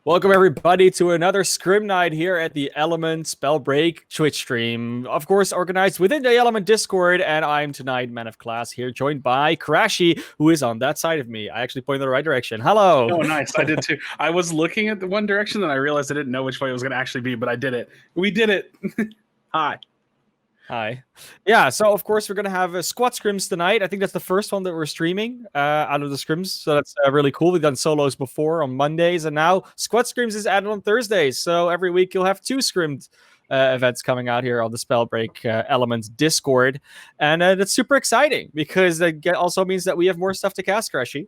Welcome everybody to another Scrim night here at the Element Spellbreak Twitch stream. Of course, organized within the Element Discord, and I'm tonight Man of Class here, joined by Crashy, who is on that side of me. I actually pointed in the right direction. Hello. Oh, nice. I did too. I was looking at the one direction, and I realized I didn't know which way it was going to actually be, but I did it. We did it. Hi. Hi. Yeah, so of course we're going to have squad scrims tonight. I think that's the first one that we're streaming out of the scrims, so that's really cool. We've done solos before on Mondays, and now squad scrims is added on Thursdays. So every week you'll have two scrimmed events coming out here on the Spellbreak Elements Discord. And that's super exciting because that also means that we have more stuff to cast, Crashy.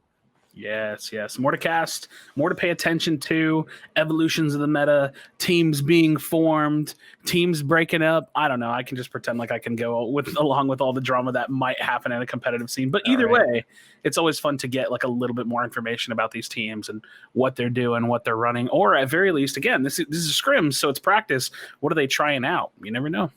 Yes. More to cast, more to pay attention to, evolutions of the meta, teams being formed, teams breaking up. I don't know. I can just pretend like I can go along with all the drama that might happen in a competitive scene. But either way, it's always fun to get like a little bit more information about these teams and what they're doing, what they're running, or at very least, again, this is scrims, so it's practice. What are they trying out? You never know.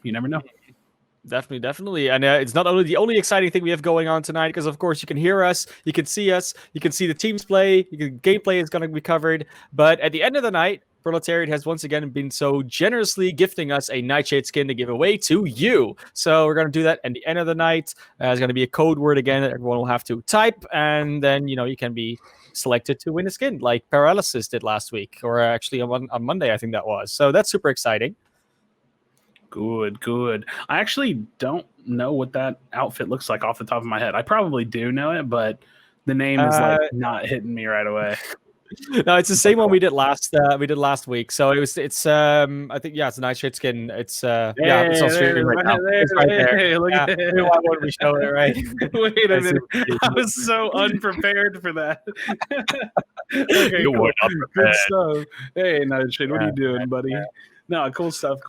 Definitely. And it's not only the only exciting thing we have going on tonight, because of course you can hear us, you can see the teams play, gameplay is going to be covered. But at the end of the night, Proletariat has once again been so generously gifting us a Nightshade skin to give away to you. So we're going to do that at the end of the night. There's going to be a code word again that everyone will have to type, and then you can be selected to win a skin like Paralysis did last week, or actually on Monday, I think that was. So that's super exciting. Good. I actually don't know what that outfit looks like off the top of my head. I probably do know it, but the name is not hitting me right away. No, it's the same one we did last week. So it's I think it's a Nightshade skin. It's it's on stream right now. It's right there. Hey, look at it. Why won't we show it, right? Wait a minute. I was so unprepared for that. Okay, you were not prepared. So, hey, Nightshade, what are you doing, buddy? No, cool stuff.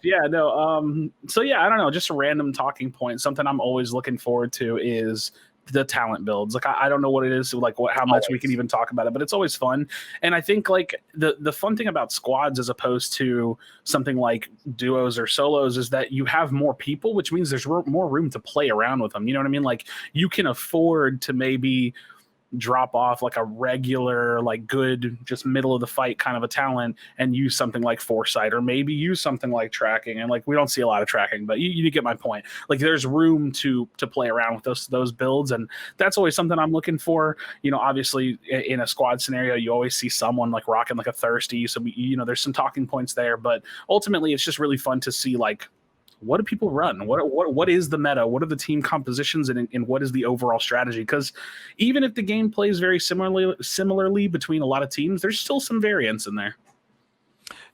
Yeah, no. So yeah, I don't know. Just a random talking point. Something I'm always looking forward to is the talent builds. Like I don't know what it is, like how much we can even talk about it, but it's always fun. And I think like the fun thing about squads as opposed to something like duos or solos is that you have more people, which means there's more room to play around with them. You know what I mean? Like you can afford to maybe drop off like a regular, like good, just middle of the fight kind of a talent and use something like foresight, or maybe use something like tracking. And like we don't see a lot of tracking, but you get my point. Like there's room to play around with those builds, and that's always something I'm looking for. Obviously in a squad scenario, you always see someone like rocking like a thirsty, so there's some talking points there, but ultimately it's just really fun to see like what do people run? What is the meta? What are the team compositions, and what is the overall strategy? Because even if the game plays very similarly between a lot of teams, there's still some variance in there.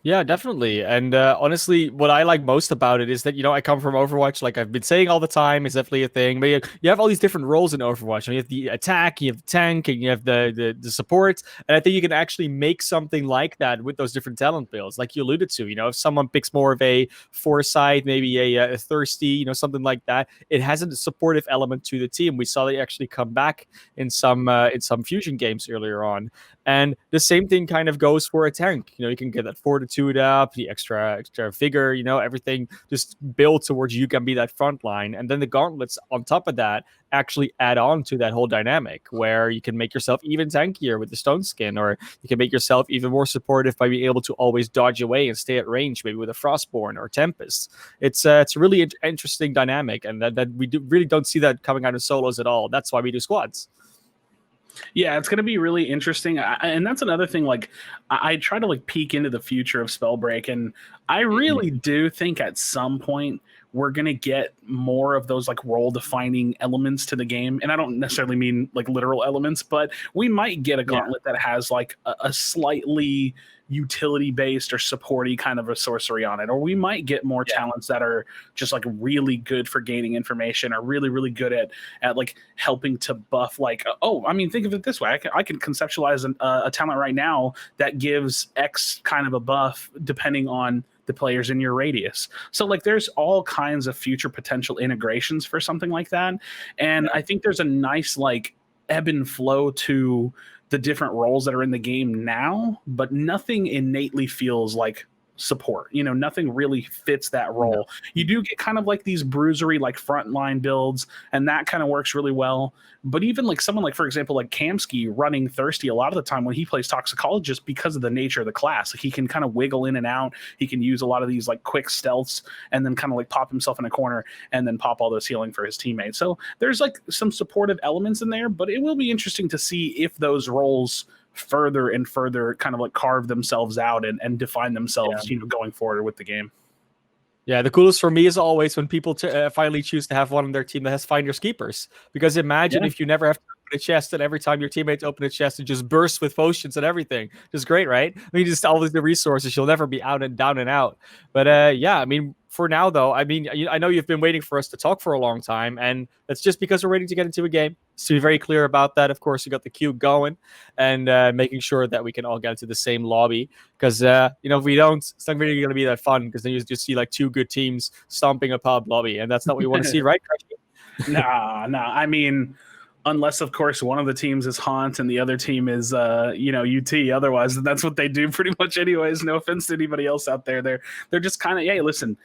Yeah, definitely. And honestly, what I like most about it is that, I come from Overwatch, like I've been saying all the time, it's definitely a thing. But you have all these different roles in Overwatch. You have the attack, you have the tank, and you have the support. And I think you can actually make something like that with those different talent builds, like you alluded to. If someone picks more of a foresight, maybe a thirsty, something like that, it has a supportive element to the team. We saw they actually come back in some fusion games earlier on. And the same thing kind of goes for a tank. You can get that fortitude up, the extra vigor, everything just built towards you can be that front line. And then the gauntlets on top of that actually add on to that whole dynamic where you can make yourself even tankier with the stone skin, or you can make yourself even more supportive by being able to always dodge away and stay at range, maybe with a Frostborn or Tempest. It's a really interesting dynamic, and that we really don't see that coming out of solos at all. That's why we do squads. Yeah, it's going to be really interesting. And that's another thing, like, I try to, like, peek into the future of Spellbreak, and I really do think at some point we're going to get more of those, like, role-defining elements to the game. And I don't necessarily mean, like, literal elements, but we might get a gauntlet that has, like, a slightly utility-based or supporty kind of a sorcery on it. Or we might get more talents that are just, like, really good for gaining information, or really, really good at like, helping to buff, like, think of it this way. I can conceptualize a talent right now that gives X kind of a buff depending on the players in your radius. So like there's all kinds of future potential integrations for something like that. And I think there's a nice like ebb and flow to the different roles that are in the game now, but nothing innately feels like support. Nothing really fits that role. No. You do get kind of like these bruisery, like frontline builds, and that kind of works really well. But even like someone like, for example, like Kamsky running Thirsty, a lot of the time when he plays Toxicologist, because of the nature of the class, like he can kind of wiggle in and out. He can use a lot of these like quick stealths and then kind of like pop himself in a corner and then pop all those healing for his teammates. So there's like some supportive elements in there, but it will be interesting to see if those roles further and further kind of like carve themselves out and define themselves, going forward with the game. Yeah, the coolest for me is always when people finally choose to have one on their team that has Finders Keepers. Because imagine if you never have to open a chest, and every time your teammates open a chest, it just bursts with potions and everything. Just great, right? I mean, just always the resources. You'll never be out and down and out. But yeah, I mean, for now, though, I mean, I know you've been waiting for us to talk for a long time, and that's just because we're waiting to get into a game. So be very clear about that. Of course, you got the queue going and making sure that we can all get into the same lobby. Because, if we don't, it's not really going to be that fun, because then you just see like two good teams stomping a pub lobby, and that's not what we want to see, right? Nah. I mean, unless, of course, one of the teams is Haunt and the other team is, UT. Otherwise, that's what they do pretty much anyways. No offense to anybody else out there. They're just kind of, hey, listen,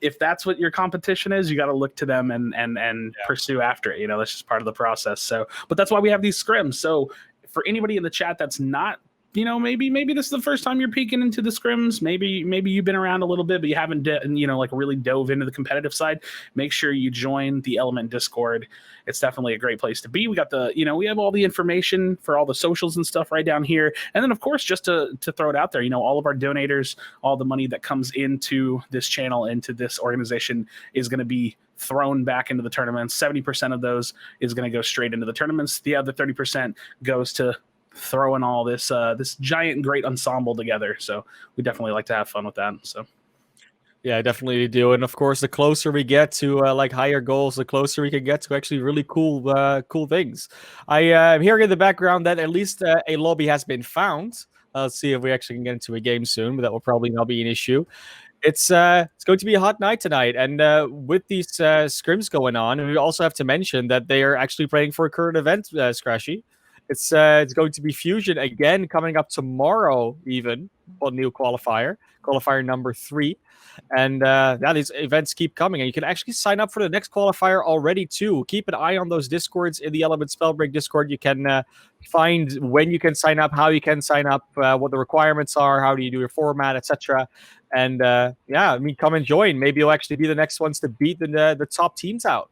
if that's what your competition is, you got to look to them and pursue after it. That's just part of the process. So, but that's why we have these scrims. So for anybody in the chat that's not, maybe this is the first time you're peeking into the scrims. Maybe you've been around a little bit, but you haven't, like really dove into the competitive side. Make sure you join the Element Discord. It's definitely a great place to be. We got we have all the information for all the socials and stuff right down here. And then, of course, just to throw it out there, all of our donators, all the money that comes into this channel, into this organization, is going to be thrown back into the tournaments. 70% of those is going to go straight into the tournaments. The other 30% goes to throwing all this giant great ensemble together. So we definitely like to have fun with that. So yeah, I definitely do. And of course, the closer we get to like higher goals, the closer we can get to actually really cool things. I'm hearing in the background that at least a lobby has been found. Let's see if we actually can get into a game soon, but that will probably not be an issue. It's going to be a hot night tonight, and with these scrims going on, and we also have to mention that they are actually playing for a current event, Scratchy. It's going to be Fusion again coming up tomorrow, even new qualifier number 3. And these events keep coming, and you can actually sign up for the next qualifier already too. Keep an eye on those discords in the Element Spellbreak Discord. You can find when you can sign up, how you can sign up, what the requirements are, how do you do your format, etc. And come and join. Maybe you'll actually be the next ones to beat the top teams out.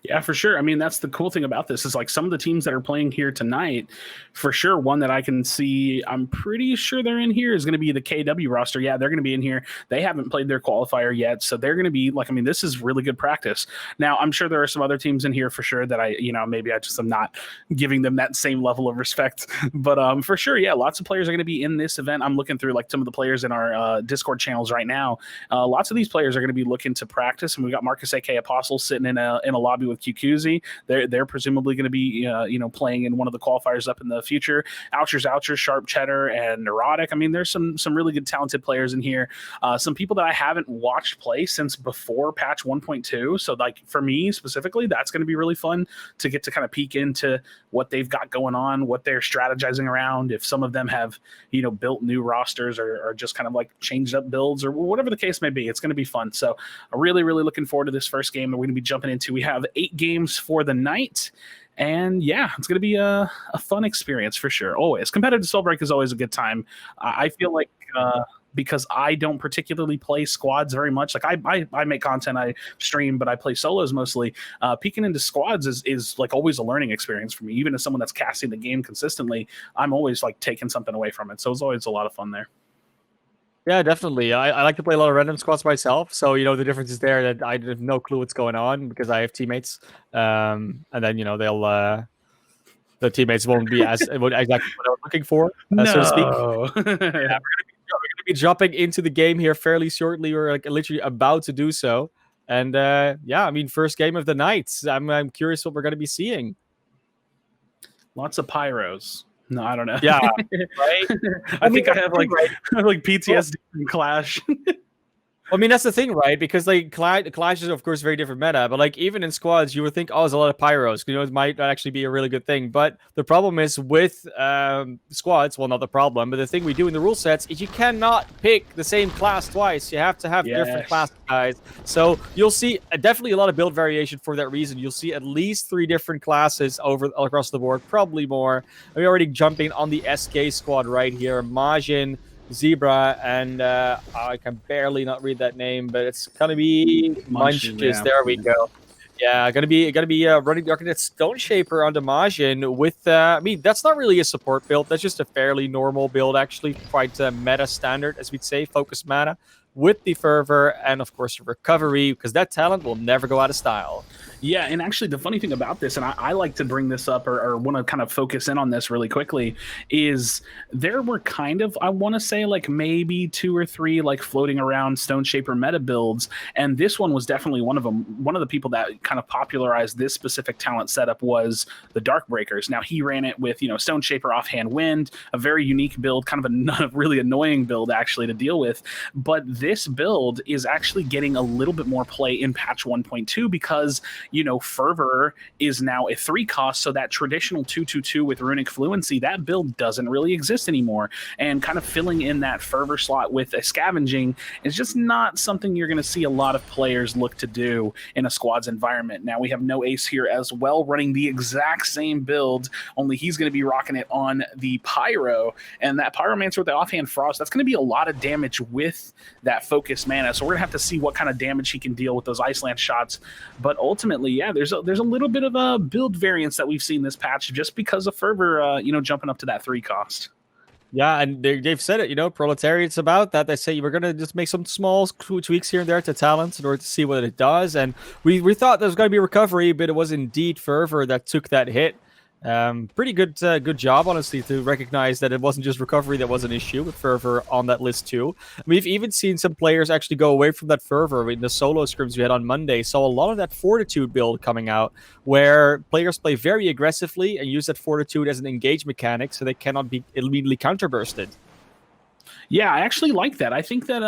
Yeah, for sure. I mean, that's the cool thing about this is like some of the teams that are playing here tonight, for sure. One that I can see, I'm pretty sure they're in here, is going to be the KW roster. Yeah, they're going to be in here. They haven't played their qualifier yet, so they're going to be like, I mean, this is really good practice. Now, I'm sure there are some other teams in here for sure that maybe I just am not giving them that same level of respect. But for sure, yeah, lots of players are going to be in this event. I'm looking through like some of the players in our Discord channels right now. Lots of these players are going to be looking to practice, and we got Marcus AK Apostle sitting in a lobby with QQZ. They're presumably going to be playing in one of the qualifiers up in the future. Ouchers, Sharp Cheddar, and Neurotic. I mean, there's some really good talented players in here. Some people that I haven't watched play since before patch 1.2. So like for me specifically, that's going to be really fun to get to kind of peek into what they've got going on, what they're strategizing around. If some of them have built new rosters or just kind of like changed up builds or whatever the case may be, it's going to be fun. So I'm really looking forward to this first game that we're going to be jumping into. We have 8 games for the night. And yeah, it's going to be a fun experience for sure. Always. Competitive Spellbreak is always a good time. I feel like because I don't particularly play squads very much. Like I make content, I stream, but I play solos mostly. Peeking into squads is like always a learning experience for me. Even as someone that's casting the game consistently, I'm always like taking something away from it. So it's always a lot of fun there. Yeah, definitely. I like to play a lot of random squads myself. So, the difference is there that I have no clue what's going on because I have teammates. And then, the teammates won't be exactly what I was looking for, so to speak. Yeah, we're gonna be jumping into the game here fairly shortly. We're like literally about to do so. And first game of the night. I'm curious what we're going to be seeing. Lots of pyros. No, I don't know. Yeah, right. I think I have like PTSD from Clash. I mean, that's the thing, right? Because like Clash is of course very different meta, but like even in squads, you would think, oh, there's a lot of pyros. You know, it might actually be a really good thing. But the problem is with squads. Well, not the problem, but the thing we do in the rule sets is you cannot pick the same class twice. You have to have different class guys. So you'll see definitely a lot of build variation for that reason. You'll see at least 3 different classes across the board, probably more. We're already jumping on the SK squad right here. Majin, Zebra, and I can barely not read that name, but it's gonna be Munches. Yeah. There we go. Yeah, gonna be running the Architect Stone Shaper onto Majin with I mean, that's not really a support build. That's just a fairly normal build, actually, quite meta standard, as we'd say, focus mana with the Fervor and of course Recovery, because that talent will never go out of style. Yeah, and actually the funny thing about this, and I like to bring this up or want to kind of focus in on this really quickly, is there were kind of, I want to say like maybe 2 or 3 like floating around Stone Shaper meta builds, and this one was definitely one of them. One of the people that kind of popularized this specific talent setup was the Dark Breakers. Now he ran it with, you know, Stone Shaper, Offhand Wind, a very unique build, kind of a really annoying build actually to deal with, but this build is actually getting a little bit more play in patch 1.2 because, you know, Fervor is now a 3 cost, so that traditional 2/2/2 with Runic Fluency, that build doesn't really exist anymore. And kind of filling in that Fervor slot with a Scavenging is just not something you're going to see a lot of players look to do in a squad's environment. Now we have No Ace here as well, running the exact same build, only he's going to be rocking it on the Pyro, and that Pyromancer with the Offhand Frost, that's going to be a lot of damage with that focus mana. So we're going to have to see what kind of damage he can deal with those Iceland shots. But ultimately, yeah, there's a little bit of a build variance that we've seen this patch just because of Fervor, you know, jumping up to that 3 cost. Yeah, and they've said it, you know, Proletariat's about that. They say we're going to just make some small tweaks here and there to talents in order to see what it does. And we thought there was going to be Recovery, but it was indeed Fervor that took that hit. Pretty good job, honestly, to recognize that it wasn't just Recovery that was an issue with Fervor on that list too. We've even seen some players actually go away from that Fervor in the solo scrims we had on Monday. Saw a lot of that Fortitude build coming out, where players play very aggressively and use that Fortitude as an engage mechanic, so they cannot be immediately counterbursted. Yeah, I actually like that. I think that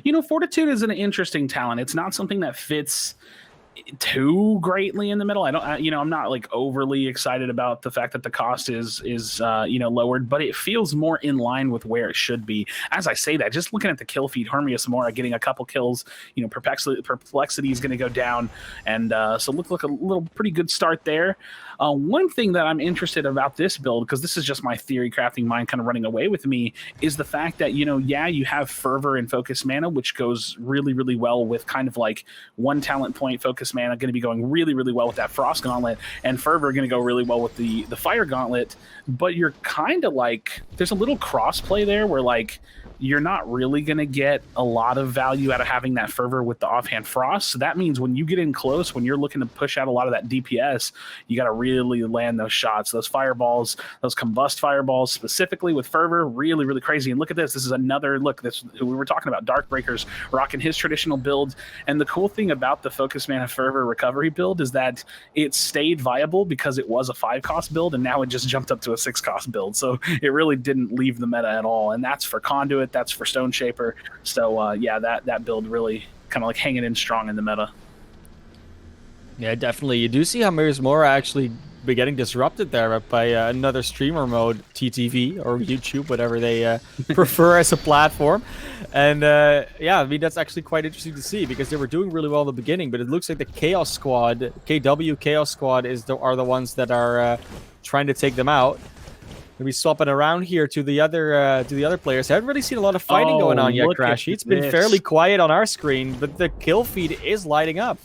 you know, Fortitude is an interesting talent. It's not something that fits too greatly in the middle. You know, I'm not like overly excited about the fact that the cost is you know, lowered, but it feels more in line with where it should be. As I say that, just looking at the kill feed, Hermia Samora getting a couple kills, you know, Perplexity is going to go down, and so look a little pretty good start there. One thing that I'm interested about this build, because this is just my theory crafting mind kind of running away with me, is the fact that, you know, yeah, you have Fervor and Focus Mana, which goes really, really well with kind of like 1 talent point Focus Mana, going to be going really, really well with that Frost Gauntlet, and Fervor going to go really well with the Fire Gauntlet. But you're kind of like, there's a little cross play there where like you're not really going to get a lot of value out of having that Fervor with the Offhand Frost. So that means when you get in close, when you're looking to push out a lot of that DPS, you got to really land those shots, those fireballs, those combust fireballs, specifically with Fervor, really, really crazy. And look at this. This is another look. This we were talking about Dark Breakers rocking his traditional build. And the cool thing about the Focus Mana Fervor Recovery build is that it stayed viable because it was a 5 cost build, and now it just jumped up to a 6 cost build. So it really didn't leave the meta at all. And that's for Conduit. That's for Stone Shaper. So yeah, that build really kind of like hanging in strong in the meta. Yeah, definitely. You do see how Mirror's Mora actually be getting disrupted there by another streamer mode, TTV or YouTube, whatever they prefer as a platform. And yeah, I mean, that's actually quite interesting to see because they were doing really well in the beginning, but it looks like the Chaos Squad, KW Chaos Squad, are the ones that are trying to take them out. Maybe swapping around here to the other players. I haven't really seen a lot of fighting going on yet, Crashy. It's been fairly quiet on our screen, but the kill feed is lighting up.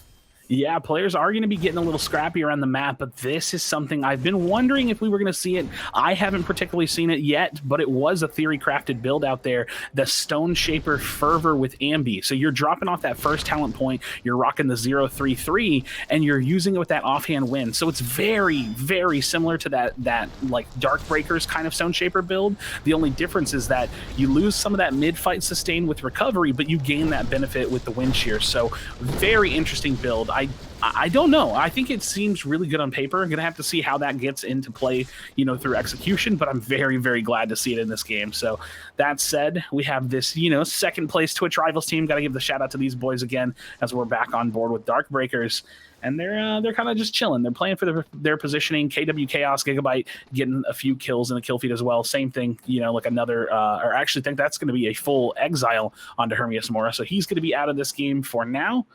Yeah, players are going to be getting a little scrappy around the map, but this is something I've been wondering if we were going to see it. I haven't particularly seen it yet, but it was a theory-crafted build out there, the Stone Shaper Fervor with Ambi. So you're dropping off that first talent point, you're rocking the 0-3-3, and you're using it with that Offhand Wind. So it's very, very similar to that like Dark Breakers kind of Stone Shaper build. The only difference is that you lose some of that mid-fight sustain with Recovery, but you gain that benefit with the Wind Shear. So very interesting build. I don't know. I think it seems really good on paper. I'm going to have to see how that gets into play, through execution, but I'm very, very glad to see it in this game. So that said, we have this, second place Twitch Rivals team. Got to give the shout out to these boys again as we're back on board with Darkbreakers. And they're kind of just chilling. They're playing for their positioning. KW Chaos, Gigabyte getting a few kills in the kill feed as well. Same thing, like another, or actually think that's going to be a full exile onto Hermias Mora. So he's going to be out of this game for now.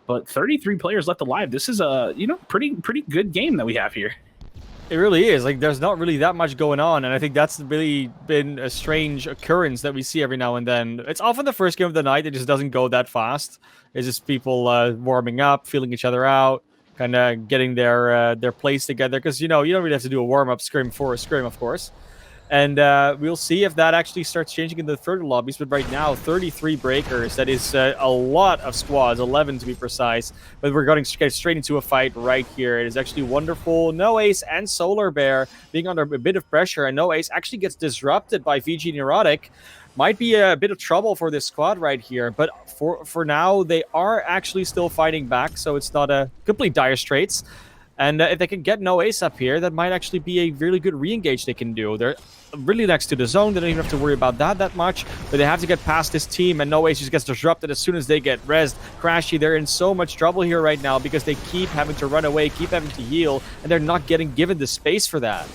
But 33 players left alive. This is a pretty good game that we have here. It really is. Like, there's not really that much going on, and I think that's really been a strange occurrence that we see every now and then. It's often the first game of the night. It just doesn't go that fast. It's just people warming up, feeling each other out, kind of getting their plays together. Because you don't really have to do a warm up scrim for a scrim, of course. And we'll see if that actually starts changing in the further lobbies. But right now, 33 breakers. That is a lot of squads, 11 to be precise. But we're going to get straight into a fight right here. It is actually wonderful. No Ace and Solar Bear being under a bit of pressure. And No Ace actually gets disrupted by VG Neurotic. Might be a bit of trouble for this squad right here. But for now, they are actually still fighting back. So it's not a complete dire straits. And if they can get No Ace up here, that might actually be a really good re-engage they can do. They're really next to the zone. They don't even have to worry about that much. But they have to get past this team, and No Ace just gets disrupted as soon as they get rezzed. Crashy, they're in so much trouble here right now because they keep having to run away, keep having to heal, and they're not getting given the space for that.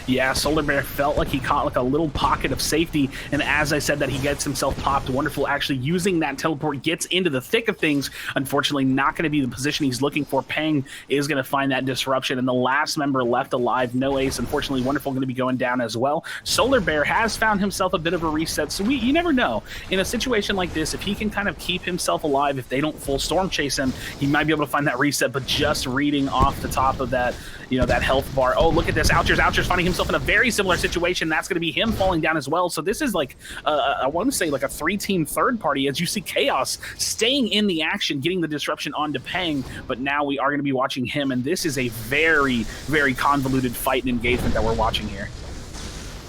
Yeah, Solar Bear felt like he caught like a little pocket of safety, and as I said, that he gets himself popped. Wonderful, actually using that teleport, gets into the thick of things. Unfortunately, not going to be the position he's looking for. Peng is going to find that disruption, and the last member left alive, No Ace, unfortunately, Wonderful going to be going down as well. Solar Bear has found himself a bit of a reset, so you never know. In a situation like this, if he can kind of keep himself alive, if they don't full storm chase him, he might be able to find that reset, but just reading off the top of that, that health bar. Oh, look at this. Oucher's finding himself in a very similar situation. That's going to be him falling down as well. So this is like, I want to say like a 3-team third party, as you see Chaos staying in the action, getting the disruption onto Peng, but now we are going to be watching him, and this is a very, very convoluted fight and engagement that we're watching here.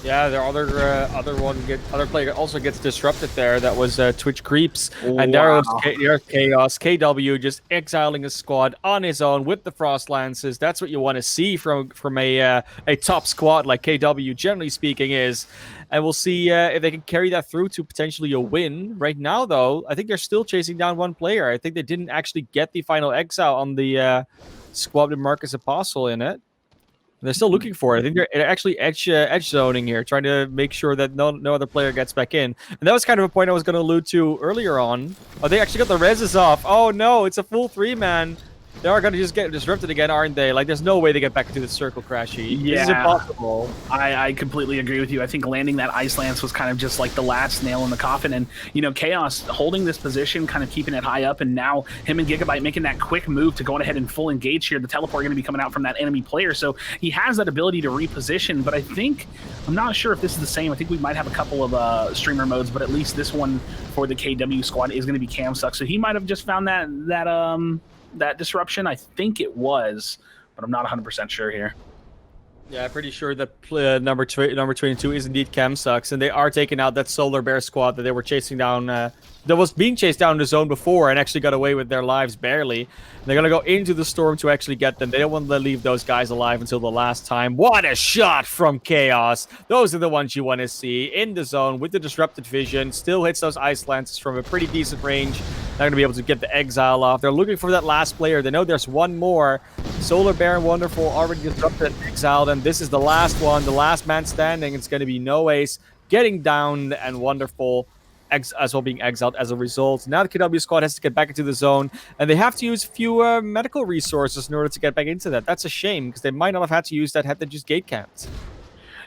Yeah, their other player also gets disrupted there. That was Twitch Creeps. Wow. And there's Chaos. KW just exiling a squad on his own with the Frost Lances. That's what you want to see from a top squad like KW, generally speaking, is. And we'll see if they can carry that through to potentially a win. Right now, though, I think they're still chasing down one player. I think they didn't actually get the final exile on the squad with Marcus Apostle in it. They're still looking for it. I think they're actually edge zoning here, trying to make sure that no other player gets back in. And that was kind of a point I was going to allude to earlier on. Oh, they actually got the reses off. Oh, no, it's a full 3-man. They are going to just get disrupted again, aren't they? Like, there's no way they get back into the circle, Crashy. Yeah. This is impossible. I completely agree with you. I think landing that Ice Lance was kind of just like the last nail in the coffin. And, Chaos holding this position, kind of keeping it high up. And now him and Gigabyte making that quick move to go ahead and full engage here. The teleport going to be coming out from that enemy player. So he has that ability to reposition. But I'm not sure if this is the same. I think we might have a couple of streamer modes, but at least this one for the KW squad is going to be Camsuck. So he might have just found that disruption. I think it was, but I'm not 100% sure here. Yeah, I'm pretty sure that number 22 is indeed Camsucks, and they are taking out that Solar Bear squad that they were chasing down, that was being chased down in the zone before and actually got away with their lives barely. And they're going to go into the storm to actually get them. They don't want to leave those guys alive until the last time. What a shot from Chaos. Those are the ones you want to see in the zone with the disrupted vision. Still hits those Ice Lances from a pretty decent range. They're going to be able to get the exile off. They're looking for that last player. They know there's one more. Solar Bear and Wonderful already disrupted and exiled, and this is the last one, the last man standing. It's going to be No Ace getting down, and Wonderful as well being exiled as a result. Now the KW squad has to get back into the zone, and they have to use a few medical resources in order to get back into that. That's a shame, because they might not have had to use that had they just gate camped.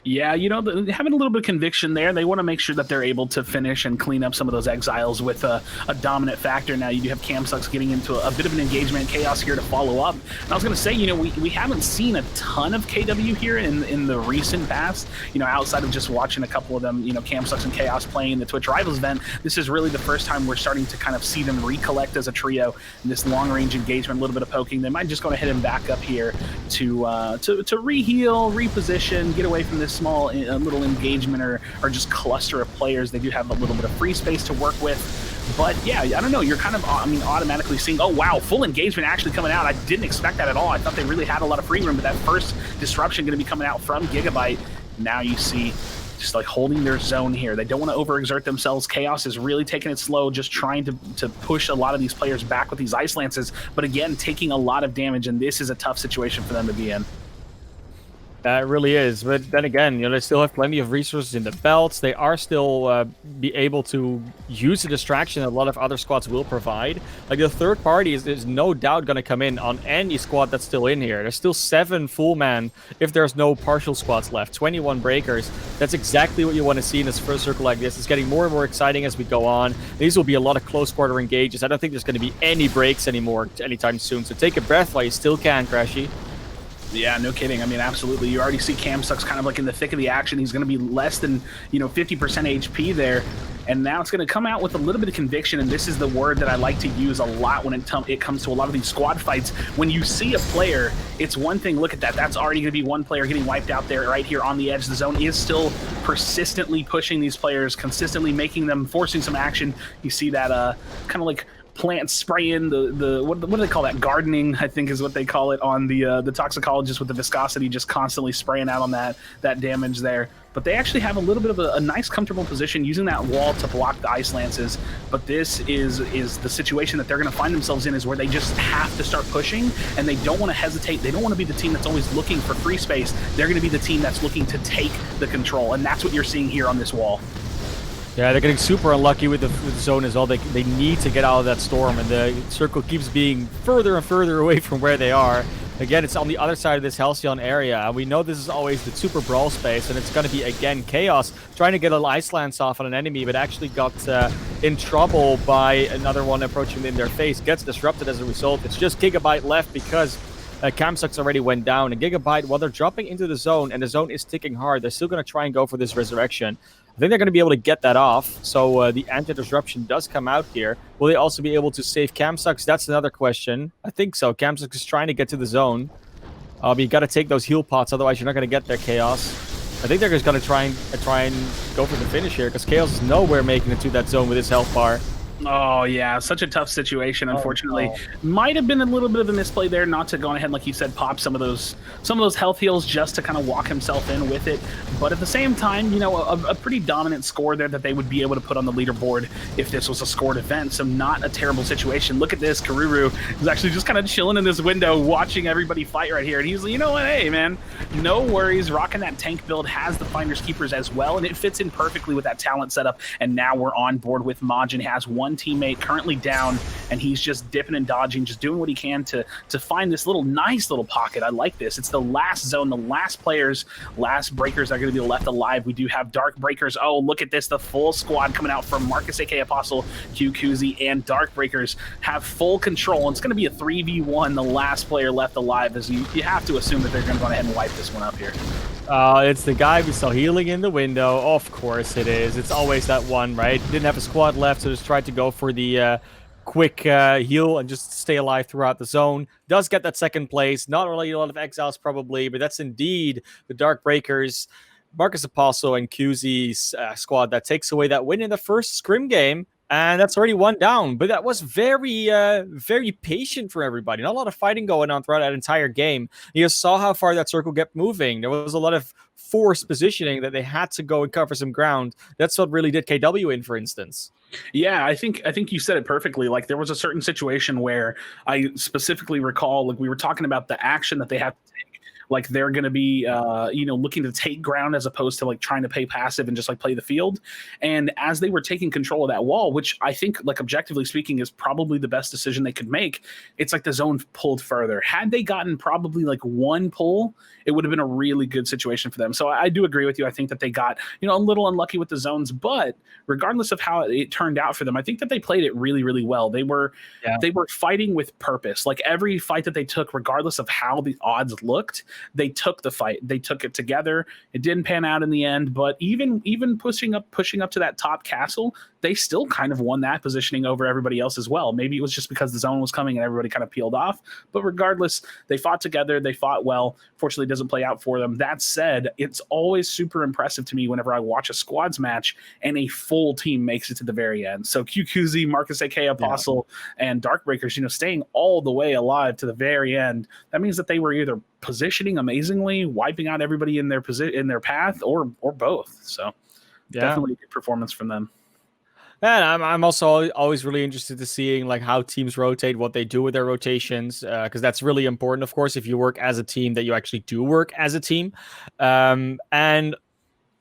Yeah, having a little bit of conviction there. They want to make sure that they're able to finish and clean up some of those exiles with a dominant factor. Now you do have Camsucks getting into a bit of an engagement. Chaos here to follow up. And I was going to say, we haven't seen a ton of KW here in the recent past. Outside of just watching a couple of them, Camsucks and Chaos playing in the Twitch Rivals event, this is really the first time we're starting to kind of see them recollect as a trio in this long-range engagement, a little bit of poking. They might just go ahead and back up here to re-heal, reposition, get away from this small little engagement or just cluster of players. They do have a little bit of free space to work with, But yeah, I don't know. You're kind of, automatically seeing, oh wow, full engagement actually coming out. I didn't expect that at all. I thought they really had a lot of free room, but that first disruption going to be coming out from Gigabyte. Now you see just like holding their zone here. They don't want to overexert themselves. Chaos is really taking it slow, just trying to push a lot of these players back with these Ice Lances, but again, taking a lot of damage, and this is a tough situation for them to be in. That really is, but then again, they still have plenty of resources in the belts. They are still be able to use the distraction that a lot of other squads will provide. Like the third party is no doubt going to come in on any squad that's still in here. There's still 7 full man if there's no partial squads left. 21 breakers. That's exactly what you want to see in this first circle like this. It's getting more and more exciting as we go on. These will be a lot of close quarter engages. I don't think there's going to be any breaks anymore anytime soon. So take a breath while you still can, Crashy. Yeah, no kidding. I mean, absolutely. You already see Camsuck's kind of like in the thick of the action. He's going to be less than, 50% HP there. And now it's going to come out with a little bit of conviction, and this is the word that I like to use a lot when it comes to a lot of these squad fights. When you see a player, it's one thing, look at that. That's already going to be one player getting wiped out there right here on the edge. The zone is still persistently pushing these players, consistently making them, forcing some action. You see that kind of like plants spraying the what do they call that, gardening, I think is what they call it on the toxicologist, with the viscosity just constantly spraying out on that damage there. But they actually have a little bit of a nice comfortable position using that wall to block the Ice Lances. But this is the situation that they're going to find themselves in, is where they just have to start pushing, and they don't want to hesitate. They don't want to be the team that's always looking for free space. They're going to be the team that's looking to take the control, and that's what you're seeing here on this wall. Yeah, they're getting super unlucky with the zone as well. They need to get out of that storm, and the circle keeps being further and further away from where they are. Again, it's on the other side of this Halcyon area. We know this is always the super brawl space, and it's going to be, again, Chaos trying to get an Ice Lance off on an enemy, but actually got in trouble by another one approaching in their face. Gets disrupted as a result. It's just Gigabyte left because Camsuck's already went down, and Gigabyte, while they're dropping into the zone, and the zone is ticking hard, they're still going to try and go for this resurrection. I think they're going to be able to get that off, so the anti-disruption does come out here. Will they also be able to save Camsuck's? That's another question. I think so. Camsuck is trying to get to the zone. But you got to take those heal pots, otherwise you're not going to get their Chaos. I think they're just going to try and go for the finish here, because Chaos is nowhere making it to that zone with his health bar. Oh, yeah, such a tough situation, unfortunately. Oh, no. Might have been a little bit of a misplay there not to go ahead, like you said, pop some of those health heals just to kind of walk himself in with it. But at the same time, a pretty dominant score there that they would be able to put on the leaderboard if this was a scored event. So not a terrible situation. Look at this. Karuru is actually just kind of chilling in this window watching everybody fight right here. And he's like, you know what? Hey, man, no worries. Rocking that tank build has the Finders Keepers as well, and it fits in perfectly with that talent setup. And now we're on board with Majin. Has one teammate currently down, and he's just dipping and dodging, just doing what he can to find this nice little pocket. I like this. It's the last zone, the last players, last breakers that are going to be left alive. We do have Dark Breakers. Oh, look at this. The full squad coming out from Marcus, aka Apostle, Q, Kuzi, and Dark Breakers have full control. And it's going to be a 3v1, the last player left alive, as you have to assume that they're going to go ahead and wipe this one up here. It's the guy we saw healing in the window. Of course it is. It's always that one, right? Didn't have a squad left, so just tried to go for the quick heal and just stay alive throughout the zone. Does get that second place. Not really a lot of exiles probably, but that's indeed the Dark Breakers, Marcus Apostle, and QZ's squad that takes away that win in the first scrim game. And that's already one down. But that was very, very patient for everybody. Not a lot of fighting going on throughout that entire game. You saw how far that circle kept moving. There was a lot of forced positioning that they had to go and cover some ground. That's what really did KW in, for instance. Yeah, I think you said it perfectly. Like, there was a certain situation where I specifically recall, like, we were talking about the action that they have to take. Like, they're going to be, looking to take ground as opposed to, like, trying to play passive and just, like, play the field. And as they were taking control of that wall, which I think, like, objectively speaking, is probably the best decision they could make, it's like the zone pulled further. Had they gotten probably, like, one pull, it would have been a really good situation for them. So I do agree with you. I think that they got, a little unlucky with the zones, but regardless of how it turned out for them, I think that they played it really, really well. They were fighting with purpose. Like, every fight that they took, regardless of how the odds looked, they took the fight. They took it together. It didn't pan out in the end, but even pushing up to that top castle, they still kind of won that positioning over everybody else as well. Maybe it was just because the zone was coming and everybody kind of peeled off. But regardless, they fought together. They fought well. Fortunately, it doesn't play out for them. That said, it's always super impressive to me whenever I watch a squads match and a full team makes it to the very end. So QQZ, Marcus AK, Apostle, and Darkbreakers, staying all the way alive to the very end. That means that they were either positioning amazingly, wiping out everybody in their path, or both. So definitely a good performance from them. And I'm also always really interested to seeing like how teams rotate, what they do with their rotations, because that's really important, of course, if you work as a team, that you actually do work as a team. And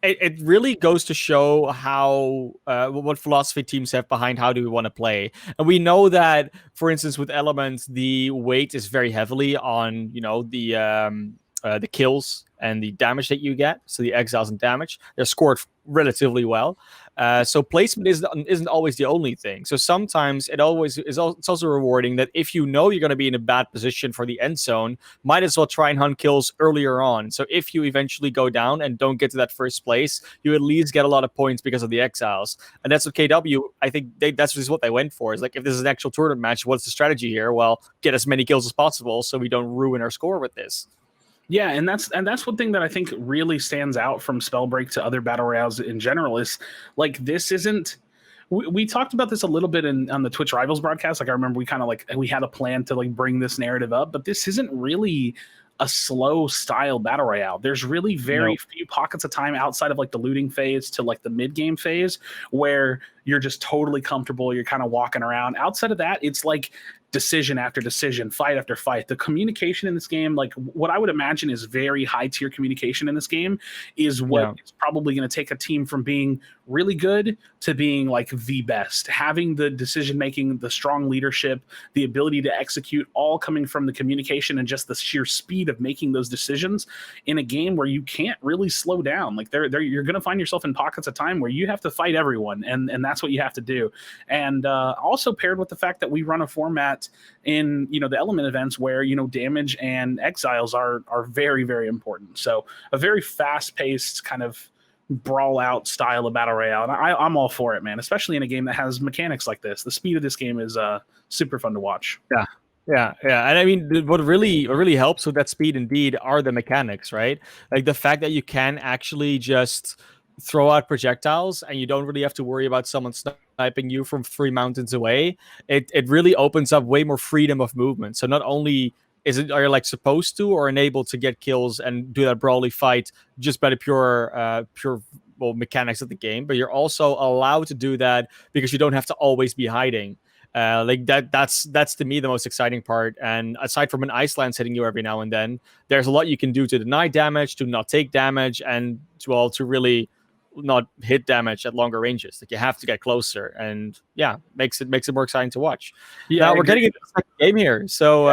it really goes to show how what philosophy teams have behind how do we want to play. And we know that, for instance, with Elements, the weight is very heavily on the kills and the damage that you get. So the exiles and damage, they're scored relatively well. So placement isn't always the only thing. So sometimes it's also rewarding that if you know you're going to be in a bad position for the end zone, might as well try and hunt kills earlier on. So if you eventually go down and don't get to that first place, you at least get a lot of points because of the exiles. And that's what KW, I think that's just what they went for. Is like, if this is an actual tournament match, what's the strategy here? Well, get as many kills as possible so we don't ruin our score with this. Yeah, and that's one thing that I think really stands out from Spellbreak to other battle royales in general is like, this isn't. We talked about this a little bit on the Twitch Rivals broadcast. Like, I remember we had a plan to like bring this narrative up, but this isn't really a slow style battle royale. There's really very few pockets of time outside of like the looting phase to like the mid game phase where you're just totally comfortable. You're kind of walking around. Outside of that, it's like decision after decision, fight after fight. The communication in this game, like what I would imagine is very high tier communication in this game, is what is probably going to take a team from being really good to being like the best. Having the decision making, the strong leadership, the ability to execute, all coming from the communication and just the sheer speed of making those decisions in a game where you can't really slow down. Like you're going to find yourself in pockets of time where you have to fight everyone, and that's what you have to do. And also paired with the fact that we run a format in the element events where damage and exiles are very, very important. So a very fast-paced kind of brawl out style of battle royale, and I'm all for it, man, especially in a game that has mechanics like this. The speed of this game is super fun to watch. Yeah, and I mean, what really helps with that speed indeed are the mechanics, right? Like the fact that you can actually just throw out projectiles and you don't really have to worry about someone sniping you from 3 mountains away. It really opens up way more freedom of movement. So not only are you like supposed to or enabled to get kills and do that brawly fight just by the pure mechanics of the game, but you're also allowed to do that because you don't have to always be hiding. Like that's to me the most exciting part. And aside from an ice lance hitting you every now and then, there's a lot you can do to deny damage, to not take damage, and to really not hit damage at longer ranges. Like you have to get closer, and makes it more exciting to watch. Now we're getting into the second game here, so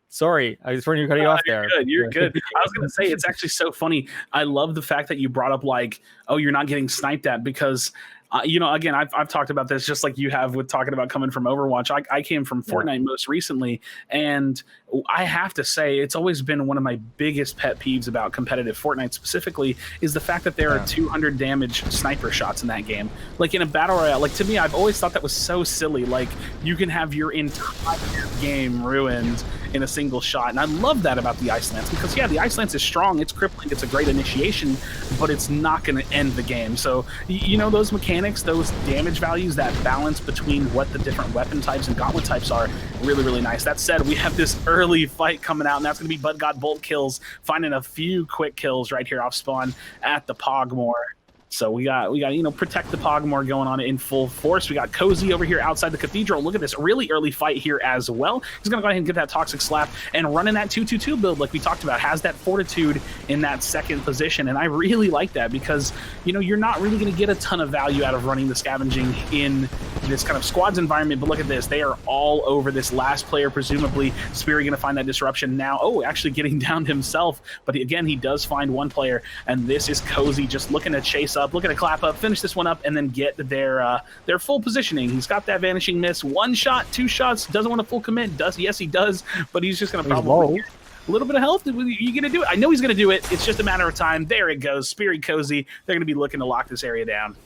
sorry, I was trying to cut you off there. You're good. I was gonna say, it's actually so funny. I love the fact that you brought up like, oh, you're not getting sniped at, because again, I've talked about this just like you have with talking about coming from Overwatch. I came from Fortnite most recently, and I have to say it's always been one of my biggest pet peeves about competitive Fortnite specifically is the fact that there are 200 damage sniper shots in that game. Like in a battle royale, like to me, I've always thought that was so silly. Like you can have your entire game ruined in a single shot, and I love that about the Ice Lance, because the Ice Lance is strong, it's crippling, it's a great initiation, but it's not going to end the game. So those mechanics, those damage values, that balance between what the different weapon types and gauntlet types are, really, really nice. That said, we have this early fight coming out, and that's going to be Bud God Bolt kills, finding a few quick kills right here off spawn at the Pogmore. So we got protect the Pogmore going on in full force. We got Cozy over here outside the Cathedral. Look at this really early fight here as well. He's going to go ahead and get that Toxic Slap and run in that 2-2-2 build like we talked about. Has that fortitude in that second position, and I really like that because, you're not really going to get a ton of value out of running the scavenging in this kind of squads environment, but look at this. They are all over this last player, presumably. Speary going to find that disruption now. Oh, actually getting downed himself, but again, he does find one player, and this is Cozy just looking to chase up, looking to clap up, finish this one up, and then get their full positioning. He's got that vanishing miss, 1 shot, 2 shots, doesn't want to full commit. Yes, he does, but he's just going to probably a little bit of health. You going to do it? I know he's going to do it. It's just a matter of time. There it goes. Spirit Cozy. They're going to be looking to lock this area down.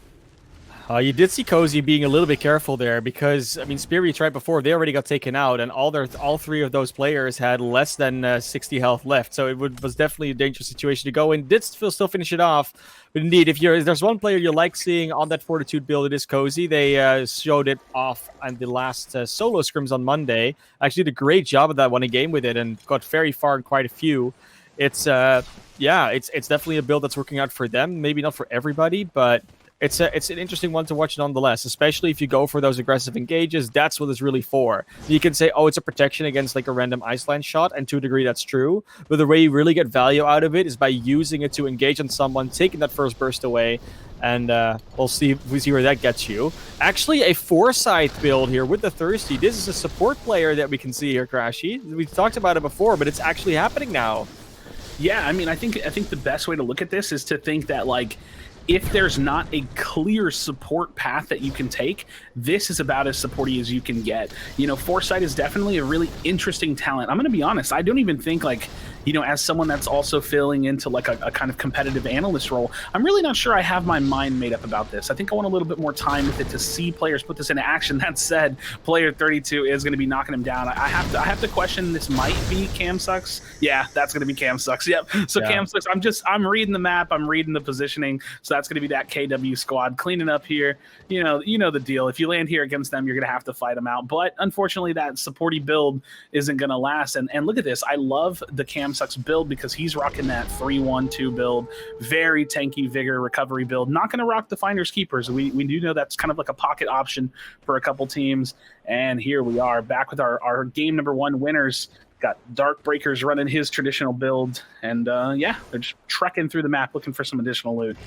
You did see Cozy being a little bit careful there because, I mean, Spirits right before, they already got taken out, and all three of those players had less than 60 health left, so it was definitely a dangerous situation to go in. Did still finish it off, but indeed, if there's one player you like seeing on that Fortitude build, it is Cozy. They showed it off on the last solo scrims on Monday. Actually did a great job of that one game with it and got very far in quite a few. It's definitely a build that's working out for them. Maybe not for everybody, but it's an interesting one to watch nonetheless, especially if you go for those aggressive engages. That's what it's really for. You can say, oh, it's a protection against like a random Iceland shot, and to a degree that's true. But the way you really get value out of it is by using it to engage on someone, taking that first burst away, and we'll see where that gets you. Actually, a Foresight build here with the Thirsty. This is a support player that we can see here, Crashy. We've talked about it before, but it's actually happening now. Yeah, I mean, I think the best way to look at this is to think that, like, if there's not a clear support path that you can take, this is about as supporty as you can get. You know, Foresight is definitely a really interesting talent. I'm going to be honest, I don't even think, like, you know, as someone that's also filling into like a kind of competitive analyst role, I'm really not sure I have my mind made up about this. I think I want a little bit more time with it to see players put this into action. That said, player 32 is going to be knocking him down. I have to question, this might be Cam Sucks. Yeah, that's going to be Cam Sucks. Yep. So yeah. Cam Sucks, I'm reading the map, I'm reading the positioning. So that's going to be that KW squad cleaning up here. You know the deal. If you land here against them, you're going to have to fight them out. But unfortunately, that supporty build isn't going to last. And look at this. I love the Cam Sucks build because he's rocking that 3-1-2 build. Very tanky vigor recovery build. Not going to rock the Finders Keepers. We do know that's kind of like a pocket option for a couple teams. And here we are back with our game number 1 winners. Got Dark Breakers running his traditional build. And yeah, they're just trekking through the map looking for some additional loot.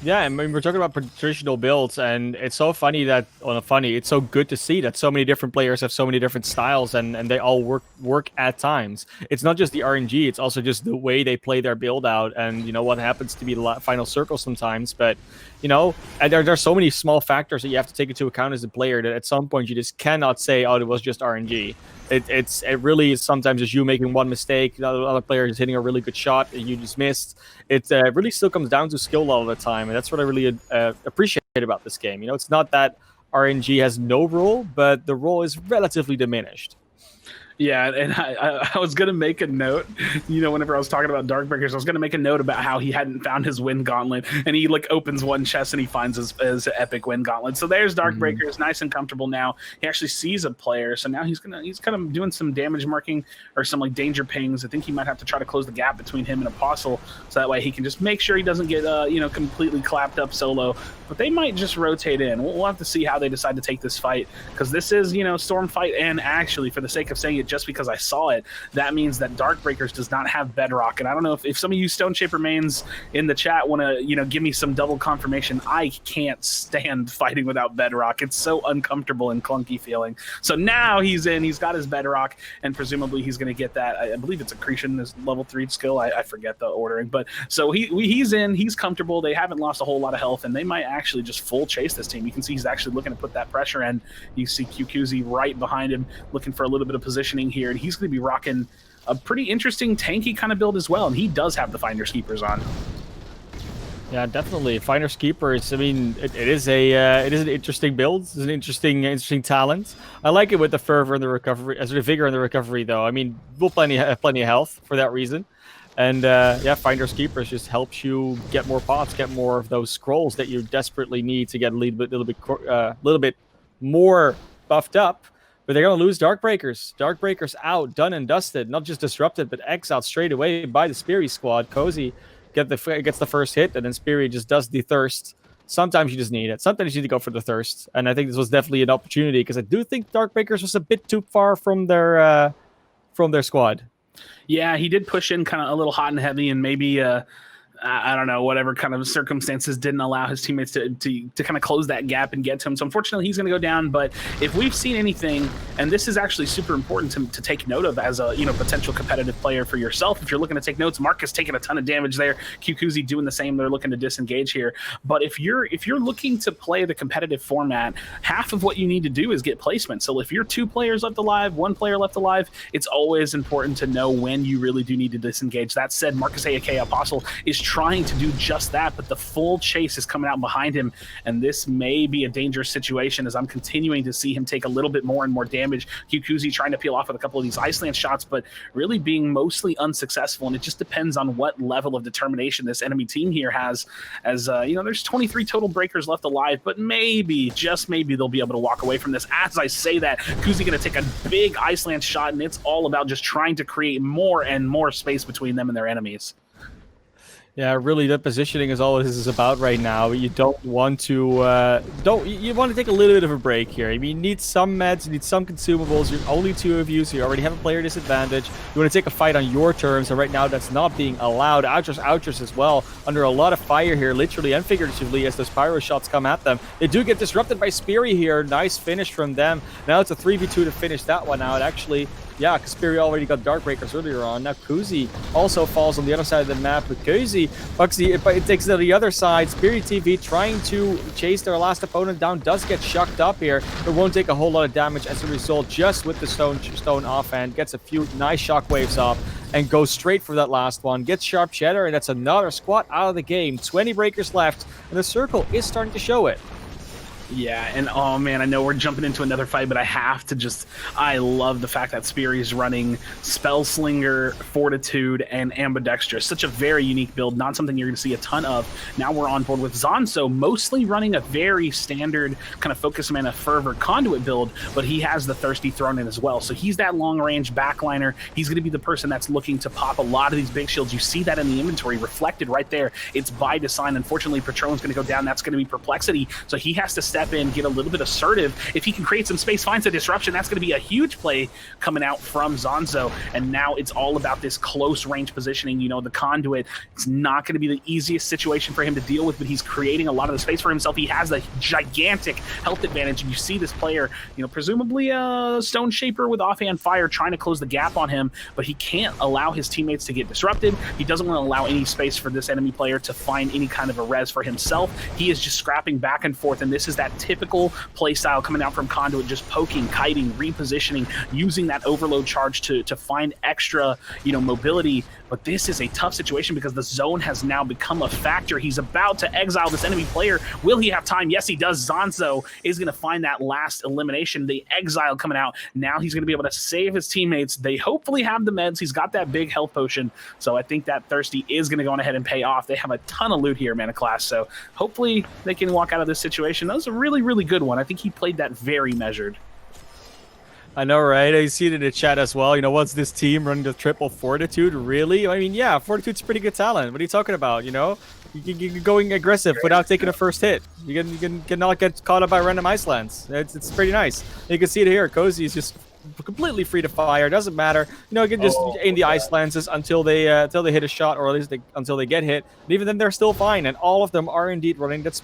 Yeah, I mean, we're talking about traditional builds, and it's so funny that, it's so good to see that so many different players have so many different styles, and they all work at times. It's not just the RNG, it's also just the way they play their build out, and, you know, what happens to be the final circle sometimes. But, you know, and there are so many small factors that you have to take into account as a player that at some point you just cannot say, oh, it was just RNG. It really is sometimes just you making one mistake, the other player is hitting a really good shot, and you just missed. It really still comes down to skill all the time, and that's what I really appreciate about this game. You know, it's not that RNG has no role, but the role is relatively diminished. Yeah, and I was going to make a note, you know, whenever I was talking about Darkbreakers, I was going to make a note about how he hadn't found his Wind Gauntlet, and he, like, opens one chest and he finds his epic Wind Gauntlet. So there's Darkbreakers, nice and comfortable now. He actually sees a player, so now he's kind of doing some damage marking or some, like, danger pings. I think he might have to try to close the gap between him and Apostle, so that way he can just make sure he doesn't get, you know, completely clapped up solo. But they might just rotate in. We'll have to see how they decide to take this fight, because this is, you know, Storm fight, and actually, for the sake of saying it, just because I saw it, that means that Darkbreakers does not have Bedrock. And I don't know if some of you Stone Shaper mains in the chat want to, you know, give me some double confirmation. I can't stand fighting without Bedrock. It's so uncomfortable and clunky feeling. So now he's in, he's got his Bedrock, and presumably he's going to get that. I believe it's Accretion, his level 3 skill. I forget the ordering, but so he's in, he's comfortable. They haven't lost a whole lot of health, and they might actually just full chase this team. You can see he's actually looking to put that pressure in. You see QQZ right behind him, looking for a little bit of positioning here, and he's going to be rocking a pretty interesting tanky kind of build as well, and he does have the Finders Keepers on. Yeah, definitely. Finders Keepers, I mean, it is an interesting build. It's an interesting talent. I like it with the fervor and the recovery, as the vigor and the recovery, though. I mean, we'll have plenty of health for that reason. And yeah, Finders Keepers just helps you get more pots, get more of those scrolls that you desperately need to get a little bit more buffed up. But they're going to lose Darkbreakers. Darkbreakers out, done and dusted. Not just disrupted, but exiled straight away by the Speary squad. Cozy gets the first hit, and then Speary just does the thirst. Sometimes you just need it. Sometimes you need to go for the thirst. And I think this was definitely an opportunity, because I do think Darkbreakers was a bit too far from their squad. Yeah, he did push in kind of a little hot and heavy, and maybe I don't know, whatever kind of circumstances didn't allow his teammates to kind of close that gap and get to him. So unfortunately, he's going to go down. But if we've seen anything, and this is actually super important to take note of as a potential competitive player for yourself, if you're looking to take notes, Marcus taking a ton of damage there, QQZ doing the same. They're looking to disengage here. But if you're looking to play the competitive format, half of what you need to do is get placement. So if you're 2 players left alive, 1 player left alive, it's always important to know when you really do need to disengage. That said, Marcus A.K. Apostle is trying to do just that, but the full chase is coming out behind him, and this may be a dangerous situation as I'm continuing to see him take a little bit more and more damage. QQZ trying to peel off with a couple of these Iceland shots, but really being mostly unsuccessful, and it just depends on what level of determination this enemy team here has, as there's 23 total breakers left alive, but maybe, just maybe, they'll be able to walk away from this. As I say that, Kuzi going to take a big Iceland shot, and it's all about just trying to create more and more space between them and their enemies. Yeah, really, the positioning is all this is about right now. You don't want to you want to take a little bit of a break here. I mean, you need some meds, you need some consumables. You're only 2 of you, so you already have a player disadvantage. You want to take a fight on your terms, and right now that's not being allowed. Ouchers as well, under a lot of fire here, literally and figuratively, as those pyro shots come at them. They do get disrupted by Speary here. Nice finish from them. Now it's a 3v2 to finish that one out. Actually, yeah, because Speary already got Dark Breakers earlier on. Now Kuzi also falls on the other side of the map, but Kuzi, it takes it to the other side. Speary TV trying to chase their last opponent down, does get shucked up here, but won't take a whole lot of damage as a result, just with the stone offhand. Gets a few nice shockwaves off and goes straight for that last one. Gets Sharp Cheddar, and that's another squad out of the game. 20 breakers left, and the circle is starting to show it. Yeah, and oh man, I know we're jumping into another fight, but I have to I love the fact that Speary's running Spellslinger, Fortitude, and Ambidextrous. Such a very unique build, not something you're going to see a ton of. Now we're on board with Zonzo, mostly running a very standard kind of Focus Mana Fervor Conduit build, but he has the Thirsty thrown in as well. So he's that long-range backliner. He's going to be the person that's looking to pop a lot of these big shields. You see that in the inventory reflected right there. It's by design. Unfortunately, Patron's going to go down. That's going to be Perplexity, so he has to step in, get a little bit assertive. If he can create some space, finds a disruption, that's going to be a huge play coming out from Zonzo. And now it's all about this close range positioning. The conduit, it's not going to be the easiest situation for him to deal with, but he's creating a lot of the space for himself. He has a gigantic health advantage, and you see this player, presumably a Stone Shaper with offhand fire trying to close the gap on him, but he can't allow his teammates to get disrupted. He doesn't want to allow any space for this enemy player to find any kind of a res for himself. He is just scrapping back and forth, and this is that typical play style coming out from Conduit, just poking, kiting, repositioning, using that overload charge to find extra, mobility. But this is a tough situation because the zone has now become a factor. He's about to exile this enemy player. Will he have time? Yes, he does. Zonzo is going to find that last elimination. The exile coming out. Now he's going to be able to save his teammates. They hopefully have the meds. He's got that big health potion. So I think that Thirsty is going to go on ahead and pay off. They have a ton of loot here, Mana Class. So hopefully they can walk out of this situation. That was a really, really good one. I think he played that very measured. I know, right? I see it in the chat as well. What's this team running the triple Fortitude? Really? I mean, yeah, Fortitude's pretty good talent. What are you talking about, You're going aggressive without taking a first hit. You can not get caught up by random Icelands. It's pretty nice. You can see it here. Cozy is just completely free to fire. Doesn't matter. You can just aim the Icelands until they hit a shot, or at least until they get hit. And even then, they're still fine. And all of them are indeed running that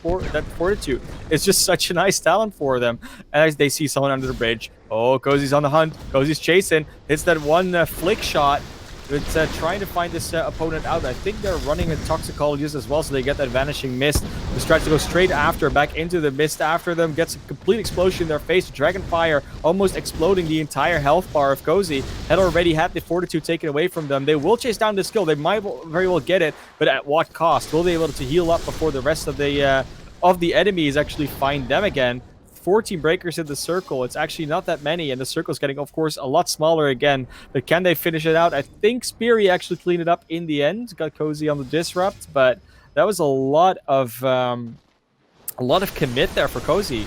Fortitude. It's just such a nice talent for them. As they see someone under the bridge. Oh, Cozy's on the hunt. Cozy's chasing. Hits that one flick shot. It's trying to find this opponent out. I think they're running a Toxicologist as well, so they get that Vanishing Mist. Just tries to go straight after, back into the mist after them. Gets a complete explosion in their face. Dragonfire almost exploding the entire health bar of Cozy. Had already had the Fortitude taken away from them. They will chase down this kill. They might very well get it, but at what cost? Will they be able to heal up before the rest of the enemies actually find them again? 14 breakers in the circle. It's actually not that many, and the circle's getting, of course, a lot smaller again. But can they finish it out? I think Speary actually cleaned it up in the end. Got Cozy on the disrupt, but that was a lot of commit there for Cozy.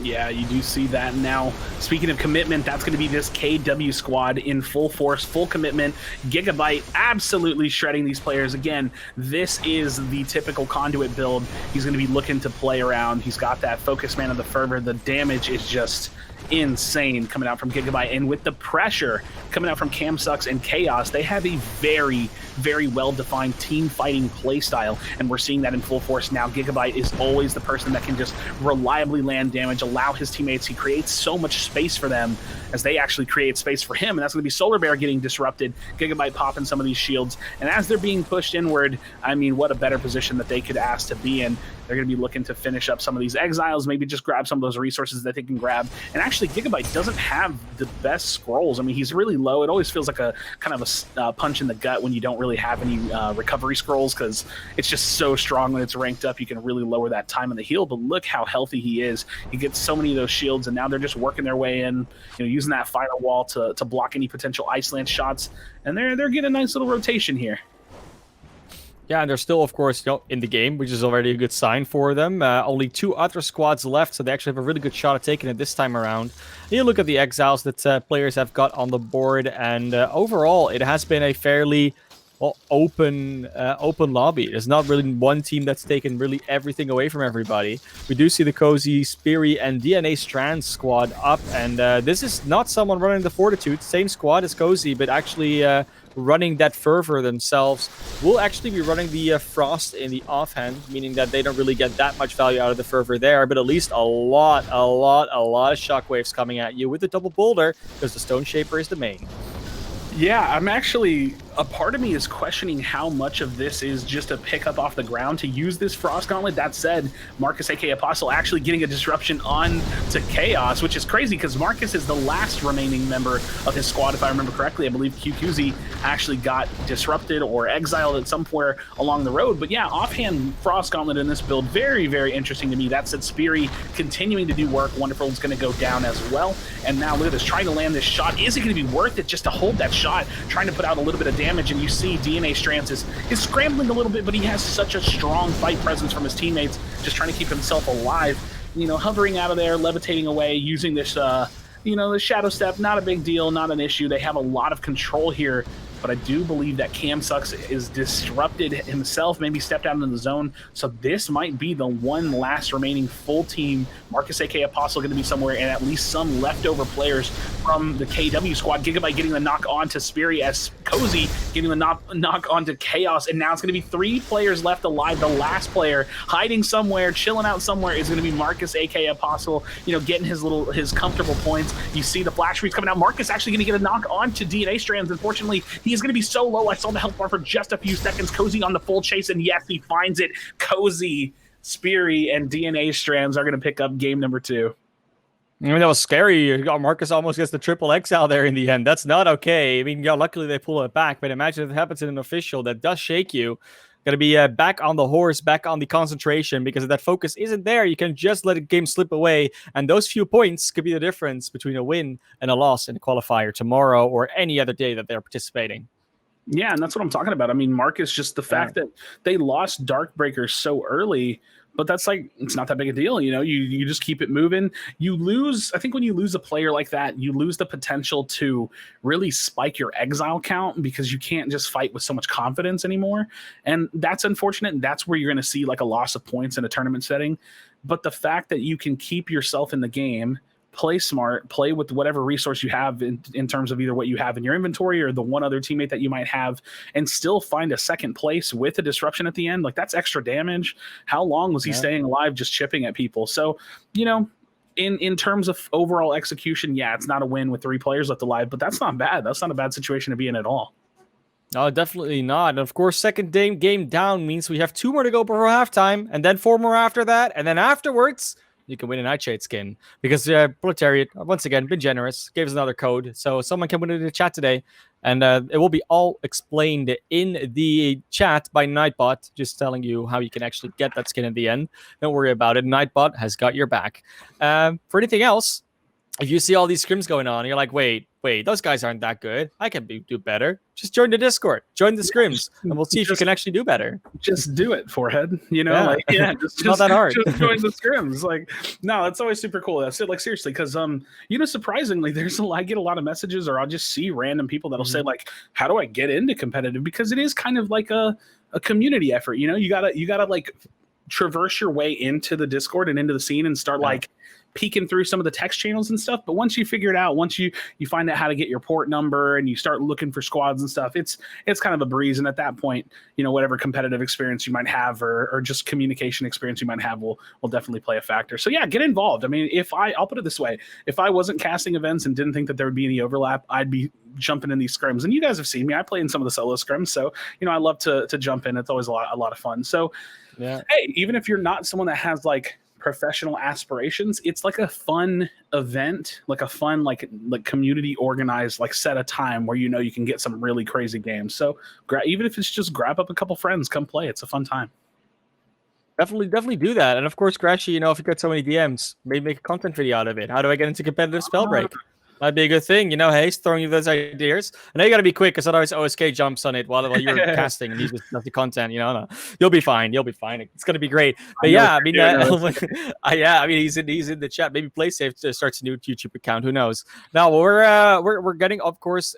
Yeah, you do see that. Now, speaking of commitment, that's going to be this KW squad in full force, full commitment. Gigabyte absolutely shredding these players. Again, this is the typical Conduit build. He's going to be looking to play around. He's got that Focus Mana, the Fervor. The damage is just insane coming out from Gigabyte. And with the pressure coming out from Camsucks and Chaos, they have a very, very well-defined team fighting play style, and we're seeing that in full force now. Gigabyte is always the person that can just reliably land damage, allow his teammates. He creates so much space for them as they actually create space for him, and that's going to be Solar Bear getting disrupted, Gigabyte popping some of these shields, and as they're being pushed inward, I mean, what a better position that they could ask to be in. They're going to be looking to finish up some of these exiles, maybe just grab some of those resources that they can grab. And actually, Gigabyte doesn't have the best scrolls. I mean, he's really low. It always feels like a kind of a punch in the gut when you don't really have any recovery scrolls, because it's just so strong when it's ranked up. You can really lower that time on the heal. But look how healthy he is. He gets so many of those shields, and now they're just working their way in, using that final wall to block any potential Ice Lance shots. And they're getting a nice little rotation here. Yeah, and they're still, of course, in the game, which is already a good sign for them. Only 2 other squads left, so they actually have a really good shot at taking it this time around. And you look at the exiles that players have got on the board, and overall, it has been a fairly open lobby. There's not really one team that's taken really everything away from everybody. We do see the Cozy, Speary, and DNA Strand squad up, and this is not someone running the Fortitude. Same squad as Cozy, but actually running that Fervor themselves. Will actually be running the Frost in the offhand, meaning that they don't really get that much value out of the Fervor there, but at least a lot of shockwaves coming at you with the double boulder, because the Stone Shaper is the main. Yeah, I'm actually, a part of me is questioning how much of this is just a pickup off the ground to use this Frost Gauntlet. That said, Marcus, aka Apostle, actually getting a disruption on to Chaos, which is crazy because Marcus is the last remaining member of his squad, if I remember correctly. I believe QQZ actually got disrupted or exiled at somewhere along the road. But yeah, offhand Frost Gauntlet in this build, very, very interesting to me. That said, Speary continuing to do work. Wonderful is going to go down as well. And now look at this, trying to land this shot. Is it going to be worth it just to hold that shot, trying to put out a little bit of damage? And you see DNA Strands is scrambling a little bit, but he has such a strong fight presence from his teammates, just trying to keep himself alive, hovering out of there, levitating away, using this the Shadow Step. Not a big deal, not an issue. They have a lot of control here, but I do believe that Camsucks is disrupted himself, maybe stepped out into the zone, so this might be the one last remaining full team. Marcus, aka Apostle, going to be somewhere, and at least some leftover players from the KW squad. Gigabyte getting the knock on to Speary, as Cozy getting the knock on to Chaos, and now it's going to be 3 players left alive. The last player hiding somewhere, chilling out somewhere, is going to be Marcus, aka Apostle, getting his comfortable points. You see the flash freeze coming out. Marcus actually going to get a knock on to DNA Strands. Unfortunately, he is going to be so low. I saw the health bar for just a few seconds. Cozy on the full chase, and yes, he finds it. Cozy, Speary, and DNA Strands are going to pick up game number 2. I mean, that was scary. Marcus almost gets the triple exile there in the end. That's not okay. I mean, luckily they pull it back, but imagine if it happens in an official. That does shake you. Got to be back on the horse, back on the concentration, because if that focus isn't there, you can just let a game slip away, and those few points could be the difference between a win and a loss in the qualifier tomorrow or any other day that they're participating. Yeah, and that's what I'm talking about. I mean, Marcus, just the fact that they lost Darkbreaker so early, but that's it's not that big a deal. You just keep it moving. You lose, I think when you lose a player like that, you lose the potential to really spike your exile count, because you can't just fight with so much confidence anymore. And that's unfortunate. And that's where you're going to see a loss of points in a tournament setting. But the fact that you can keep yourself in the game, play smart, play with whatever resource you have in terms of either what you have in your inventory or the one other teammate that you might have, and still find a second place with a disruption at the end. That's extra damage. How long was he staying alive just chipping at people? So, in terms of overall execution, yeah, it's not a win with 3 players left alive, but that's not bad. That's not a bad situation to be in at all. No, definitely not. And of course, second game down means we have 2 more to go before halftime, and then 4 more after that, and then afterwards you can win a Nightshade skin, because Proletariat, once again, been generous, gave us another code, so someone can win it in the chat today, and it will be all explained in the chat by Nightbot, just telling you how you can actually get that skin in the end. Don't worry about it. Nightbot has got your back. For anything else, if you see all these scrims going on, and you're like, wait, those guys aren't that good. I can do better. Just join the Discord, join the scrims, and we'll see if you can actually do better. Just do it, Forehead. Just not that hard. Just join the scrims. No, it's always super cool. That's it. Seriously, because surprisingly, I get a lot of messages, or I'll just see random people that'll say how do I get into competitive? Because it is kind of like a community effort. You gotta traverse your way into the Discord and into the scene and start like peeking through some of the text channels and stuff. But once you figure it out, once you find out how to get your port number and you start looking for squads and stuff, it's kind of a breeze. And at that point, whatever competitive experience you might have or just communication experience you might have will definitely play a factor. So yeah, get involved. I mean, I'll put it this way, if I wasn't casting events and didn't think that there would be any overlap, I'd be jumping in these scrims. And you guys have seen me, I play in some of the solo scrims, so I love to jump in. It's always a lot of fun. So yeah, hey, even if you're not someone that has like professional aspirations, it's like a fun event, like a fun like community organized like set of time where you can get some really crazy games. So even if it's just grab up a couple friends, come play. It's a fun time. Definitely do that. And of course, Crashy, if you get so many DMs, maybe make a content video out of it. How do I get into competitive Spellbreak? That'd be a good thing. Hey, he's throwing you those ideas. I know you got to be quick because otherwise OSK jumps on it while you're casting and he just does the content. No. You'll be fine. It's gonna be great. But yeah, I mean, he's in the chat. Maybe PlaySafe starts a new YouTube account. Who knows? Now we're getting, of course,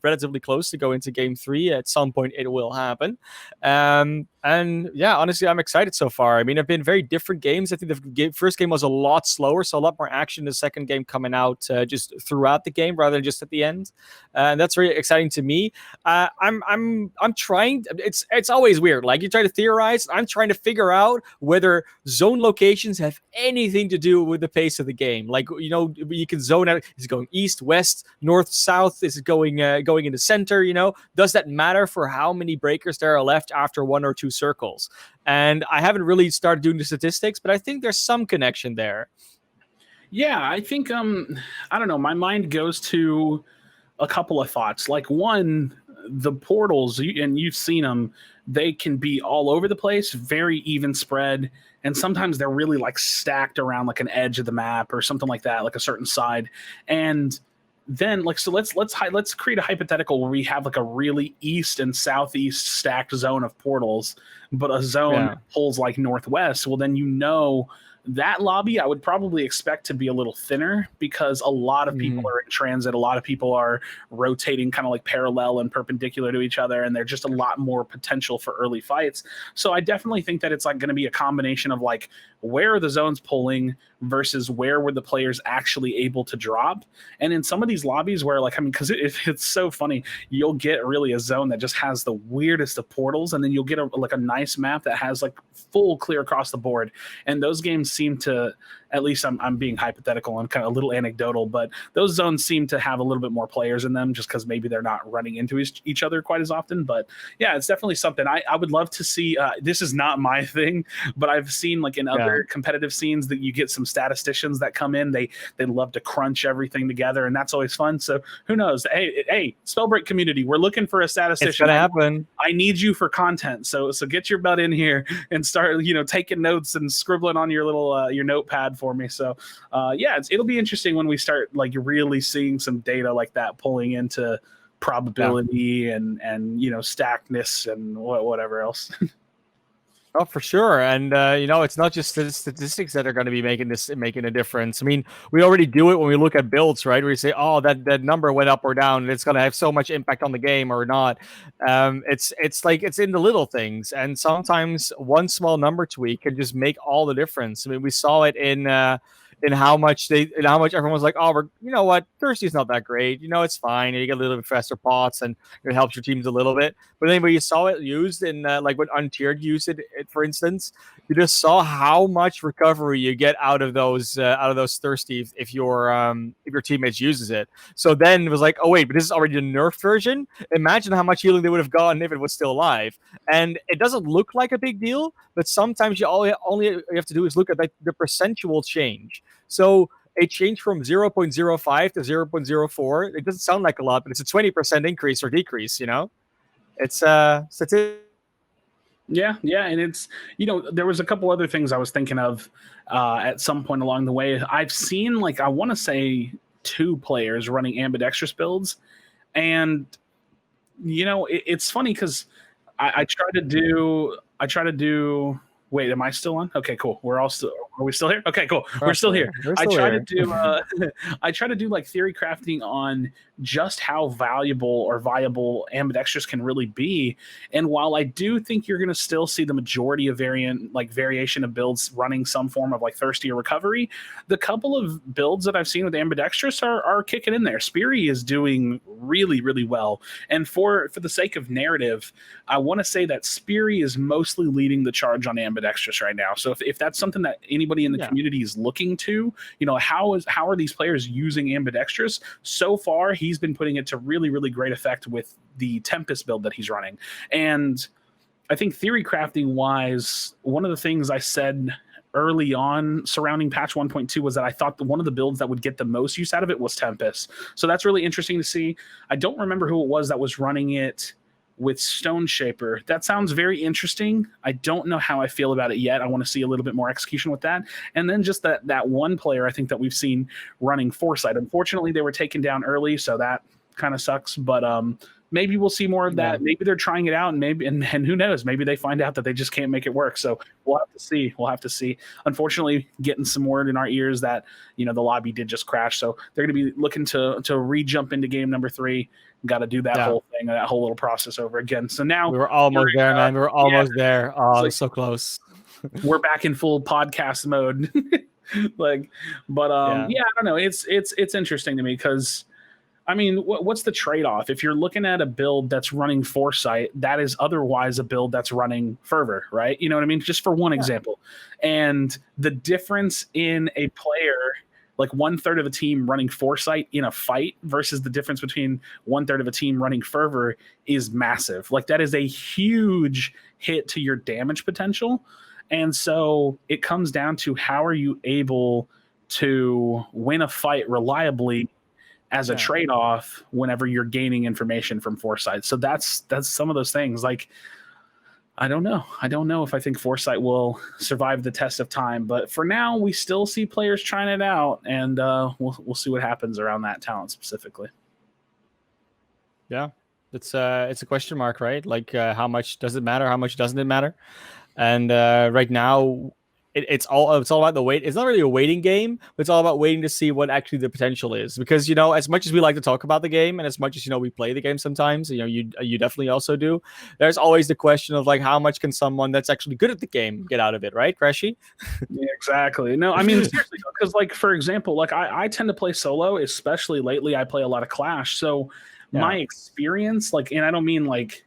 relatively close to go into Game 3. At some point, it will happen. And yeah, honestly, I'm excited so far. I mean, I've been very different games. I think the first game was a lot slower, so a lot more action. The second game coming out just throughout the game rather than just at the end, and that's very exciting to me. I'm trying. It's always weird. Like you try to theorize. I'm trying to figure out whether zone locations have anything to do with the pace of the game. Like you can zone out. Is it going east, west, north, south? Is it going in the center? Does that matter for how many breakers there are left after one or two circles? And I haven't really started doing the statistics, but I think there's some connection there. Yeah, I think I don't know, my mind goes to a couple of thoughts. Like one, the portals, and you've seen them, they can be all over the place, very even spread, and sometimes they're really like stacked around like an edge of the map or something like that, like a certain side. And then let's create a hypothetical where we have like a really east and southeast stacked zone of portals, but a zone pulls like northwest. Well, then that lobby I would probably expect to be a little thinner because a lot of people are in transit. A lot of people are rotating kind of like parallel and perpendicular to each other, and there's just a lot more potential for early fights. So I definitely think that it's like going to be a combination of like where are the zones pulling versus where were the players actually able to drop. And in some of these lobbies where because it's so funny, you'll get really a zone that just has the weirdest of portals, and then you'll get a nice map that has like full clear across the board. And those games seem to, at least I'm being hypothetical and kind of a little anecdotal, but those zones seem to have a little bit more players in them just because maybe they're not running into each other quite as often. But yeah, it's definitely something I would love to see. This is not my thing, but I've seen like in other competitive scenes that you get some statisticians that come in. They love to crunch everything together, and that's always fun. So who knows? Hey, Spellbreak community, we're looking for a statistician. It's gonna happen. I need you for content. So get your butt in here and start taking notes and scribbling on your little your notepad for me. So yeah, it'll be interesting when we start like really seeing some data like that pulling into probability and stackedness and whatever else. Oh, for sure. And, it's not just the statistics that are going to be making a difference. I mean, we already do it when we look at builds, right? Where you say, oh, that number went up or down, and it's going to have so much impact on the game or not. It's like it's in the little things. And sometimes one small number tweak can just make all the difference. I mean, we saw it in how much everyone was like, oh, you know what, Thirsty's not that great. It's fine. You get a little bit faster pots, and it helps your teams a little bit. But then when you saw it used in like when Untiered used it, for instance, you just saw how much recovery you get out of those Thirsty if your teammates uses it. So then it was like, oh wait, but this is already the nerfed version. Imagine how much healing they would have gotten if it was still alive. And it doesn't look like a big deal, but sometimes only you have to do is look at like the percentual change. So a change from 0.05 to 0.04, it doesn't sound like a lot, but it's a 20% increase or decrease, It's statistics. Yeah, and it's there was a couple other things I was thinking of at some point along the way. I've seen like I want to say 2 players running ambidextrous builds, and it's funny because I try to do. Wait, am I still on? Okay, cool. We're all still. Are we still here? Okay, cool. We're We're still here. We're I still try to here. do I try to do like theory crafting on just how valuable or viable ambidextrous can really be. And while I do think you're going to still see the majority of variation of builds running some form of like thirsty or recovery, the couple of builds that I've seen with ambidextrous are kicking in there. Speary is doing really, really well. And for the sake of narrative, I want to say that Speary is mostly leading the charge on ambidextrous right now. So if that's something that anybody in the community is looking to, how are these players using ambidextrous? So far, he's been putting it to really, really great effect with the Tempest build that he's running. And I think theory crafting wise, one of the things I said early on surrounding patch 1.2 was that I thought one of the builds that would get the most use out of it was Tempest. So that's really interesting to see. I don't remember who it was that was running it with Stone Shaper. That sounds very interesting. I don't know how I feel about it yet. I want to see a little bit more execution with that. And then just that one player I think that we've seen running Foresight. Unfortunately, they were taken down early, so that kind of sucks. But maybe we'll see more of that. Maybe they're trying it out, and who knows? Maybe they find out that they just can't make it work. So we'll have to see. We'll have to see. Unfortunately, getting some word in our ears that the lobby did just crash, so they're going to be looking to re-jump into game number 3. Got to do that whole thing, that whole little process over again. So now we were almost there, man. We were almost there. Oh, like, so close. We're back in full podcast mode. I don't know. It's interesting to me because, I mean, what's the trade-off? If you're looking at a build that's running Foresight, that is otherwise a build that's running Fervor, right? You know what I mean? Just for one example. And the difference in a player, like 1/3 of a team running Foresight in a fight versus the difference between 1/3 of a team running Fervor is massive. Like that is a huge hit to your damage potential. And so it comes down to how are you able to win a fight reliably as a trade-off whenever you're gaining information from Foresight. So that's some of those things. Like, I don't know if I think Foresight will survive the test of time, but for now we still see players trying it out, and we'll see what happens around that talent specifically. Yeah, it's a question mark, right? Like, how much does it matter? How much doesn't it matter? And right now, it's all about the wait. It's not really a waiting game, but it's all about waiting to see what actually the potential is. Because as much as we like to talk about the game, and as much as we play the game sometimes, you definitely also do. There's always the question of like, how much can someone that's actually good at the game get out of it, right, Crashy? Yeah, exactly. No, I mean seriously, because like for example, like I tend to play solo, especially lately. I play a lot of Clash, so my experience, like, and I don't mean like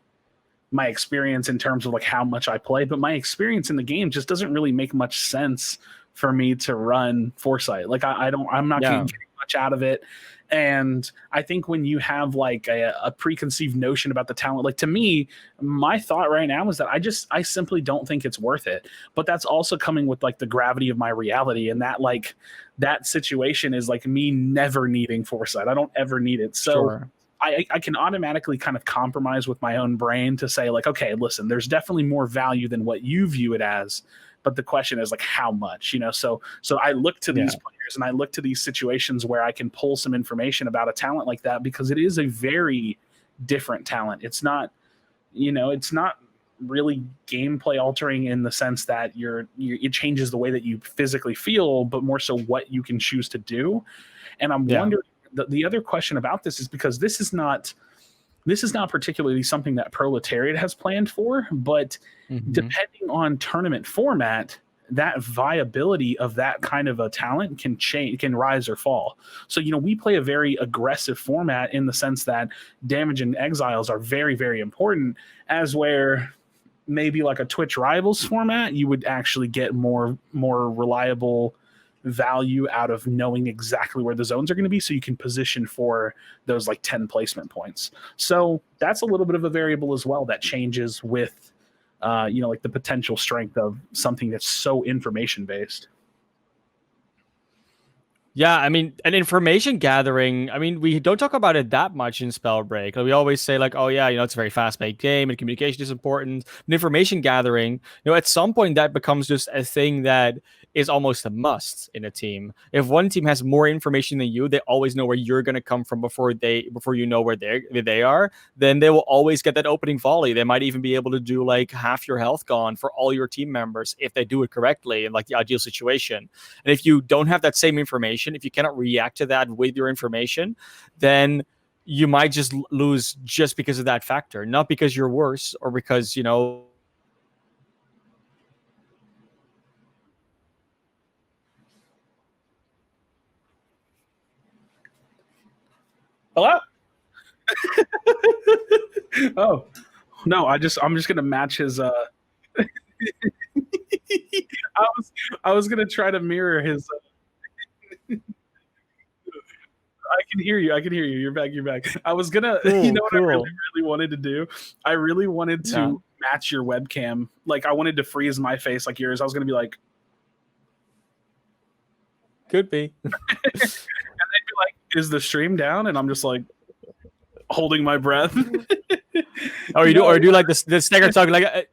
my experience in terms of like how much I play, but my experience in the game just doesn't really make much sense for me to run Foresight. Like I'm not getting much out of it. And I think when you have like a preconceived notion about the talent, like to me, my thought right now is that I simply don't think it's worth it. But that's also coming with like the gravity of my reality. And that like that situation is like me never needing Foresight. I don't ever need it. So I can automatically kind of compromise with my own brain to say like, okay, listen, there's definitely more value than what you view it as. But the question is like, how much, So I look to these players and I look to these situations where I can pull some information about a talent like that, because it is a very different talent. It's not, it's not really gameplay altering in the sense that it changes the way that you physically feel, but more so what you can choose to do. And I'm wondering, the other question about this is because this is not particularly something that Proletariat has planned for, but depending on tournament format, that viability of that kind of a talent can change, can rise or fall. So, we play a very aggressive format in the sense that damage and exiles are very, very important, as where maybe like a Twitch Rivals format, you would actually get more reliable value out of knowing exactly where the zones are going to be, so you can position for those like 10 placement points. So that's a little bit of a variable as well that changes with like the potential strength of something that's so information based. Yeah, I mean, and information gathering, I mean, we don't talk about it that much in Spellbreak. Like, we always say, like, oh, yeah, it's a very fast-paced game and communication is important. And information gathering, at some point that becomes just a thing that is almost a must in a team. If one team has more information than you, they always know where you're going to come from before you know where they are. Then they will always get that opening volley. They might even be able to do like half your health gone for all your team members if they do it correctly in like the ideal situation. And if you don't have that same information, if you cannot react to that with your information, then you might just lose just because of that factor, not because you're worse or because, you know. Hello? Oh, no, I'm just gonna match his I was gonna try to mirror his I can hear you. I can hear you. You're back. You're back. I was gonna, you know what I really, really wanted to do? I really wanted to match your webcam. Like, I wanted to freeze my face like yours. I was gonna be like, could be. And they'd be like, "Is the stream down?" And I'm just like, holding my breath. Or you do like the stagger talk like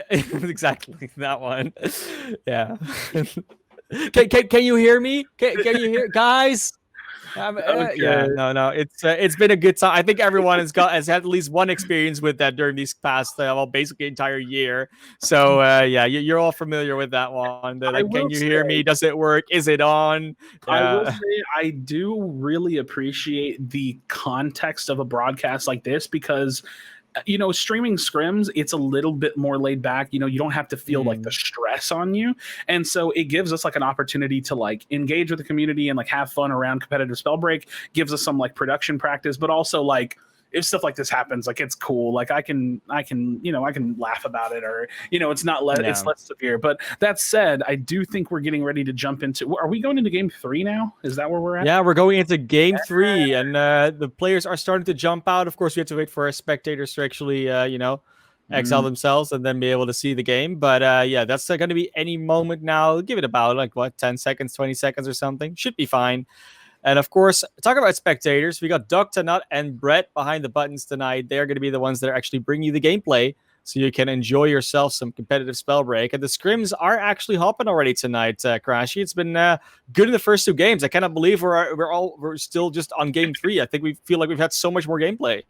exactly that one. Yeah. Can you hear me? Can you hear, guys? Okay. Yeah, no, it's been a good time. I think everyone has had at least one experience with that during these past basically entire year. So yeah, you're all familiar with that one. Like, can you hear me? Does it work? Is it on? I will say I do really appreciate the context of a broadcast like this because, you know, streaming scrims, it's a little bit more laid back. You know, you don't have to feel like the stress on you. And so it gives us like an opportunity to like engage with the community and like have fun around competitive Spellbreak, gives us some like production practice, but also like if stuff like this happens, like it's cool. Like I can, you know, I can laugh about it or, you know, it's not it's less severe. But that said, I do think we're getting ready to jump into, are we going into game 3 now? Is that where we're at? Yeah, we're going into game 3 and the players are starting to jump out. Of course, we have to wait for our spectators to actually, you know, exile themselves and then be able to see the game. But yeah, that's going to be any moment now. Give it about like what, 10 seconds, 20 seconds or something. Should be fine. And of course, talk about spectators. We got Dr. Nut and Brett behind the buttons tonight. They're going to be the ones that are actually bringing you the gameplay so you can enjoy yourself some competitive Spellbreak. And the scrims are actually hopping already tonight, Crashy. It's been good in the first 2 games. I cannot believe we're still just on game 3. I think we feel like we've had so much more gameplay.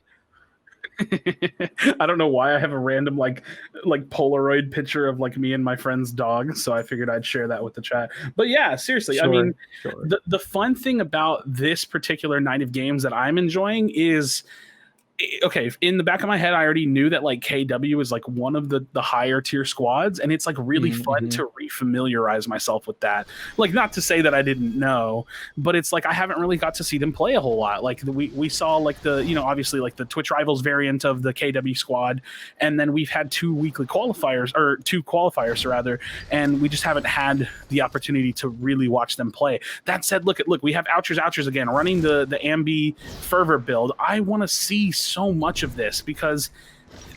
I don't know why I have a random like Polaroid picture of like me and my friend's dog, so I figured I'd share that with the chat. But yeah, seriously, I mean, the fun thing about this particular night of games that I'm enjoying is, okay, in the back of my head, I already knew that like KW is like one of the higher tier squads, and it's like really fun to refamiliarize myself with that. Like, not to say that I didn't know, but it's like I haven't really got to see them play a whole lot. Like we saw like the, you know, obviously like the Twitch Rivals variant of the KW squad, and then we've had 2 weekly qualifiers, or 2 qualifiers rather, and we just haven't had the opportunity to really watch them play. That said, look, we have Ouchers again running the Ambi Fervor build. I want to see so much of this because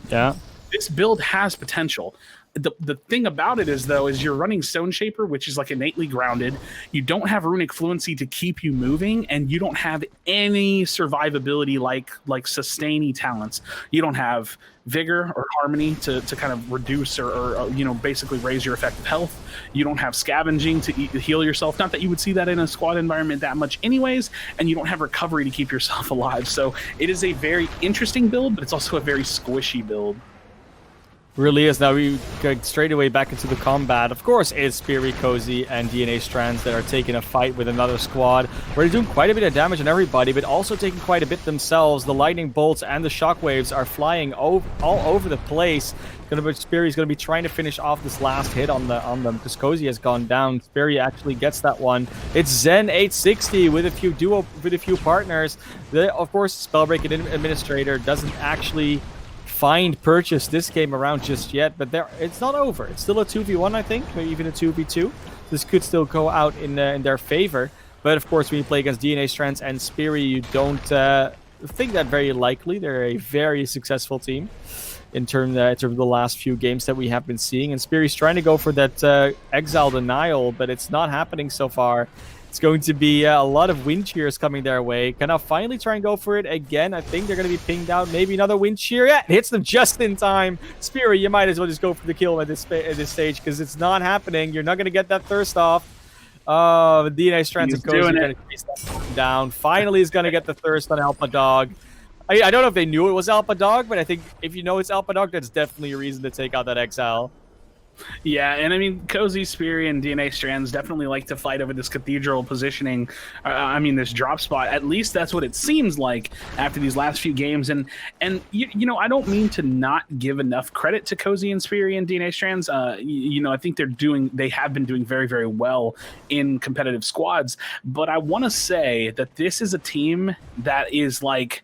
this build has potential. The thing about it is, though, is you're running Stone Shaper, which is like innately grounded. You don't have Runic Fluency to keep you moving, and you don't have any survivability like sustainy talents. You don't have Vigor or Harmony to kind of reduce or you know, basically raise your effective health. You don't have Scavenging to heal yourself. Not that you would see that in a squad environment that much anyways, and you don't have Recovery to keep yourself alive. So it is a very interesting build, but it's also a very squishy build. Really is. Now we go straight away back into the combat. Of course, it's Speary, Cozy, and DNA Strands that are taking a fight with another squad. We're doing quite a bit of damage on everybody, but also taking quite a bit themselves. The lightning bolts and the shockwaves are flying all over the place. Speary's going to be trying to finish off this last hit on them because Cozy has gone down. Speary actually gets that one. It's Zen 860 with a few partners. Of course, Spellbreak Administrator doesn't actually find purchase this game around just yet, but it's not over. It's still a 2v1, I think, maybe even a 2v2. This could still go out in their favor. But of course, when you play against DNA Strands and Speary, you don't think that very likely. They're a very successful team in terms of the last few games that we have been seeing. And Speary's trying to go for that Exile Denial, but it's not happening so far. It's going to be a lot of wind shears coming their way. Can I finally try and go for it again? I think they're going to be pinged out. Maybe another wind shear. Yeah, it hits them just in time. Spirit, you might as well just go for the kill at this stage because it's not happening. You're not going to get that thirst off. DNA Strands and Cozy are going to chase that down. Finally is going to get the thirst on Alpha Dog. I don't know if they knew it was Alpha Dog, but I think if you know it's Alpha Dog, that's definitely a reason to take out that Exile. Yeah, and I mean, Cozy, Speary, and DNA Strands definitely like to fight over this cathedral positioning. I mean, this drop spot. At least that's what it seems like after these last few games. And you know, I don't mean to not give enough credit to Cozy and Speary and DNA Strands. You know, I think they have been doing very, very well in competitive squads. But I want to say that this is a team that is like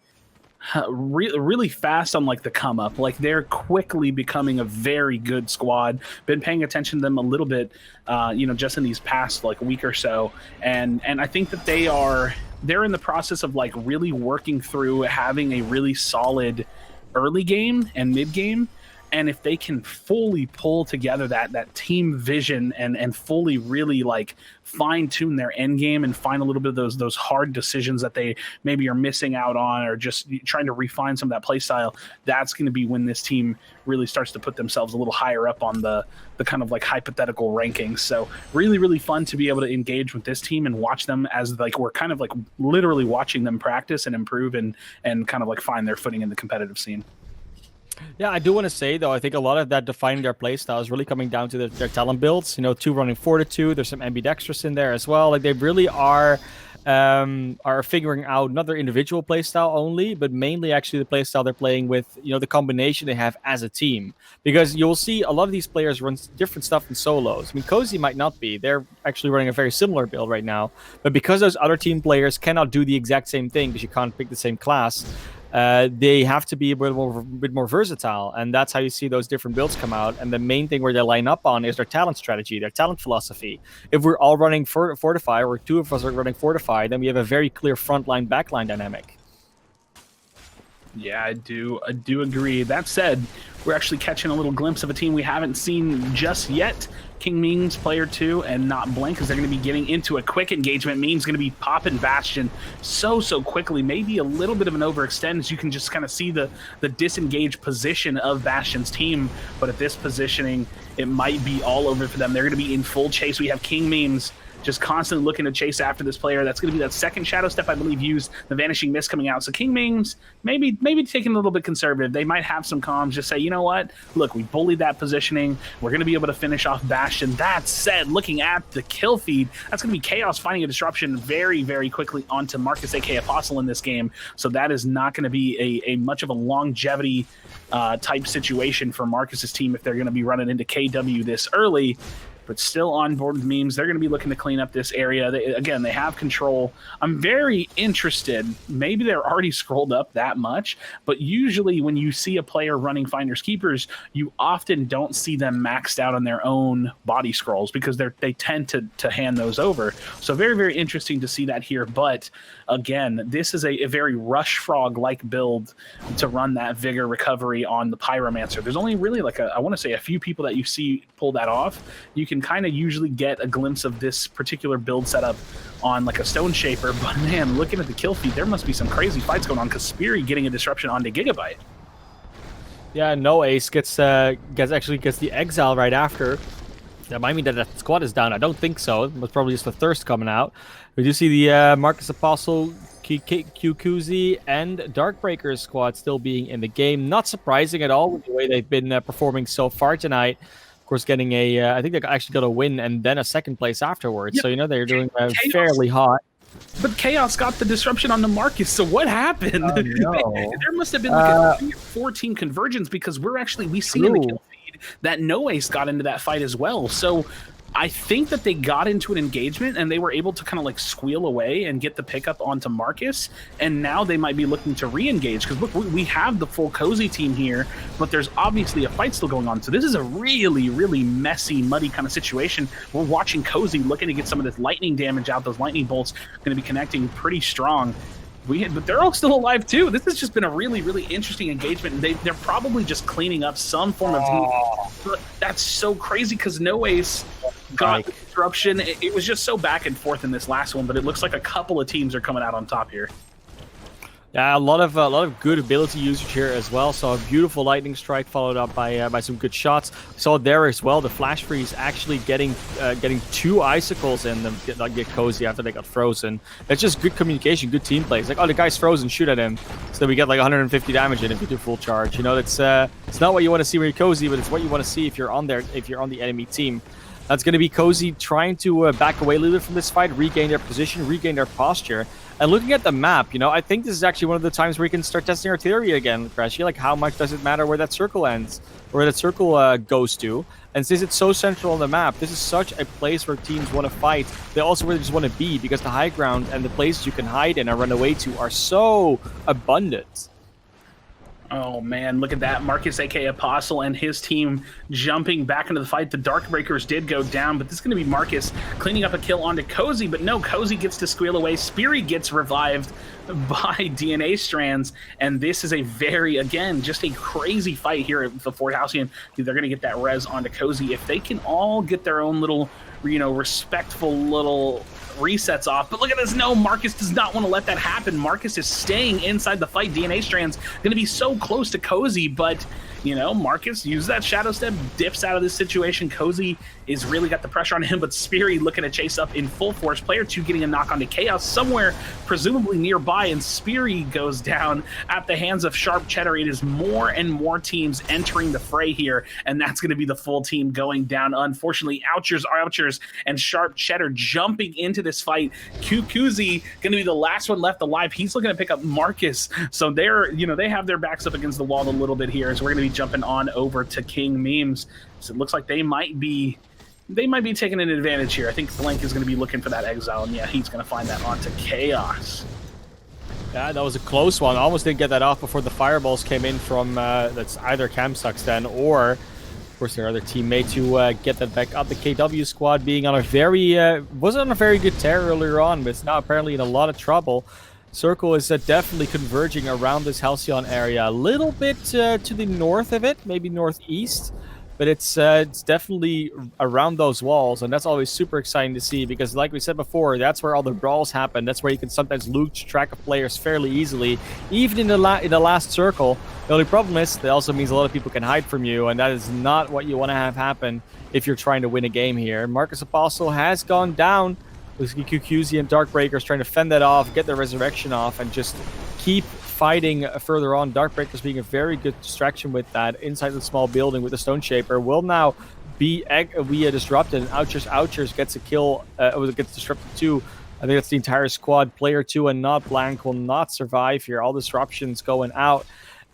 really fast on like the come up. Like they're quickly becoming a very good squad. Been paying attention to them a little bit, you know, just in these past like week or so, and I think that they're in the process of like really working through having a really solid early game and mid game. And if they can fully pull together that team vision and fully really like fine tune their end game and find a little bit of those hard decisions that they maybe are missing out on, or just trying to refine some of that play style, that's going to be when this team really starts to put themselves a little higher up on the kind of like hypothetical rankings. So really, really fun to be able to engage with this team and watch them as like we're kind of like literally watching them practice and improve and kind of like find their footing in the competitive scene. Yeah, I do want to say, though, I think a lot of that defining their playstyle is really coming down to their talent builds. You know, 2 running Fortitude. There's some ambidextrous in there as well. Like, they really are figuring out not their individual playstyle only, but mainly actually the playstyle they're playing with, you know, the combination they have as a team. Because you'll see a lot of these players run different stuff in solos. I mean, Cozy might not be. They're actually running a very similar build right now. But because those other team players cannot do the exact same thing, because you can't pick the same class, they have to be a bit more versatile, and that's how you see those different builds come out. And the main thing where they line up on is their talent strategy, their talent philosophy. If we're all running Fortify, or 2 of us are running Fortify, then we have a very clear frontline backline dynamic. Yeah, I do agree. That said, we're actually catching a little glimpse of a team we haven't seen just yet. King Ming's player 2 and not Blank, because they're going to be getting into a quick engagement. Ming's going to be popping Bastion so quickly, maybe a little bit of an overextend, as you can just kind of see the disengaged position of Bastion's team. But at this positioning, it might be all over for them. They're going to be in full chase. We have King Memes just constantly looking to chase after this player. That's going to be that second Shadow Step, I believe, used the Vanishing Mist coming out. So King Mings maybe taking a little bit conservative. They might have some comms, just say, you know what? Look, we bullied that positioning. We're going to be able to finish off Bastion. That said, looking at the kill feed, that's going to be Chaos finding a disruption very, very quickly onto Marcus, aka Apostle, in this game. So that is not going to be a much of a longevity type situation for Marcus's team if they're going to be running into KW this early. But still on board with Memes. They're going to be looking to clean up this area. They have control. I'm very interested. Maybe they're already scrolled up that much, but usually when you see a player running Finders Keepers, you often don't see them maxed out on their own body scrolls, because they tend to hand those over. So very, very interesting to see that here. But again, this is a very Rush Frog-like build to run that Vigor recovery on the Pyromancer. There's only really like I want to say a few people that you see pull that off. You can kind of usually get a glimpse of this particular build setup on like a Stone Shaper, but man, looking at the kill feed, there must be some crazy fights going on, because Speary getting a disruption onto Gigabyte. Yeah, no Ace gets the exile right after. That might mean that squad is down. I don't think so. It was probably just the thirst coming out. We do see the Marcus Apostle, QQZ, and Darkbreaker's squad still being in the game. Not surprising at all with the way they've been performing so far tonight. Of course, getting I think they actually got a win and then a second place afterwards. Yep. So, you know, they're doing fairly hot. But Chaos got the disruption on the Marcus, so what happened? Oh, no. There must have been like a 3-or-4 convergence, because we see in the kill feed that No Ace got into that fight as well. So I think that they got into an engagement and they were able to kind of like squeal away and get the pickup onto Marcus, and now they might be looking to re-engage, because look, we have the full Cozy team here, but there's obviously a fight still going on. So this is a really, really messy, muddy kind of situation. We're watching Cozy looking to get some of this lightning damage out. Those lightning bolts going to be connecting pretty strong. But they're all still alive too. This has just been a really, really interesting engagement. They're probably just cleaning up some form of... But that's so crazy, because No Ace got the disruption. It was just so back and forth in this last one, but it looks like a couple of teams are coming out on top here. Yeah, a lot of good ability usage here as well. So a beautiful lightning strike followed up by some good shots. Saw there as well the flash freeze actually getting 2 icicles in them, get cozy after they got frozen. That's just good communication, good team play. It's like, oh, the guy's frozen, shoot at him. So we get like 150 damage in if you do full charge. You know, it's not what you want to see when you're cozy, but it's what you want to see if you're on there, if you're on the enemy team. That's going to be cozy trying to back away a little bit from this fight, regain their position, regain their posture. And looking at the map, you know, I think this is actually one of the times where we can start testing artillery again, Crashy. Like, how much does it matter where that circle ends, where that circle goes to? And since it's so central on the map, this is such a place where teams want to fight. They also really just want to be, because the high ground and the places you can hide in and run away to are so abundant. Oh, man, look at that. Marcus, a.k.a. Apostle, and his team jumping back into the fight. The Darkbreakers did go down, but this is going to be Marcus cleaning up a kill onto Cozy, but no, Cozy gets to squeal away. Speary gets revived by DNA strands, and this is a very, again, just a crazy fight here at the Fort Halcyon. They're going to get that res onto Cozy. If they can all get their own little, you know, respectful little resets off. But look at this. No, Marcus does not want to let that happen. Marcus is staying inside the fight. DNA Strand's going to be so close to Cozy, but, you know, Marcus used that Shadow Step, dips out of this situation. Cozy is really got the pressure on him, but Speary looking to chase up in full force. Player 2 getting a knock onto Chaos somewhere, presumably nearby, and Speary goes down at the hands of Sharp Cheddar. It is more and more teams entering the fray here, and that's going to be the full team going down. Unfortunately, Ouchers, and Sharp Cheddar jumping into this fight. Kukuzi going to be the last one left alive. He's looking to pick up Marcus, so they're, you know, they have their backs up against the wall a little bit here. So we're going to be jumping on over to King Memes. So it looks like they might be taking an advantage here. I think Blank is going to be looking for that exile, and yeah, he's going to find that onto Chaos. Yeah, that was a close one. Almost didn't get that off before the fireballs came in from that's either Camsucks then, or of course their other teammate to get that back up. The KW squad being on a very wasn't on a very good tear earlier on, but it's now apparently in a lot of trouble. Circle is definitely converging around this Halcyon area, a little bit to the north of it, maybe northeast, but it's definitely around those walls, and that's always super exciting to see, because like we said before, that's where all the brawls happen. That's where you can sometimes lose track of players fairly easily, even in the last circle. The only problem is that also means a lot of people can hide from you, and that is not what you want to have happen if you're trying to win a game here. Marcus Apostle has gone down. QQZ and Darkbreakers trying to fend that off, get their resurrection off, and just keep fighting further on. Darkbreakers being a very good distraction with that inside the small building with the Stone Shaper will now be disrupted, and Ouchers gets a kill, gets disrupted too. I think that's the entire squad. Player 2 and not Blank will not survive here. All disruptions going out.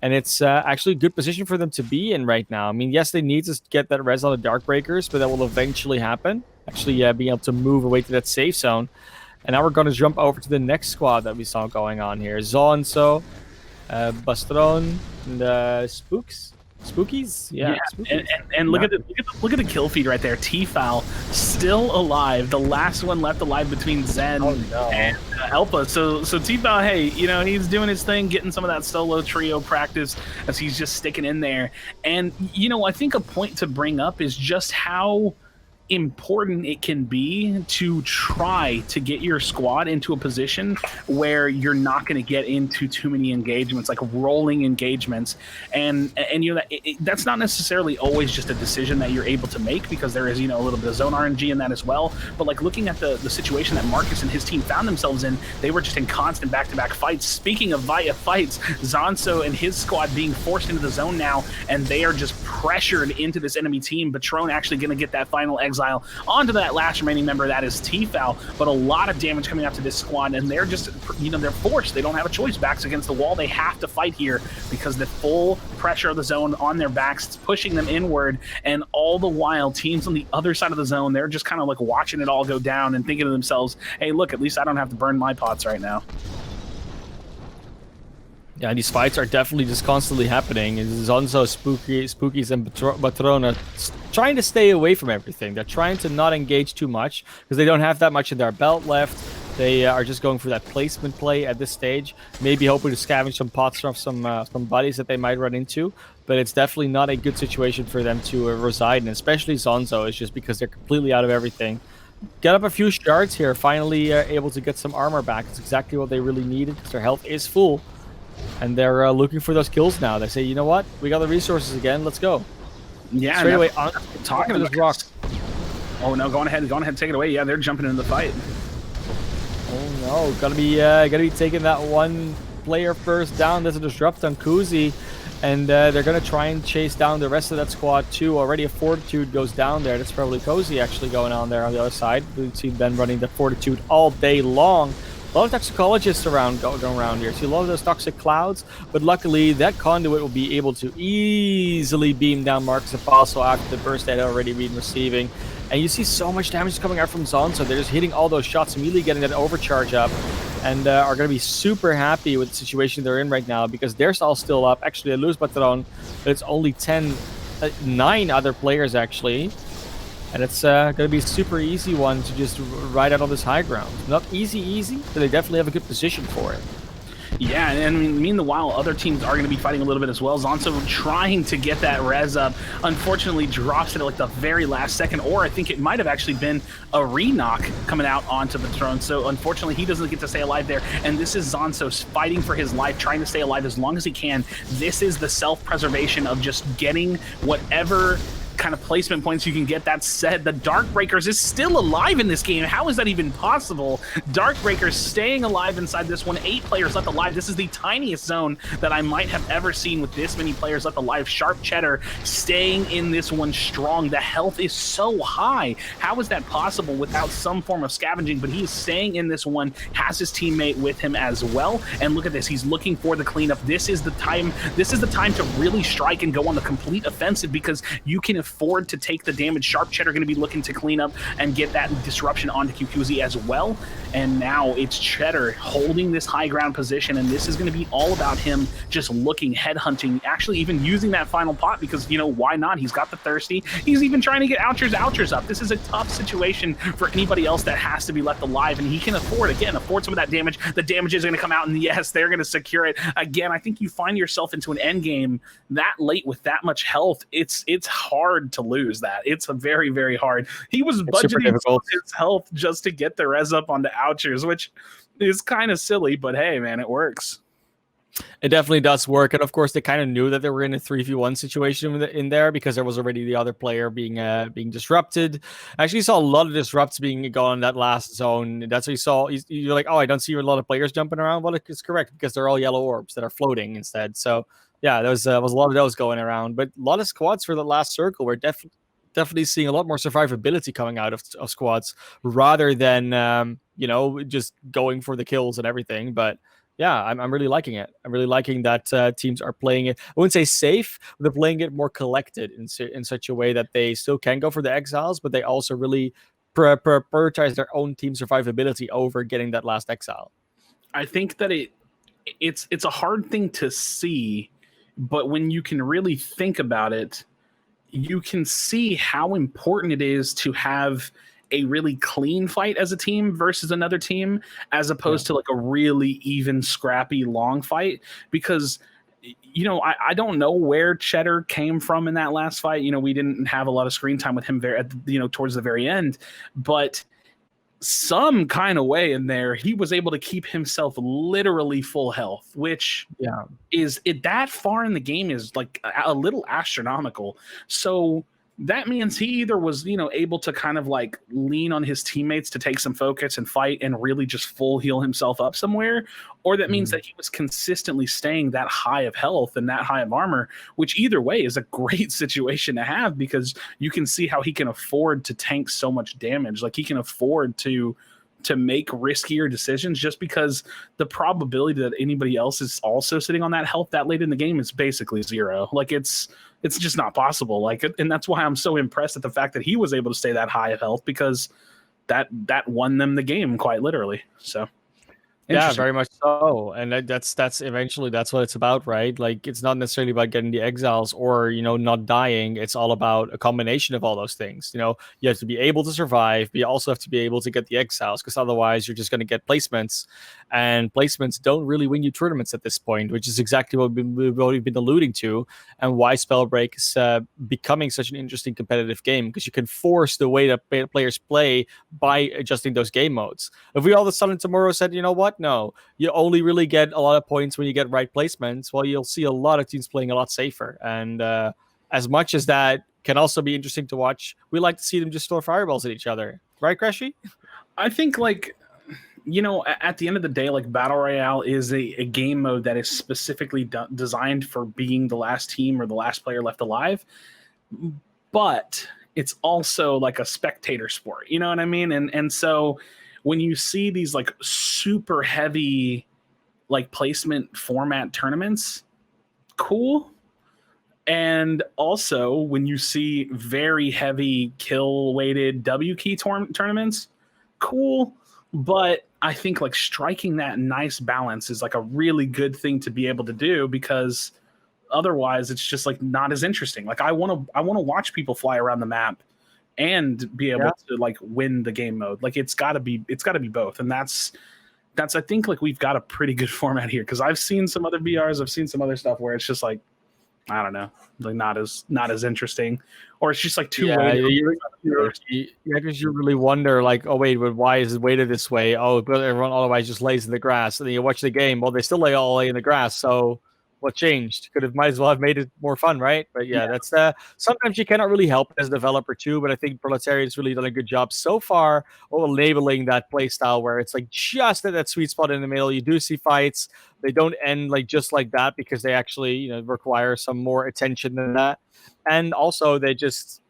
And it's actually a good position for them to be in right now. I mean, yes, they need to get that res on the Darkbreakers, but that will eventually happen. Actually, being able to move away to that safe zone. And now we're going to jump over to the next squad that we saw going on here. Zonso, Bastron, and Spookies? Yeah. And look at the kill feed right there. T-Foul still alive. The last one left alive between Zen and Elpa. So T-Foul, hey, you know, he's doing his thing, getting some of that solo trio practice as he's just sticking in there. And, you know, I think a point to bring up is just how important it can be to try to get your squad into a position where you're not going to get into too many engagements, like rolling engagements, and you know that's not necessarily always just a decision that you're able to make, because there is, you know, a little bit of zone RNG in that as well. But like looking at the situation that Marcus and his team found themselves in, they were just in constant back-to-back fights. Speaking of via fights, Zonso and his squad being forced into the zone now, and they are just pressured into this enemy team. Patron actually going to get that final exile onto that last remaining member, that is T-Foul, but a lot of damage coming out to this squad, and they're just, you know, they're forced. They don't have a choice. Backs against the wall. They have to fight here because the full pressure of the zone on their backs is pushing them inward, and all the while, teams on the other side of the zone, they're just kind of like watching it all go down and thinking to themselves, hey, look, at least I don't have to burn my pots right now. Yeah, these fights are definitely just constantly happening. Zonzo, Spookies, and Patrona trying to stay away from everything. They're trying to not engage too much because they don't have that much in their belt left. They are just going for that placement play at this stage, maybe hoping to scavenge some pots from some buddies that they might run into. But it's definitely not a good situation for them to reside in, especially Zonzo, is just because they're completely out of everything. Get up a few shards here, finally able to get some armor back. It's exactly what they really needed because their health is full. And they're looking for those kills now. They say, you know what? We got the resources again. Let's go. Yeah, straight away on talking to this rock. Oh no, go on ahead, take it away. Yeah, they're jumping into the fight. Oh no, gotta be taking that one player first down. There's a disrupt on Kuzi, and they're gonna try and chase down the rest of that squad too. Already a Fortitude goes down there. That's probably Cozy actually going on there on the other side. We've seen Ben running the Fortitude all day long. A lot of toxicologists around going around here. See a lot of those toxic clouds, but luckily that conduit will be able to easily beam down Marcus Apostle after the burst that had already been receiving. And you see so much damage coming out from Zonzo. They're just hitting all those shots, immediately getting that overcharge up, and are going to be super happy with the situation they're in right now because they're all still up. Actually, they lose Patron, but it's only 9 other players actually. And it's going to be a super easy one to just ride out on this high ground. Not easy, but they definitely have a good position for it. Yeah, and meanwhile, other teams are going to be fighting a little bit as well. Zonzo trying to get that res up. Unfortunately, drops it at like the very last second, or I think it might have actually been a re-knock coming out onto the throne. So unfortunately, he doesn't get to stay alive there. And this is Zonzo fighting for his life, trying to stay alive as long as he can. This is the self-preservation of just getting whatever kind of placement points you can get. That said, the Darkbreakers is still alive in this game. How is that even possible? Darkbreakers staying alive inside this one. 8 players left alive. This is the tiniest zone that I might have ever seen with this many players left alive. Sharp Cheddar staying in this one strong. The health is so high. How is that possible without some form of scavenging? But he is staying in this one, has his teammate with him as well. And look at this. He's looking for the cleanup. This is the time to really strike and go on the complete offensive because you can afford to take the damage. Sharp Cheddar going to be looking to clean up and get that disruption onto QQZ as well. And now it's Cheddar holding this high ground position, and this is going to be all about him just looking, headhunting, actually even using that final pot because, you know, why not? He's got the thirsty. He's even trying to get Ouchers up. This is a tough situation for anybody else that has to be left alive, and he can afford some of that damage. The damage is going to come out, and yes, they're going to secure it. Again, I think you find yourself into an end game that late with that much health. It's hard to lose that. It's a very, very hard. He was budgeting his health just to get the res up onto Ouchers, which is kind of silly, but hey, man, it works. It definitely does work, and of course, they kind of knew that they were in a 3v1 situation in there because there was already the other player being disrupted. I actually saw a lot of disrupts being gone in that last zone. That's what you saw. You're like, oh, I don't see a lot of players jumping around. Well, it's correct because they're all yellow orbs that are floating instead. So yeah, there was a lot of those going around, but a lot of squads for the last circle were definitely seeing a lot more survivability coming out of squads rather than just going for the kills and everything. But yeah, I'm really liking it. I'm really liking that teams are playing it. I wouldn't say safe, but they're playing it more collected in such a way that they still can go for the exiles, but they also really prioritize their own team survivability over getting that last exile. I think that it's a hard thing to see, but when you can really think about it, you can see how important it is to have a really clean fight as a team versus another team, as opposed to like a really even, scrappy, long fight. Because, I don't know where Cheddar came from in that last fight. We didn't have a lot of screen time with him towards the very end, but some kind of way in there, he was able to keep himself literally full health, which is that far in the game is like a little astronomical. So that means he either was, able to kind of like lean on his teammates to take some focus and fight and really just full heal himself up somewhere, or that means that he was consistently staying that high of health and that high of armor, which either way is a great situation to have because you can see how he can afford to tank so much damage. Like he can afford to make riskier decisions just because the probability that anybody else is also sitting on that health that late in the game is basically zero. Like it's just not possible. Like, and that's why I'm so impressed at the fact that he was able to stay that high of health because that won them the game quite literally. So Yeah, Interesting. very much so. And that's eventually that's what it's about, right? Like it's not necessarily about getting the exiles or, not dying. It's all about a combination of all those things. You have to be able to survive, but you also have to be able to get the exiles because otherwise you're just going to get placements, and placements don't really win you tournaments at this point, which is exactly what we've already been alluding to, and why Spellbreak is becoming such an interesting competitive game because you can force the way that players play by adjusting those game modes. If we all of a sudden tomorrow said, you know what, no, you only really get a lot of points when you get right placements, well, you'll see a lot of teams playing a lot safer. And as much as that can also be interesting to watch, we like to see them just throw fireballs at each other. Right, Crashy? I think like at the end of the day, like Battle Royale is a game mode that is specifically designed for being the last team or the last player left alive, but it's also like a spectator sport. You know what I mean? And so when you see these like super heavy like placement format tournaments, cool. And also when you see very heavy kill weighted W key tournaments, cool. But I think like striking that nice balance is like a really good thing to be able to do, because otherwise it's just like not as interesting. Like I want to watch people fly around the map and be able to like win the game mode. Like it's got to be both. And that's I think like we've got a pretty good format here, because I've seen some other BRs, I've seen some other stuff where it's just like, I don't know, like not as interesting, or it's just like too weighted. Because you really wonder, like, oh wait, but why is it weighted this way? Oh, but everyone otherwise just lays in the grass, and then you watch the game. Well, they still lay in the grass. So what changed? Could have might as well have made it more fun, right? But yeah, that's sometimes you cannot really help as a developer too. But I think Proletariat's really done a good job so far of labeling that play style where it's like just at that sweet spot in the middle. You do see fights. They don't end like just like that because they actually require some more attention than that. And also they just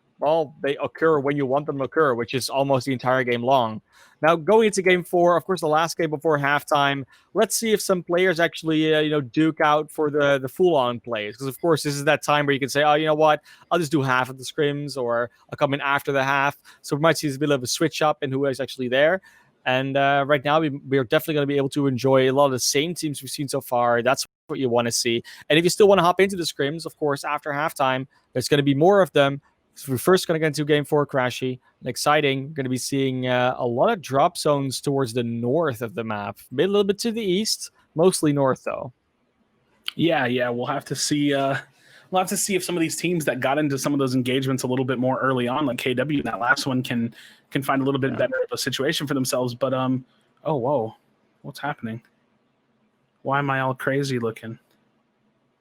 they occur when you want them to occur, which is almost the entire game long. Now, going into game 4, of course, the last game before halftime, let's see if some players actually, duke out for the full-on plays. Because, of course, this is that time where you can say, oh, you know what, I'll just do half of the scrims, or I'll come in after the half. So we might see a bit of a switch up in who is actually there. And right now, we are definitely going to be able to enjoy a lot of the same teams we've seen so far. That's what you want to see. And if you still want to hop into the scrims, of course, after halftime, there's going to be more of them. So we're first going to get into game 4, Crashy. Exciting. We're going to be seeing a lot of drop zones towards the north of the map. A little bit to the east, mostly north, though. Yeah. We'll have to see. We'll have to see if some of these teams that got into some of those engagements a little bit more early on, like KW in that last one, can find a little bit better of a situation for themselves. But oh whoa, what's happening? Why am I all crazy looking?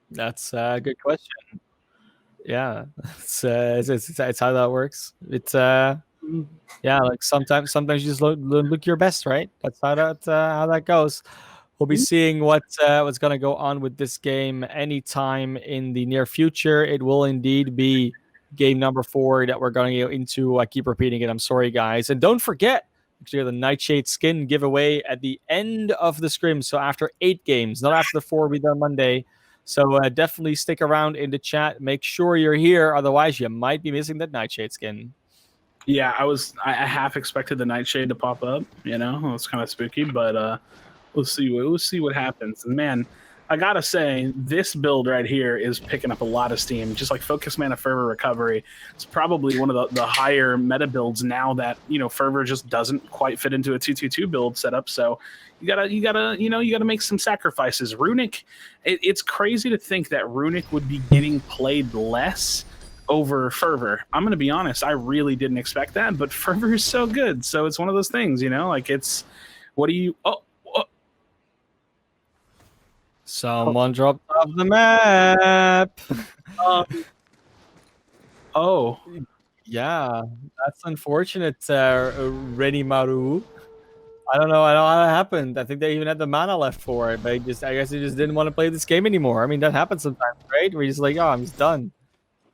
That's a good question. Yeah, it's how that works. It's like sometimes you just look your best, right? That's how that goes. We'll be seeing what's going to go on with this game anytime in the near future. It will indeed be game number 4 that we're going to go into. I keep repeating it. I'm sorry, guys, and don't forget actually the Nightshade skin giveaway at the end of the scrim. So after 8 games, not after the 4 we done Monday. So definitely stick around in the chat. Make sure you're here. Otherwise, you might be missing that Nightshade skin. Yeah, I half expected the Nightshade to pop up. It's kind of spooky, but we'll see what happens. And man, I gotta say, this build right here is picking up a lot of steam. Just like Focus Mana Fervor Recovery, it's probably one of the higher meta builds now that Fervor just doesn't quite fit into a 2-2-2 build setup. So you gotta make some sacrifices. Runic, it's crazy to think that Runic would be getting played less over Fervor. I'm gonna be honest, I really didn't expect that, but Fervor is so good. So it's one of those things, like it's what do you Someone dropped off the map. Yeah, that's unfortunate, Reni Maru. I don't know how that happened. I think they even had the mana left for it, but I guess they just didn't want to play this game anymore. I mean, that happens sometimes, right? Where you're just like, oh, I'm just done.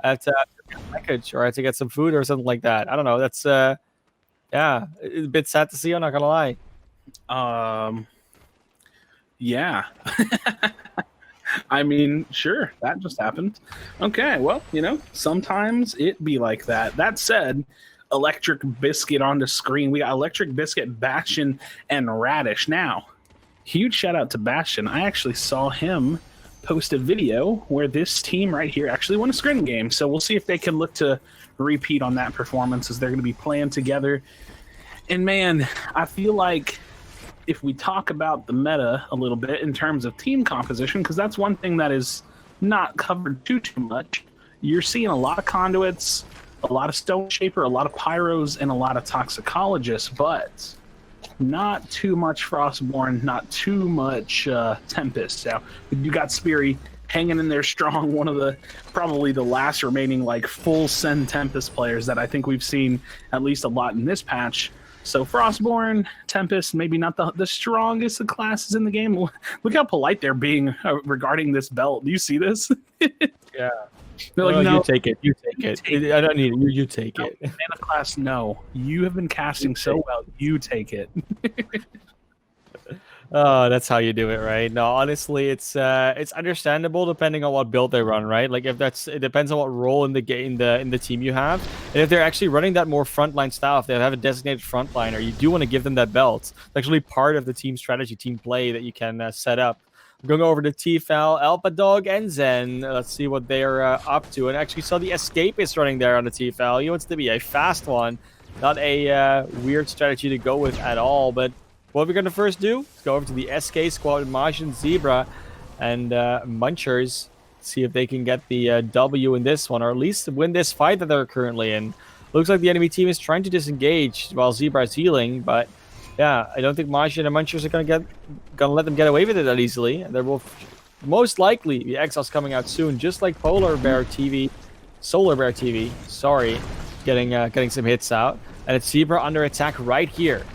I have to get a package, or I have to get some food or something like that. I don't know. That's yeah, it's a bit sad to see. I'm not gonna lie. Yeah. I mean, sure, that just happened. Okay, well, sometimes it be like that. That said, Electric Biscuit on the screen. We got Electric Biscuit, Bastion, and Radish. Now, huge shout out to Bastion. I actually saw him post a video where this team right here actually won a Scrim game. So we'll see if they can look to repeat on that performance as they're going to be playing together. And man, I feel like if we talk about the meta a little bit in terms of team composition, because that's one thing that is not covered too much, you're seeing a lot of conduits, a lot of stone shaper, a lot of pyros, and a lot of toxicologists, but not too much Frostborn, not too much Tempest. So you got Speary hanging in there strong, one of the probably the last remaining like full send Tempest players that I think we've seen at least a lot in this patch. So Frostborn, Tempest, maybe not the strongest of classes in the game. Look how polite they're being regarding this belt. Do you see this? Yeah. They're like, no, you take it. You take it. I don't need it. You take it. Mana class, no. You have been casting so well. You take it. Oh, that's how you do it, right? No, honestly, it's understandable depending on what build they run, right? Like if it depends on what role in the game in the team you have, and if they're actually running that more frontline style, if they have a designated frontliner, you do want to give them that belt. It's actually part of the team strategy, team play that you can set up. I'm going over to Tfal, Alpha Dog, and Zen. Let's see what they're up to. And actually saw the Escapist running there on the Tfal. He wants to be a fast one, not a weird strategy to go with at all, but what we're going to first do is go over to the SK squad with Majin, Zebra, and Munchers. See if they can get the W in this one, or at least win this fight that they're currently in. Looks like the enemy team is trying to disengage while Zebra is healing, but yeah, I don't think Majin and Munchers are gonna let them get away with it that easily. There will most likely be exiles coming out soon, just like Solar Bear TV, sorry, getting some hits out, and it's Zebra under attack right here.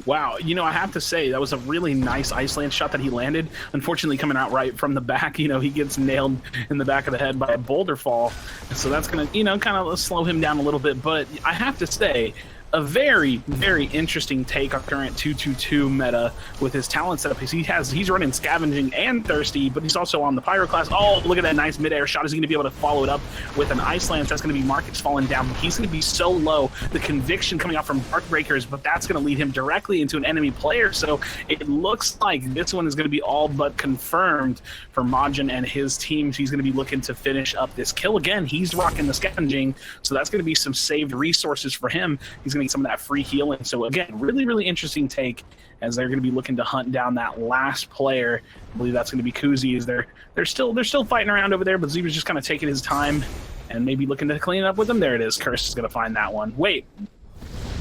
Wow, you know, I have to say, that was a really nice Iceland shot that he landed. Unfortunately, coming out right from the back, you know, he gets nailed in the back of the head by a boulder fall. So that's going to, you know, kind of slow him down a little bit. But I have to say, a very, very interesting take on current 2-2-2 meta with his talent setup. He's running Scavenging and Thirsty, but he's also on the Pyro class. Oh, look at that nice mid-air shot. Is he going to be able to follow it up with an Ice Lance? That's going to be Marcus falling down. He's going to be so low. The conviction coming out from Dark Breakers, but that's going to lead him directly into an enemy player. So it looks like this one is going to be all but confirmed for Majin and his teams. He's going to be looking to finish up this kill again. He's rocking the Scavenging, so that's going to be some saved resources for him. He's going to some of that free healing. So again, really, really interesting take as they're going to be looking to hunt down that last player. I believe that's going to be Kuzi. As they're still fighting around over there, but Zebra's just kind of taking his time and maybe looking to clean it up with them. There it is. Curse is going to find that one. Wait,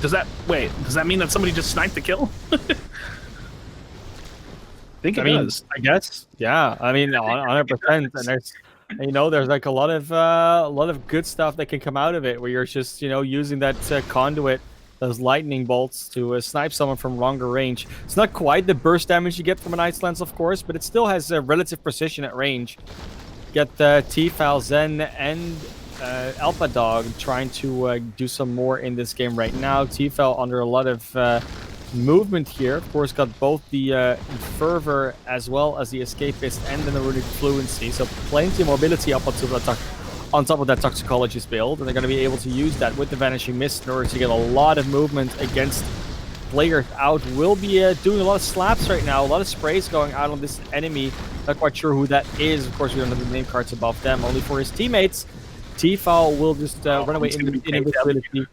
does that mean that somebody just sniped the kill? I think it does. I guess. Yeah. I mean, 100%. And there's like a lot of good stuff that can come out of it, where you're just using that conduit, those lightning bolts to snipe someone from longer range. It's not quite the burst damage you get from an Ice Lance, of course, but it still has relative precision at range. Get Tfal, Zen, and Alpha Dog trying to do some more in this game right now. Tfal under a lot of movement here. Of course, got both the Fervor as well as the Escapist and the Runic Fluency, so plenty of mobility up on top of that Toxicologist build, and they're going to be able to use that with the Vanishing Mist in order to get a lot of movement against players out. Will be doing a lot of slaps right now, a lot of sprays going out on this enemy. Not quite sure who that is. Of course, we don't have the name cards above them, only for his teammates. Tfal will just run away in invisibility.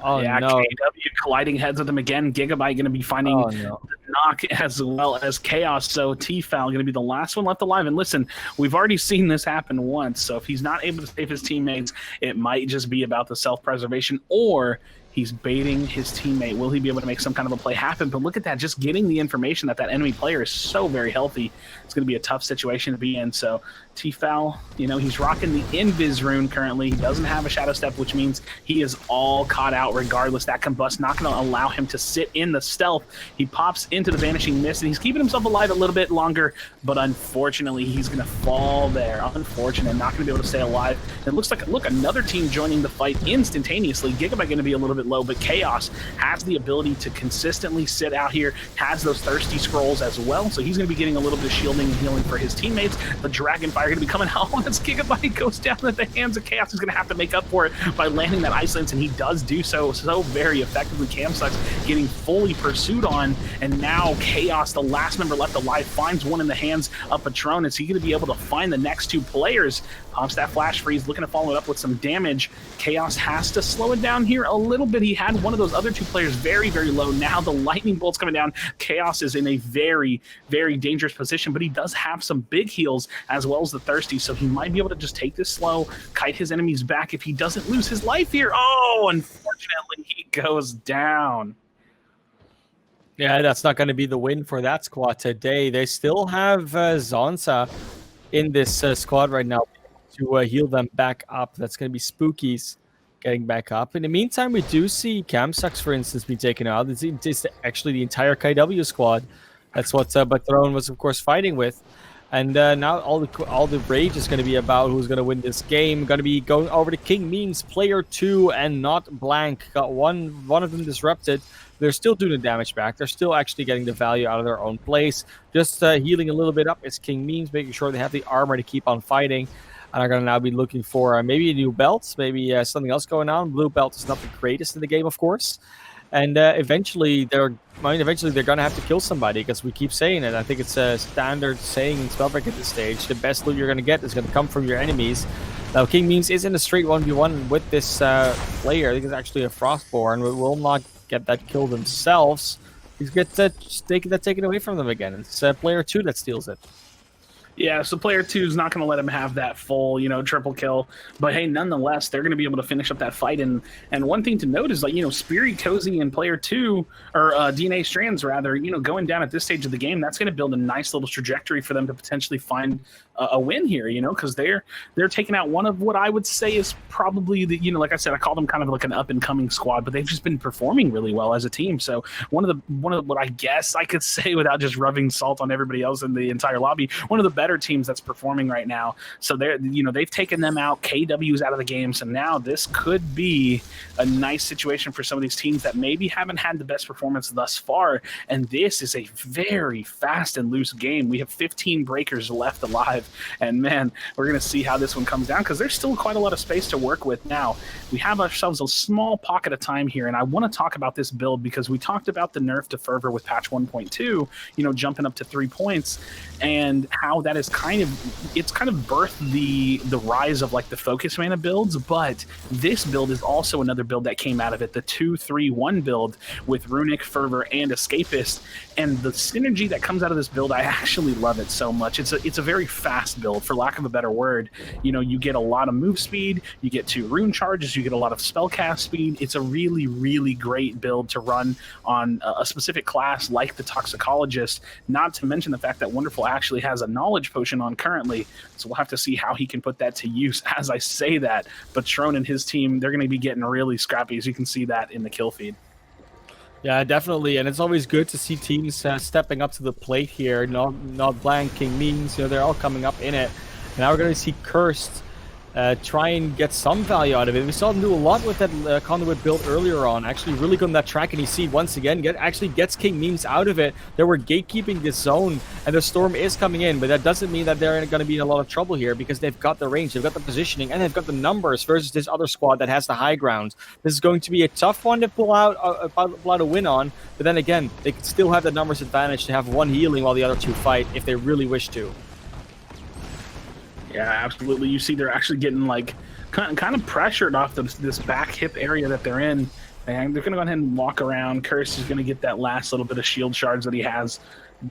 Oh, yeah, no. KW colliding heads with him again. Gigabyte going to be finding the knock as well as Chaos. So Tfal going to be the last one left alive. And listen, we've already seen this happen once. So if he's not able to save his teammates, it might just be about the self-preservation, or he's baiting his teammate. Will he be able to make some kind of a play happen? But look at that, just getting the information that enemy player is so very healthy. It's going to be a tough situation to be in. So Tfal, he's rocking the Invis rune currently. He doesn't have a Shadow Step, which means he is all caught out regardless. That Combust not going to allow him to sit in the stealth. He pops into the Vanishing Mist, and he's keeping himself alive a little bit longer, but unfortunately, he's going to fall there. Unfortunate, not going to be able to stay alive. And it looks like, look, another team joining the fight instantaneously. Gigabyte going to be a little bit bit low, but Chaos has the ability to consistently sit out here, has those thirsty scrolls as well, so he's going to be getting a little bit of shielding and healing for his teammates. The Dragonfire going to be coming out once Gigabyte goes down at the hands of Chaos. He's going to have to make up for it by landing that Ice Lance, and he does do so very effectively. Camsucks getting fully pursued on, and now Chaos, the last member left alive, finds one in the hands of Patron. Is he going to be able to find the next two players? Pumps that flash freeze, looking to follow it up with some damage. Chaos has to slow it down here a little bit. He had one of those other two players very, very low. Now the lightning bolt's coming down. Chaos is in a very, very dangerous position, but he does have some big heals as well as the thirsty, so he might be able to just take this slow, kite his enemies back if he doesn't lose his life here. Oh, unfortunately, he goes down. Yeah, that's not going to be the win for that squad today. They still have Zonza in this squad right now to heal them back up. That's going to be Spookies getting back up. In the meantime, we do see Camsucks, for instance, be taken out. It's actually the entire KW squad. That's what Patron was, of course, fighting with. And now all the rage is going to be about who's going to win this game. Going to be going over to King Memes, player 2 and not Blank. Got one of them disrupted. They're still doing the damage back. They're still actually getting the value out of their own place. Just healing a little bit up is King Memes, making sure they have the armor to keep on fighting. And are going to now be looking for maybe a new belt, maybe something else going on. Blue belt is not the greatest in the game, of course. And eventually they're going to have to kill somebody, because we keep saying it. I think it's a standard saying in Spellbreak at this stage. The best loot you're going to get is going to come from your enemies. Now, King Memes is in a straight 1v1 with this player. I think it's actually a Frostborn. We will not get that kill themselves. He's get that taken away from them again. It's player 2 that steals it. Yeah, so player 2 is not going to let him have that full, triple kill. But hey, nonetheless, they're going to be able to finish up that fight. And one thing to note is, Spirit, Cozy, and player 2, or DNA Strands, rather, going down at this stage of the game, that's going to build a nice little trajectory for them to potentially find a win here, because they're taking out one of what I would say is probably the, like I said, I call them kind of like an up-and-coming squad, but they've just been performing really well as a team. So one of what I guess I could say, without just rubbing salt on everybody else in the entire lobby, one of the better teams that's performing right now. So they've taken them out. KW's out of the game. So now this could be a nice situation for some of these teams that maybe haven't had the best performance thus far. And this is a very fast and loose game. We have 15 breakers left alive. And man, we're going to see how this one comes down, because there's still quite a lot of space to work with. Now, we have ourselves a small pocket of time here. And I want to talk about this build because we talked about the nerf to Fervor with patch 1.2, jumping up to 3 points, and how that is kind of birthed the rise of like the focus mana builds. But this build is also another build that came out of it, the 2-3-1 build with Runic, Fervor, and Escapist. And the synergy that comes out of this build, I actually love it so much. It's a very fast build, for lack of a better word. You get a lot of move speed, you get 2 rune charges, you get a lot of spell cast speed. It's a really, really great build to run on a specific class like the Toxicologist, not to mention the fact that Wonderful actually has a knowledge potion on currently, so we'll have to see how he can put that to use. As I say that, Patron and his team, they're going to be getting really scrappy, as you can see that in the kill feed. Yeah, definitely, and it's always good to see teams stepping up to the plate here. Not Blank, King Means, they're all coming up in it. And now we're going to see Cursed try and get some value out of it. We saw them do a lot with that Conduit build earlier on. Actually really good on that track, and you see once again, actually gets King Memes out of it. They were gatekeeping this zone, and the Storm is coming in, but that doesn't mean that they're going to be in a lot of trouble here, because they've got the range, they've got the positioning, and they've got the numbers versus this other squad that has the high ground. This is going to be a tough one to pull out a win on, but then again, they can still have the numbers advantage to have one healing while the other 2 fight if they really wish to. Yeah, absolutely. You see they're actually getting like kind of pressured off this back hip area that they're in. And they're going to go ahead and walk around. Curse is going to get that last little bit of shield shards that he has.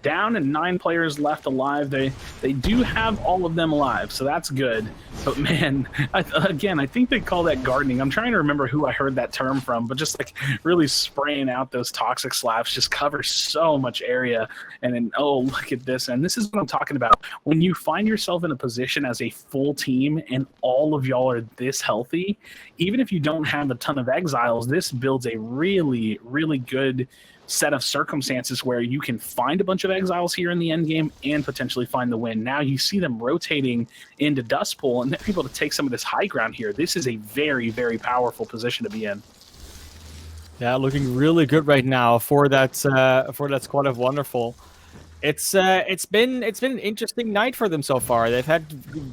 Down and 9 players left alive. They do have all of them alive, so that's good. But man, I think they call that gardening. I'm trying to remember who I heard that term from, but just like really spraying out those toxic slabs just covers so much area. And then, oh, look at this. And this is what I'm talking about. When you find yourself in a position as a full team and all of y'all are this healthy, even if you don't have a ton of exiles, this builds a really, really good set of circumstances where you can find a bunch of exiles here in the end game and potentially find the win. Now you see them rotating into Dustpool, and they're able to take some of this high ground here. This is a very, very powerful position to be in. Yeah, looking really good right now for that squad of Wonderful. It's been an interesting night for them so far. They've had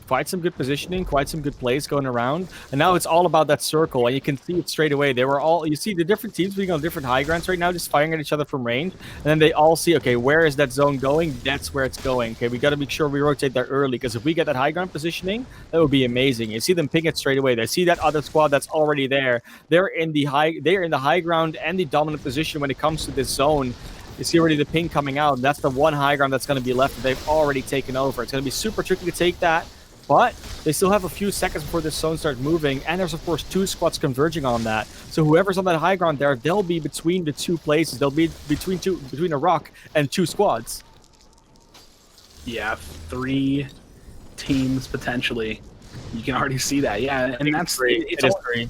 quite some good positioning, quite some good plays going around, and now it's all about that circle. And you can see it straight away. You see the different teams being on different high grounds right now, just firing at each other from range, and then they all see, okay, where is that zone going? That's where it's going. Okay, we got to make sure we rotate there early, because if we get that high ground positioning, that would be amazing. You see them ping it straight away. They see that other squad that's already there. They're in the high ground and the dominant position when it comes to this zone. You see already the ping coming out. That's the one high ground that's going to be left that they've already taken over. It's going to be super tricky to take that, but they still have a few seconds before this zone starts moving, and there's, of course, 2 squads converging on that. So whoever's on that high ground there, they'll be between the 2 places. They'll be between a rock and 2 squads. Yeah, 3 teams potentially. You can already see that. Yeah, and that's great. It is great.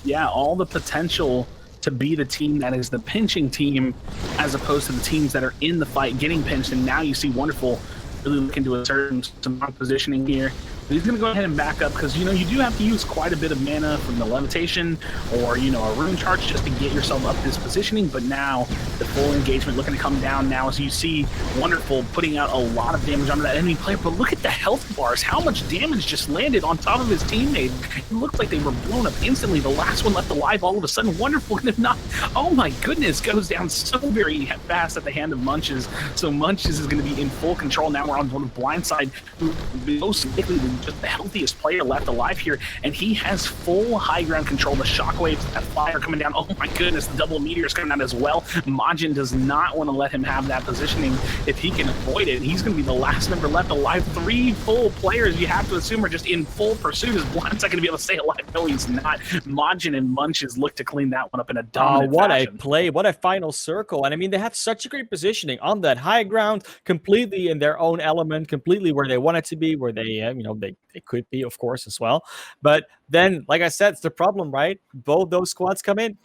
Yeah, all the potential to be the team that is the pinching team, as opposed to the teams that are in the fight getting pinched. And now you see Wonderful really looking to assert some positioning here. But he's going to go ahead and back up, because, you know, you do have to use quite a bit of mana from the levitation or, you know, a rune charge just to get yourself up this positioning. But now the full engagement looking to come down now, as you see Wonderful putting out a lot of damage onto that enemy player. But look at the health bars. How much damage just landed on top of his teammate. It looked like they were blown up instantly. The last one left alive all of a sudden. Wonderful could have not. Oh my goodness, goes down so very fast at the hand of Munches. So Munches is going to be in full control. Now we're on one blindside, who most likely just the healthiest player left alive here, and he has full high ground control. The shockwaves, that fire coming down. Oh my goodness, the double meteors coming out as well. Majin does not want to let him have that positioning if he can avoid it. He's going to be the last member left alive. 3 full players, you have to assume, are just in full pursuit. Is Blindside going to be able to stay alive? No, he's not. Majin and Munches look to clean that one up in a dominant fashion. A play, what a final circle. And I mean, they have such a great positioning on that high ground, completely in their own element, completely where they want it to be, where they they could be, of course, as well. But then, like I said, it's the problem, right? Both those squads come in.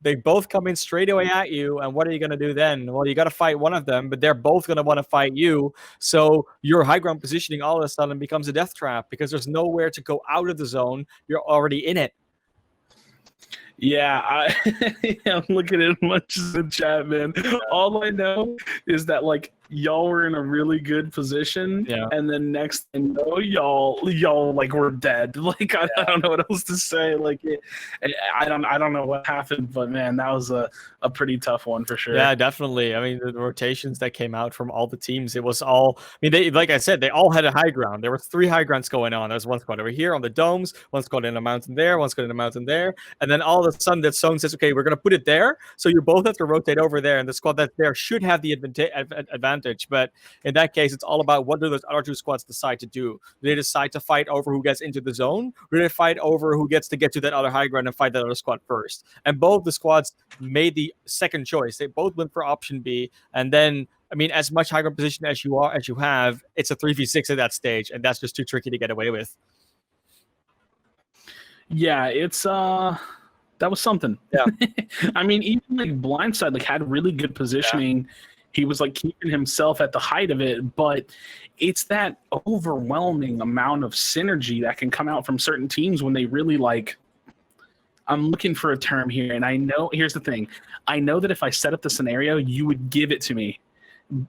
They both come in straight away at you, and what are you going to do then? Well, you got to fight one of them, but they're both going to want to fight you. So your high ground positioning all of a sudden becomes a death trap, because there's nowhere to go out of the zone. You're already in it. Yeah, I'm looking at much in the chat, man. All I know is that, like, y'all were in a really good position, and then next thing you know, y'all like were dead. Like, I don't know what else to say. Like, I don't know what happened, but man, that was a pretty tough one for sure. Yeah, definitely. I mean, the rotations that came out from all the teams, it was all. I mean, they, like I said, they all had a high ground. There were 3 high grounds going on. There was one squad over here on the domes, one squad in a mountain there, one squad in a mountain there, and then all of a sudden that zone says, okay, we're gonna put it there. So you both have to rotate over there, and the squad that's there should have the advantage. But in that case, it's all about what do those other 2 squads decide to do. Do they decide to fight over who gets into the zone, or do they fight over who gets to get to that other high ground and fight that other squad first? And both the squads made the second choice. They both went for option B, and then, I mean, as much high ground position as you have, it's a 3v6 at that stage, and that's just too tricky to get away with. Yeah, it's that was something. Yeah. I mean, even like Blindside like had really good positioning. Yeah. He was like keeping himself at the height of it, but it's that overwhelming amount of synergy that can come out from certain teams when they really like. I'm looking for a term here, and I know, here's the thing. I know that if I set up the scenario, you would give it to me.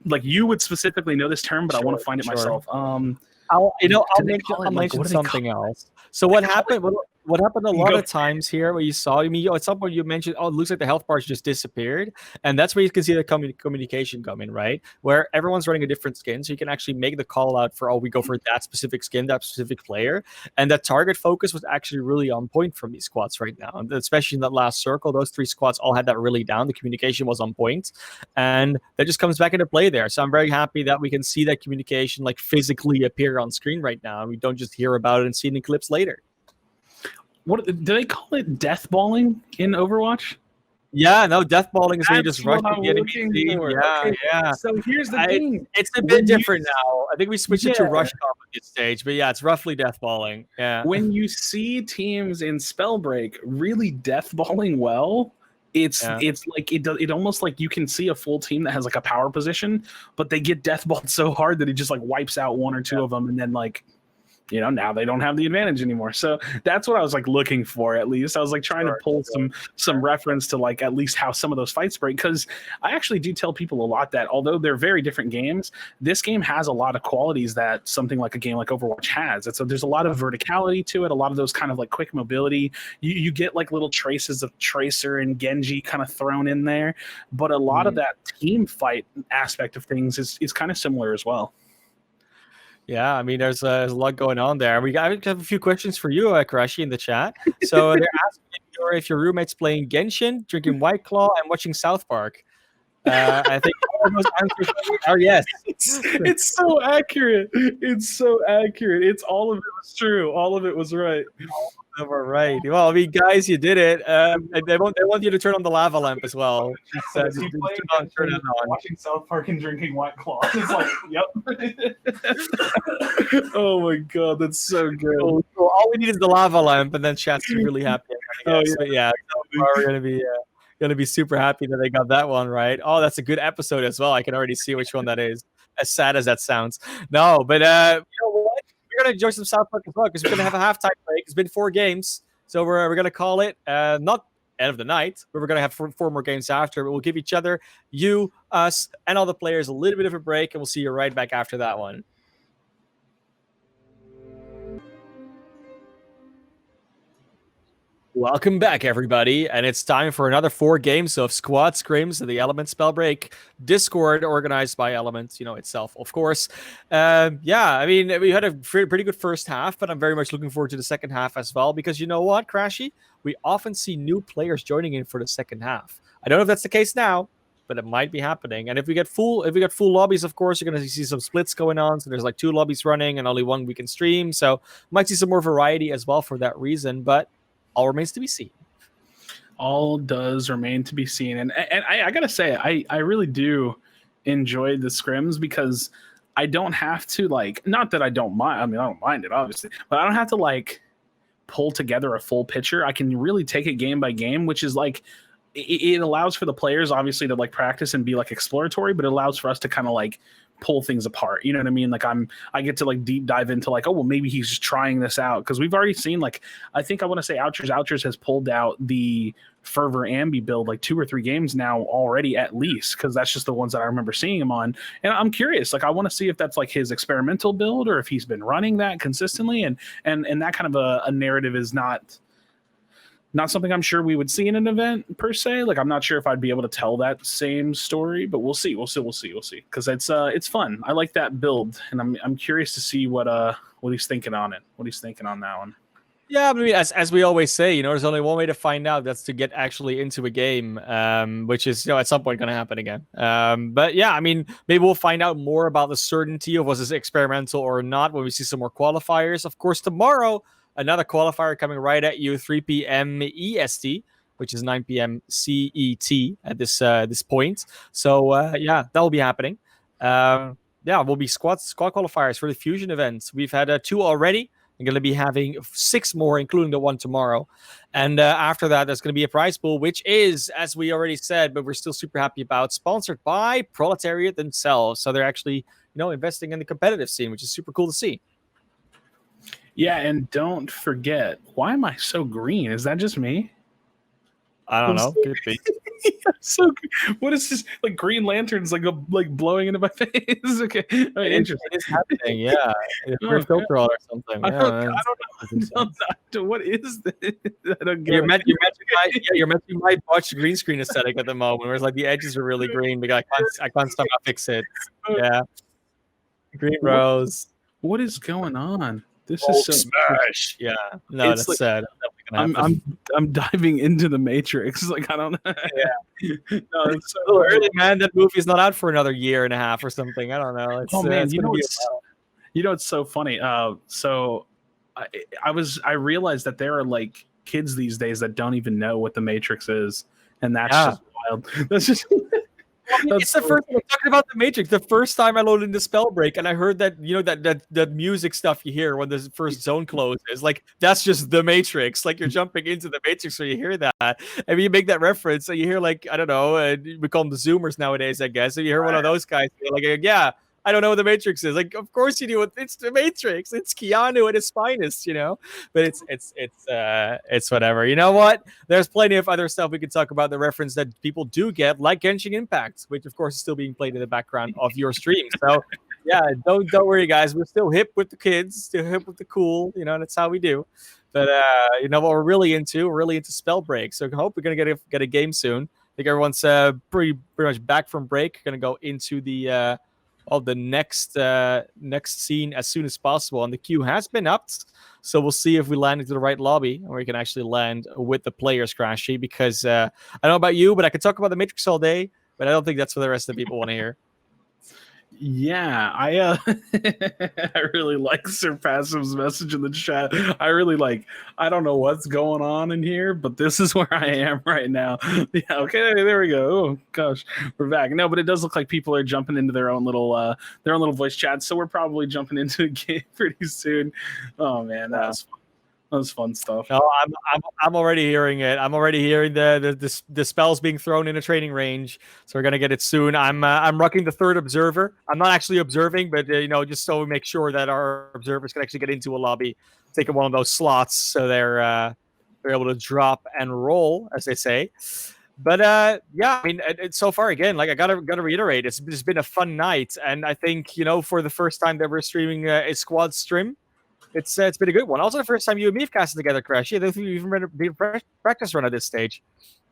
Like, you would specifically know this term, but I want to find it myself. I'll mention something else. So what happened? What happened a lot of times here, where you saw, I mean, at some point you mentioned, oh, it looks like the health bars just disappeared, and that's where you can see the communication coming, right? Where everyone's running a different skin, so you can actually make the call out for, oh, we go for that specific skin, that specific player, and that target focus was actually really on point from these squads right now, and especially in that last circle. Those 3 squads all had that really down. The communication was on point, and that just comes back into play there. So I'm very happy that we can see that communication like physically appear on screen right now, and we don't just hear about it and see it in clips later. What do they call it? Death balling in Overwatch? Yeah, no, death balling is when you just rush to the enemy team. Yeah, okay. Yeah. So here's the thing. It's a bit different now. I think we switched it to rush comp at this stage, but yeah, it's roughly death balling. Yeah. When you see teams in Spellbreak really death balling well, it's like it almost like you can see a full team that has like a power position, but they get death balled so hard that it just like wipes out 1 or 2 of them, and then like now they don't have the advantage anymore. So that's what I was like looking for. At least I was like trying to pull some reference to like at least how some of those fights break, because I actually do tell people a lot that although they're very different games, this game has a lot of qualities that something like a game like Overwatch has. There's a lot of verticality to it, a lot of those kind of like quick mobility. You get like little traces of Tracer and Genji kind of thrown in there, but a lot of that team fight aspect of things is kind of similar as well. Yeah, I mean, there's a lot going on there. I have a few questions for you, Karashi, in the chat. So they're asking if your roommate's playing Genshin, drinking White Claw, and watching South Park. I think all of those answers are yes. It's so accurate. It's so accurate. It's all of it was true. All of it was right. All right. Well, I mean, guys, you did it. They want you to turn on the lava lamp as well. Turn it on. Watching South Park and drinking White Claw. It's like, yep. Oh my god, that's so good. So all we need is the lava lamp, and then chat's really happy. Oh yeah. So we're gonna be super happy that they got that one right. Oh, that's a good episode as well. I can already see which one that is. As sad as that sounds. No, but you know what? We're gonna enjoy some South Park as well, because we're gonna have a halftime break. It's been 4 games, so we're gonna call it not end of the night, but we're gonna have 4 more games after. But we'll give each other, you, us, and all the players a little bit of a break, and we'll see you right back after that one. Welcome back, everybody, and it's time for another 4 games of Squad Scrims of the Element Spellbreak Discord, organized by Element, itself, of course. Yeah, I mean, we had a pretty good first half, but I'm very much looking forward to the second half as well, because you know what, Crashy? We often see new players joining in for the second half. I don't know if that's the case now, but it might be happening. And if we get full lobbies, of course, you're going to see some splits going on. So there's like 2 lobbies running and only 1 we can stream. So might see some more variety as well for that reason, but all remains to be seen. All does remain to be seen. And I gotta say, I really do enjoy the scrims, because I don't have to not that I don't mind. I mean, I don't mind it, obviously, but I don't have to pull together a full picture. I can really take it game by game, which is it allows for the players obviously to practice and be exploratory, but it allows for us to kind of pull things apart. You know what I mean? I get to deep dive into oh, well, maybe he's just trying this out, because we've already seen I think I want to say Ouchers has pulled out the Fervor Ambi build 2 or 3 games now already, at least, because that's just the ones that I remember seeing him on. And I'm curious, I want to see if that's his experimental build, or if he's been running that consistently, and that kind of a narrative is not something I'm sure we would see in an event per se. I'm not sure if I'd be able to tell that same story, but we'll see. Because it's fun. I like that build, and I'm curious to see what he's thinking on it. What he's thinking on that one. Yeah, I mean, as we always say, there's only one way to find out. That's to get actually into a game, which is at some point going to happen again. But yeah, I mean, maybe we'll find out more about the certainty of was this experimental or not when we see some more qualifiers. Of course, tomorrow, another qualifier coming right at you, 3 p.m. EST, which is 9 p.m. CET at this point. So yeah, that will be happening. Yeah, we'll be squad qualifiers for the Fusion events. We've had 2 already. We're going to be having 6 more, including the one tomorrow. And after that, there's going to be a prize pool, which is, as we already said, but we're still super happy about, sponsored by Proletariat themselves. So they're actually, investing in the competitive scene, which is super cool to see. Yeah, and don't forget, why am I so green? Is that just me? I don't know. Could be. So, what is this? Green lanterns, blowing into my face. Okay, right, interesting. It is happening. Yeah, it's filter all or something. I don't know. What is this? I don't get it. You're matching my botched green screen aesthetic at the moment, where it's the edges are really green, but I can't somehow fix it. Yeah, green rose. What is going on? This is so smash. Yeah, no, it's that's sad. I'm diving into the Matrix. I don't know. Yeah, no, it's so early, man. That movie is not out for another year and a half or something. I don't know. It's, man, it's so funny. So I realized that there are kids these days that don't even know what the Matrix is, and that's just wild. That's just. It's the first time talking about the Matrix. The first time I loaded into Spellbreak, and I heard that that music stuff you hear when the first zone closes, that's just the Matrix. You're jumping into the Matrix, so you hear that, and you make that reference, so you hear I don't know, we call them the Zoomers nowadays, I guess. So you hear one of those guys, yeah, I don't know what the Matrix is. Like, of course you do. It's the Matrix. It's Keanu at his finest, you know. But it's whatever. You know what? There's plenty of other stuff we could talk about. The reference that people do get, like Genshin Impact, which of course is still being played in the background of your stream. So yeah, don't worry, guys. We're still hip with the kids, still hip with the cool. You know, that's how we do. But you know what we're really into? We're really into Spellbreak. So I hope we're gonna get a game soon. I think everyone's pretty much back from break. Gonna go into the next scene as soon as possible. And the queue has been upped, so we'll see if we land into the right lobby and we can actually land with the players, Crashy. Because I don't know about you, but I could talk about the Matrix all day, but I don't think that's what the rest of the people want to hear. Yeah, I I really like Sir Passive's message in the chat. I really like, I don't know what's going on in here, but this is where I am right now. Yeah, okay, there we go. Oh gosh, we're back. No, but it does look like people are jumping into their own little voice chat, so we're probably jumping into a game pretty soon. Oh man, that was fun stuff. No, I'm already hearing it. I'm already hearing the spells being thrown in a training range. So we're gonna get it soon. I'm rocking the third observer. I'm not actually observing, but you know, just so we make sure that our observers can actually get into a lobby, taking one of those slots, so they're able to drop and roll, as they say. But yeah, I mean, it's so far again, like I gotta reiterate, it's been a fun night, and I think, you know, for the first time that we're streaming a squad stream. It's been a good one. Also, the first time you and me have casted together, Crash. Yeah, I don't think you've even been a practice run at this stage.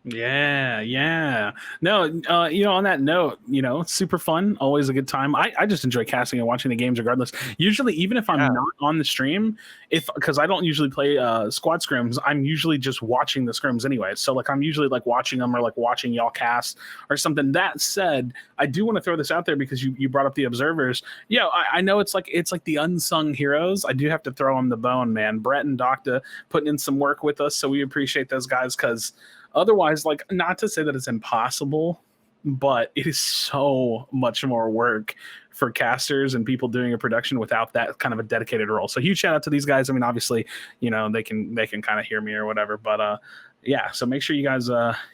Yeah. No, you know, on that note, you know, it's super fun. Always a good time. I just enjoy casting and watching the games regardless. Usually, even if I'm not on the stream, because I don't usually play squad scrims, I'm usually just watching the scrims anyway. So like, I'm usually like watching them or like watching y'all cast or something. That said, I do want to throw this out there because you brought up the observers. Yeah, I know it's like the unsung heroes. I do have to throw them the bone, man. Brett and Docta putting in some work with us, so we appreciate those guys, because otherwise, like, not to say that it's impossible, but it is so much more work for casters and people doing a production without that kind of a dedicated role. So huge shout out to these guys. I mean, obviously, you know, they can kind of hear me or whatever, but yeah, so make sure you guys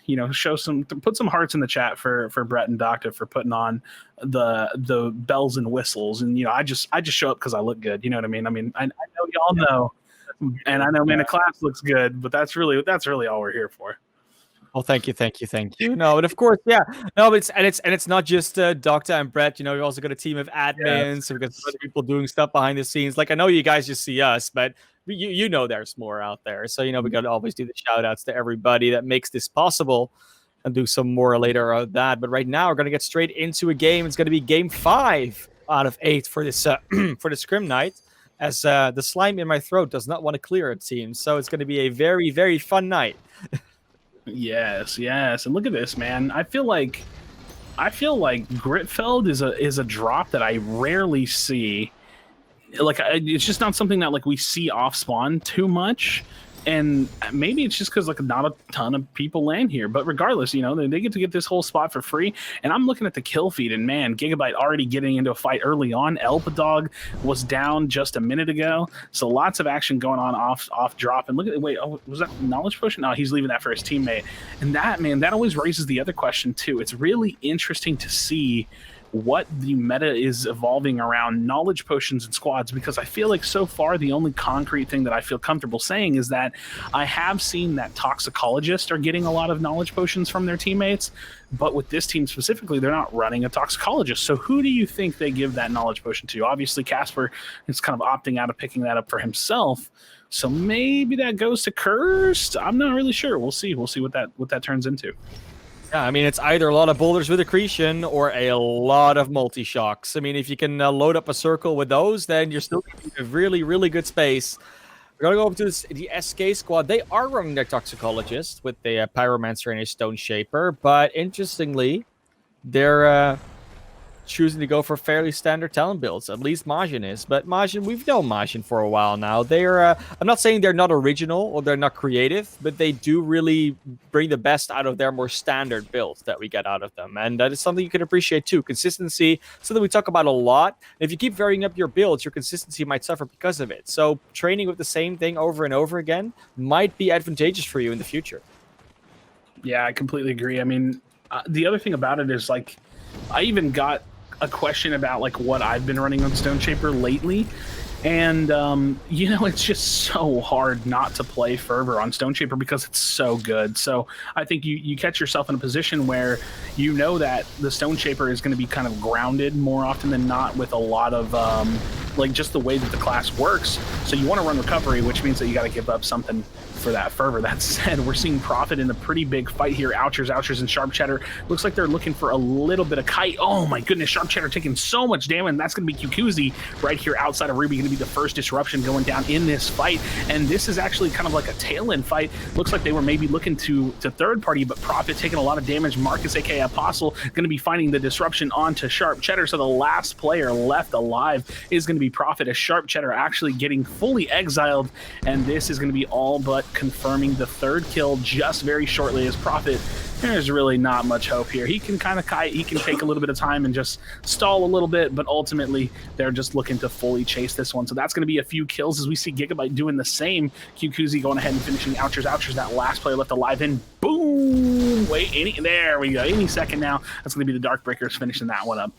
you know, put some hearts in the chat for Brett and Docta for putting on the bells and whistles. And you know, I just show up because I look good. You know what I mean? I know y'all know, and I know man, the class looks good, but that's really all we're here for. Well, thank you. No, but of course, yeah. No, but it's not just Docta and Brett. You know, we also got a team of admins. So we got other people doing stuff behind the scenes. Like, I know you guys just see us, but you know there's more out there. So, you know, we got to always do the shout outs to everybody that makes this possible, and do some more later of that. But right now, we're gonna get straight into a game. It's gonna be game 5 out of 8 for this for the scrim night. As the slime in my throat does not want to clear, it seems. So it's going to be a very, very fun night. Yes, and look at this, man. I feel like Gritfeld is a drop that I rarely see. Like, it's just not something that like we see off spawn too much. And maybe it's just because like not a ton of people land here, but regardless, you know, they get to get this whole spot for free. And I'm looking at the kill feed, and man, Gigabyte already getting into a fight early on. Elpadog was down just a minute ago, so lots of action going on off drop. And look at was that knowledge push? No, he's leaving that for his teammate. And that, man, that always raises the other question too. It's really interesting to see what the meta is evolving around knowledge potions and squads, because I feel like so far the only concrete thing that I feel comfortable saying is that I have seen that toxicologists are getting a lot of knowledge potions from their teammates, but with this team specifically, they're not running a toxicologist. So who do you think they give that knowledge potion to? Obviously, Casper is kind of opting out of picking that up for himself. So maybe that goes to Cursed. I'm not really sure. We'll see. We'll see what that turns into. Yeah, I mean, it's either a lot of boulders with accretion or a lot of multi-shocks. I mean, if you can load up a circle with those, then you're still in a really, really good space. We're going to go over to the SK squad. They are running their toxicologist with the pyromancer and a stone shaper, but interestingly, they're choosing to go for fairly standard talent builds. At least Majin is. But Majin, we've known Majin for a while now. They're I'm not saying they're not original or they're not creative, but they do really bring the best out of their more standard builds that we get out of them. And that is something you can appreciate too. Consistency, something we talk about a lot. If you keep varying up your builds, your consistency might suffer because of it. So training with the same thing over and over again might be advantageous for you in the future. Yeah, I completely agree. I mean, the other thing about it is, like, I even got a question about like what I've been running on Stone Shaper lately. And, you know, it's just so hard not to play Fervor on Stone Shaper because it's so good. So I think you catch yourself in a position where you know that the Stone Shaper is going to be kind of grounded more often than not with a lot of, like, just the way that the class works. So you want to run Recovery, which means that you got to give up something for that Fervor. That said, we're seeing Prophet in a pretty big fight here. Ouchers, and Sharp Cheddar. Looks like they're looking for a little bit of Kite. Oh my goodness, Sharp Cheddar taking so much damage, and that's going to be Kukuzi right here outside of Ruby, going to be the first disruption going down in this fight. And this is actually kind of like a tail-end fight. Looks like they were maybe looking to third party, but Prophet taking a lot of damage. Marcus, aka Apostle, going to be finding the disruption onto Sharp Cheddar. So the last player left alive is going to be Prophet, as Sharp Cheddar actually getting fully exiled, and this is going to be all but confirming the third kill just very shortly. As Prophet, there's really not much hope here. He can kind of kite, he can take a little bit of time and just stall a little bit, but ultimately they're just looking to fully chase this one. So that's going to be a few kills as we see Gigabyte doing the same. Kukuzi going ahead and finishing Ouchers, that last player left alive in. Boom! There we go. Any second now, that's going to be the Darkbreakers finishing that one up.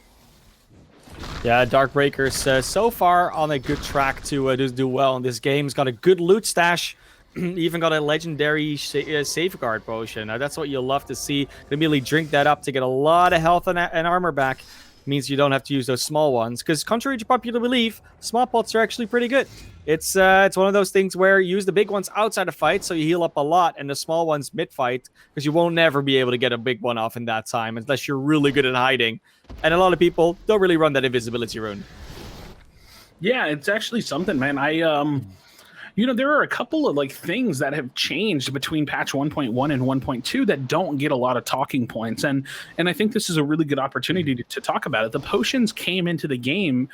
Yeah, Darkbreakers so far on a good track to just do well in this game. He's got a good loot stash. Even got a legendary safeguard potion. Now, that's what you'll love to see. Immediately drink that up to get a lot of health and armor back. Means you don't have to use those small ones. Because contrary to popular belief, small pots are actually pretty good. It's one of those things where you use the big ones outside of fight, so you heal up a lot, and the small ones mid-fight, because you won't never be able to get a big one off in that time, unless you're really good at hiding. And a lot of people don't really run that invisibility rune. Yeah, it's actually something, man. You know, there are a couple of like things that have changed between patch 1.1 and 1.2 that don't get a lot of talking points. And I think this is a really good opportunity to talk about it. The potions came into the game,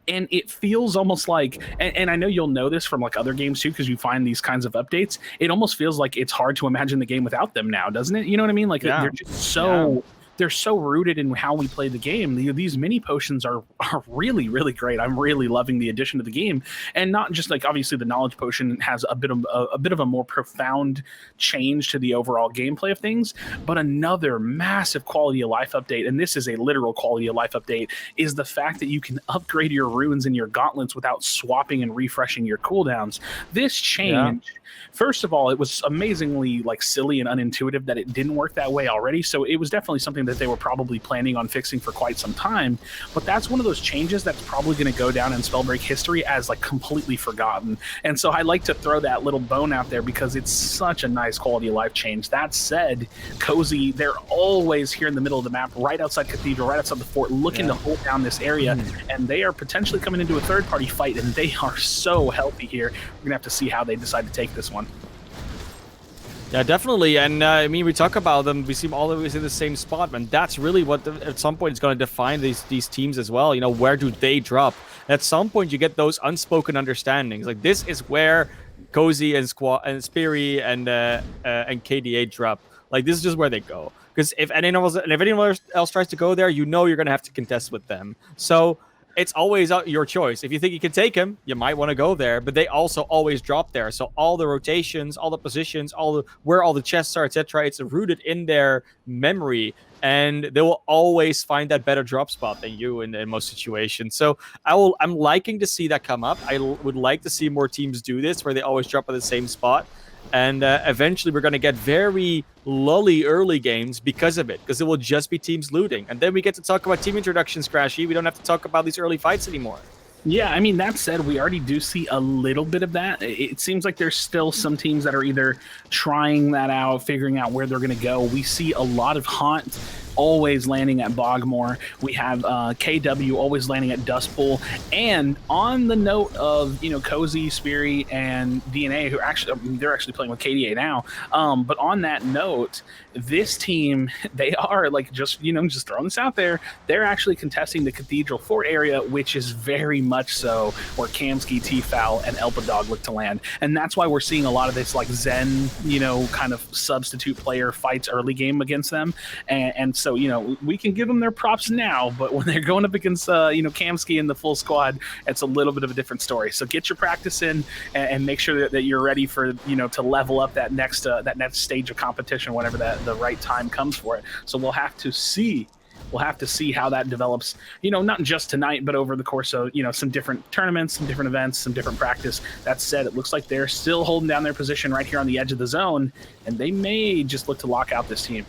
and it feels almost like, and I know you'll know this from like other games too, because you find these kinds of updates, it almost feels like it's hard to imagine the game without them now, doesn't it? You know what I mean? Like they're just so... Yeah. They're so rooted in how we play the game. These mini potions are really, really great. I'm really loving the addition to the game, and not just like obviously the knowledge potion has a bit of a more profound change to the overall gameplay of things, but another massive quality of life update, and this is a literal quality of life update, is the fact that you can upgrade your runes and your gauntlets without swapping and refreshing your cooldowns. This change. Yeah. First of all, it was amazingly like silly and unintuitive that it didn't work that way already. So it was definitely something that they were probably planning on fixing for quite some time. But that's one of those changes that's probably going to go down in Spellbreak history as like completely forgotten. And so I like to throw that little bone out there because it's such a nice quality of life change. That said, Cozy, they're always here in the middle of the map, right outside Cathedral, right outside the fort, looking to hold down this area. And they are potentially coming into a third-party fight, and they are so healthy here. We're going to have to see how they decide to take this one. Yeah, definitely. And I mean, we talk about them, we seem always in the same spot, and that's really what at some point is going to define these teams as well. You know, where do they drop? At some point, you get those unspoken understandings. Like, this is where Cozy and Speary and KDA drop. Like, this is just where they go. Because if anyone else tries to go there, you know you're going to have to contest with them. So it's always your choice. If you think you can take him, you might want to go there, but they also always drop there. So all the rotations, all the positions, where all the chests are, etc., it's rooted in their memory, and they will always find that better drop spot than you in most situations. So I'm liking to see that come up. I would like to see more teams do this, where they always drop at the same spot. And eventually we're going to get very lully early games because of it, because it will just be teams looting. And then we get to talk about team introductions, Crashy. We don't have to talk about these early fights anymore. Yeah, I mean, that said, we already do see a little bit of that. It seems like there's still some teams that are either trying that out, figuring out where they're going to go. We see a lot of Haunt always landing at Bogmore. We have KW always landing at Dustpool. And on the note of, you know, Cozy, Speary, and DNA, who they're actually playing with KDA now. But on that note, this team, they are like just throwing this out there. They're actually contesting the Cathedral Fort area, which is very much so where Kamsky, T-Foul, and Elpadog look to land. And that's why we're seeing a lot of this like Zen, kind of substitute player fights early game against them. And so, we can give them their props now, but when they're going up against, Kamsky and the full squad, it's a little bit of a different story. So get your practice in and make sure that you're ready for, to level up that next stage of competition whenever the right time comes for it. So we'll have to see we'll have to see how that develops, not just tonight, but over the course of, some different tournaments, some different events, some different practice. That said, it looks like they're still holding down their position right here on the edge of the zone, and they may just look to lock out this team.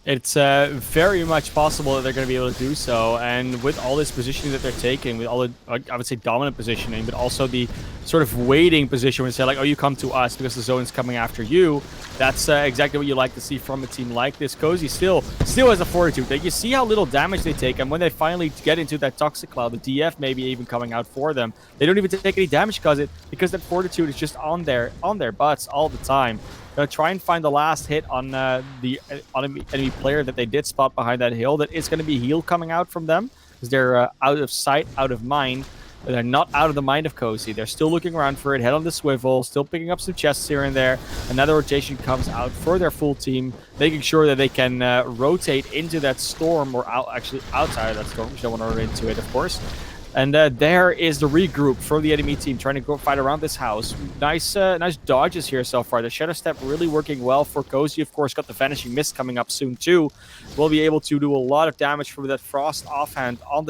It's very much possible that they're going to be able to do so, and with all this positioning that they're taking, with all the, I would say, dominant positioning, but also the sort of waiting position where they say, like, oh, you come to us because the zone is coming after you, that's exactly what you like to see from a team like this. Cozy still has a fortitude. You see how little damage they take, and when they finally get into that toxic cloud, the DF maybe even coming out for them, they don't even take any damage because that fortitude is just on their butts all the time. Gonna try and find the last hit on the enemy player that they did spot behind that hill. That is going to be heal coming out from them because they're out of sight, out of mind. They're not out of the mind of Cozy. They're still looking around for it, head on the swivel, still picking up some chests here and there. Another rotation comes out for their full team, making sure that they can rotate into that storm, or actually outside of that storm, which they don't want to run into it, of course. And there is the regroup for the enemy team, trying to go fight around this house. Nice dodges here so far. The Shadow Step really working well for Cozy. Of course, got the Vanishing Mist coming up soon too. We'll be able to do a lot of damage from that Frost offhand on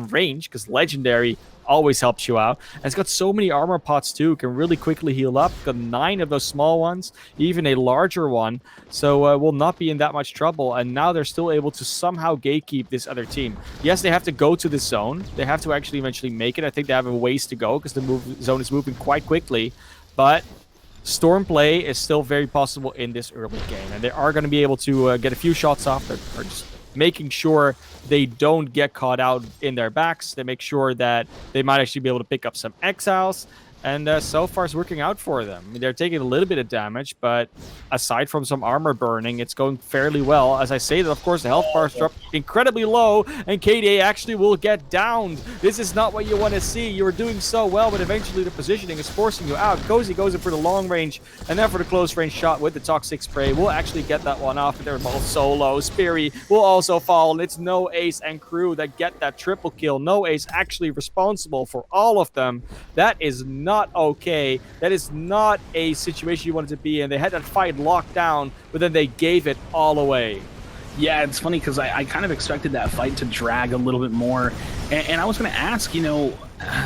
range, because Legendary always helps you out. And it's got so many armor pots too, can really quickly heal up. Got 9 of those small ones, even a larger one, so will not be in that much trouble. And now they're still able to somehow gatekeep this other team. Yes, they have to go to the zone. They have to actually eventually make it. I think they have a ways to go because the zone is moving quite quickly, but storm play is still very possible in this early game, and they are going to be able to get a few shots off. They're just making sure they don't get caught out in their backs. They make sure that they might actually be able to pick up some exiles. And so far it's working out for them. I mean, they're taking a little bit of damage, but aside from some armor burning, it's going fairly well. As I say that, of course, the health bars drop incredibly low, and KDA actually will get downed. This is not what you want to see. You were doing so well, but eventually the positioning is forcing you out. Cozy goes in for the long range, and then for the close range shot with the Toxic Spray. We'll actually get that one off, but they're both so low. Speary will also fall, and it's No Ace and crew that get that triple kill. No Ace actually responsible for all of them. That is not okay. That is not a situation you wanted to be in. They had that fight locked down, but then they gave it all away. Yeah, it's funny because I kind of expected that fight to drag a little bit more. And I was going to ask,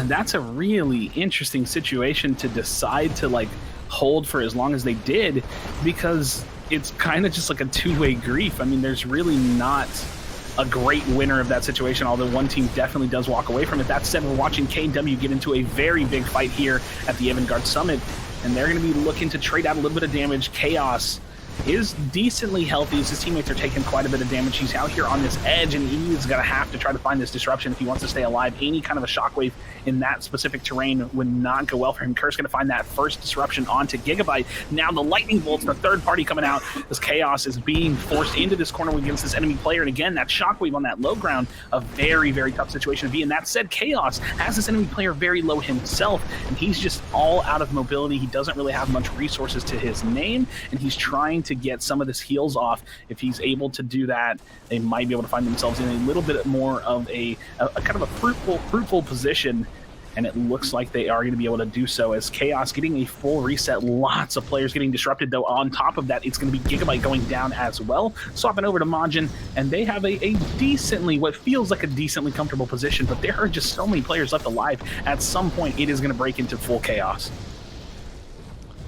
that's a really interesting situation to decide to, like, hold for as long as they did, because it's kind of just like a two-way grief. I mean, there's really not a great winner of that situation, although one team definitely does walk away from it. That said, we're watching KW get into a very big fight here at the Avantgarde Summit, and they're going to be looking to trade out a little bit of damage. Chaos is decently healthy as his teammates are taking quite a bit of damage. He's out here on this edge, and he's going to have to try to find this disruption if he wants to stay alive. Any kind of a shockwave in that specific terrain would not go well for him. Kurt's going to find that first disruption onto Gigabyte. Now the lightning bolts, the third party coming out as Chaos is being forced into this corner against this enemy player. And again, that shockwave on that low ground, a very, very tough situation to be in. That said, Chaos has this enemy player very low himself, and he's just all out of mobility. He doesn't really have much resources to his name, and he's trying to get some of this heals off. If he's able to do that, they might be able to find themselves in a little bit more of a kind of a fruitful position, and it looks like they are going to be able to do so as Chaos getting a full reset. Lots of players getting disrupted, though. On top of that, it's going to be Gigabyte going down as well. Swapping over to Majin, and they have a decently, what feels like a decently comfortable position, but there are just so many players left alive. At some point, it is going to break into full chaos.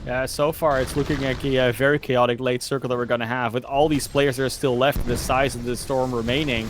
Yeah, so far it's looking like a very chaotic late circle that we're going to have, with all these players that are still left, the size of the storm remaining.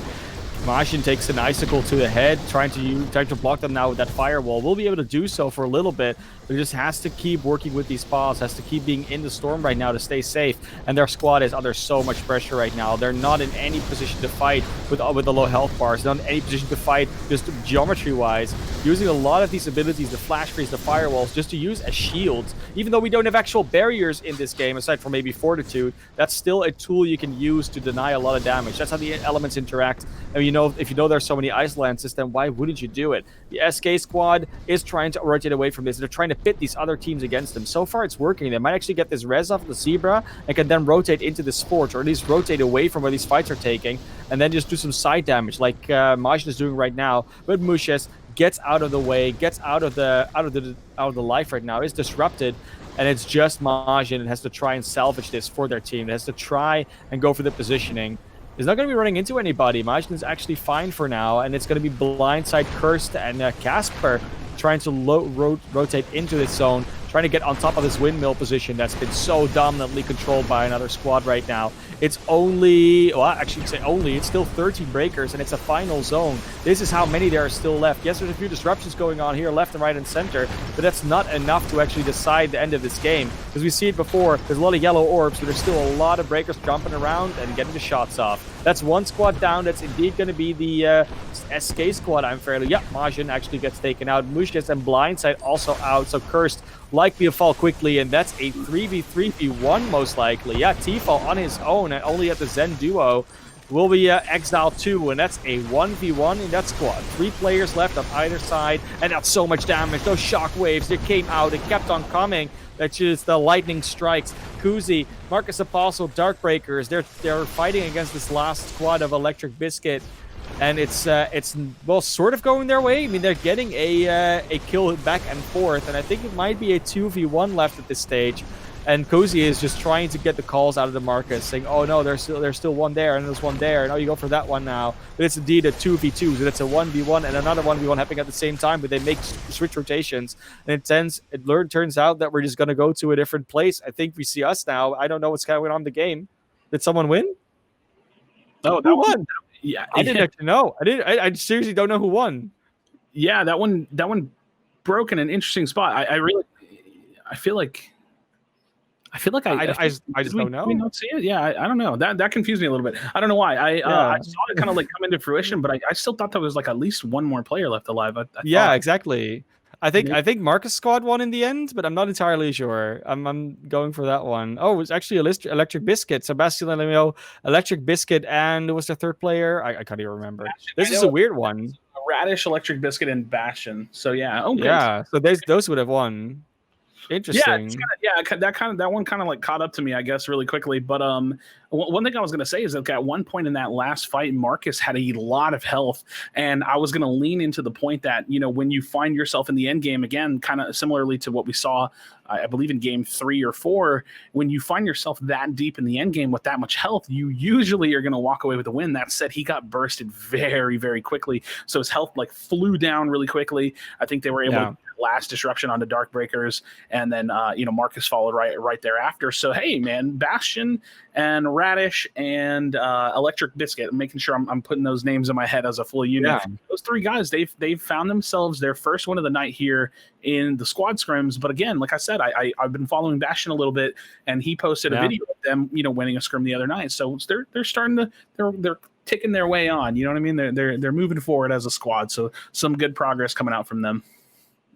Majin takes an icicle to the head, trying to block them now with that firewall. We'll be able to do so for a little bit, but just has to keep working with these spawns, has to keep being in the storm right now to stay safe. And their squad is under so much pressure right now. They're not in any position to fight with the low health bars, not in any position to fight just geometry-wise. Using a lot of these abilities, the flash freeze, the firewalls, just to use as shields. Even though we don't have actual barriers in this game, aside from maybe Fortitude, that's still a tool you can use to deny a lot of damage. That's how the elements interact. And if you know there's so many ice lances, then why wouldn't you do it? The SK squad is trying to rotate away from this. They're trying to pit these other teams against them. So far, it's working. They might actually get this res off the Zebra and can then rotate into the Scorch, or at least rotate away from where these fights are taking, and then just do some side damage like Majin is doing right now. But Mushes gets out of the way, gets out of the life right now, is disrupted, and it's just Majin that has to try and salvage this for their team. It has to try and go for the positioning. He's not going to be running into anybody. Majin is actually fine for now, and it's going to be blindside Cursed and Casper trying to rotate into this zone, trying to get on top of this windmill position that's been so dominantly controlled by another squad right now. It's only, well, actually say only, it's still 13 breakers, and it's a final zone. This is how many there are still left. Yes, there's a few disruptions going on here, left and right and center, but that's not enough to actually decide the end of this game. Because we see it before, there's a lot of yellow orbs, but there's still a lot of breakers jumping around and getting the shots off. That's one squad down. That's indeed going to be the SK squad, I'm fairly. Yeah, Majin actually gets taken out. Mushkes and Blindside also out, so Cursed likely to fall quickly, and that's a 3v1 most likely. Yeah, Tifo on his own and only at the Zen duo will be exiled too, and that's a 1v1 in that squad. 3 players left on either side, and that's so much damage. Those shock waves, they came out, it kept on coming. That's just the lightning strikes. Kuzi, Marcus Apostle, Darkbreakers, they're fighting against this last squad of Electric Biscuit. And it's well, sort of going their way. I mean, they're getting a kill back and forth, and I think it might be a 2v1 left at this stage. And Cozy is just trying to get the calls out of the Marcus, saying, "Oh no, there's still one there, and there's one there, and oh, you go for that one now." But it's indeed a 2v2, so it's a 1v1 and another 1v1 happening at the same time. But they make switch rotations, and it turns out that we're just gonna go to a different place. I think we see us now. I don't know what's going on in the game. Did someone win? Oh, that won. Yeah, I didn't actually know. I seriously don't know who won. Yeah, that one broke in an interesting spot. I feel like I just don't know. We don't see it. Yeah, I don't know. That confused me a little bit. I don't know why. I saw it kind of like come into fruition, but I still thought there was like at least one more player left alive. Yeah, exactly. I think Marcus squad won in the end, but I'm not entirely sure. I'm going for that one. Oh, it was actually Electric Biscuit, Sebastian Lemio, Electric Biscuit, and who was the third player? I can't even remember. This is a weird one. Radish, Electric Biscuit, and Bastion. So yeah. Okay. Yeah. So those would have won. Interesting. That one kind of like caught up to me, I guess, really quickly. But one thing I was going to say is that at one point in that last fight, Marcus had a lot of health, and I was going to lean into the point that, you know, when you find yourself in the end game again, kind of similarly to what we saw, I believe in game 3 or 4, when you find yourself that deep in the end game with that much health, you usually are going to walk away with a win. That said, he got bursted very, very quickly, so his health like flew down really quickly. I think they were able to last disruption onto Darkbreakers, and then Marcus followed right thereafter. So hey, man, Bastion and Radish and Electric Biscuit, making sure I'm putting those names in my head as a full unit. Yeah. Those 3 guys, they've found themselves their first win of the night here in the squad scrims. But again, like I said, I've been following Bastion a little bit, and he posted a video of them, winning a scrim the other night. So they're starting to they're ticking their way on. You know what I mean? They're moving forward as a squad. So some good progress coming out from them.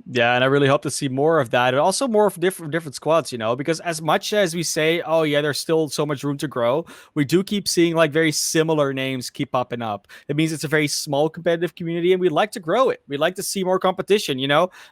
Yeah, and I really hope to see more of that, and also more of different squads, because as much as we say, oh yeah, there's still so much room to grow, we do keep seeing like very similar names keep popping up. It means it's a very small competitive community, and we'd like to grow it. We'd like to see more competition.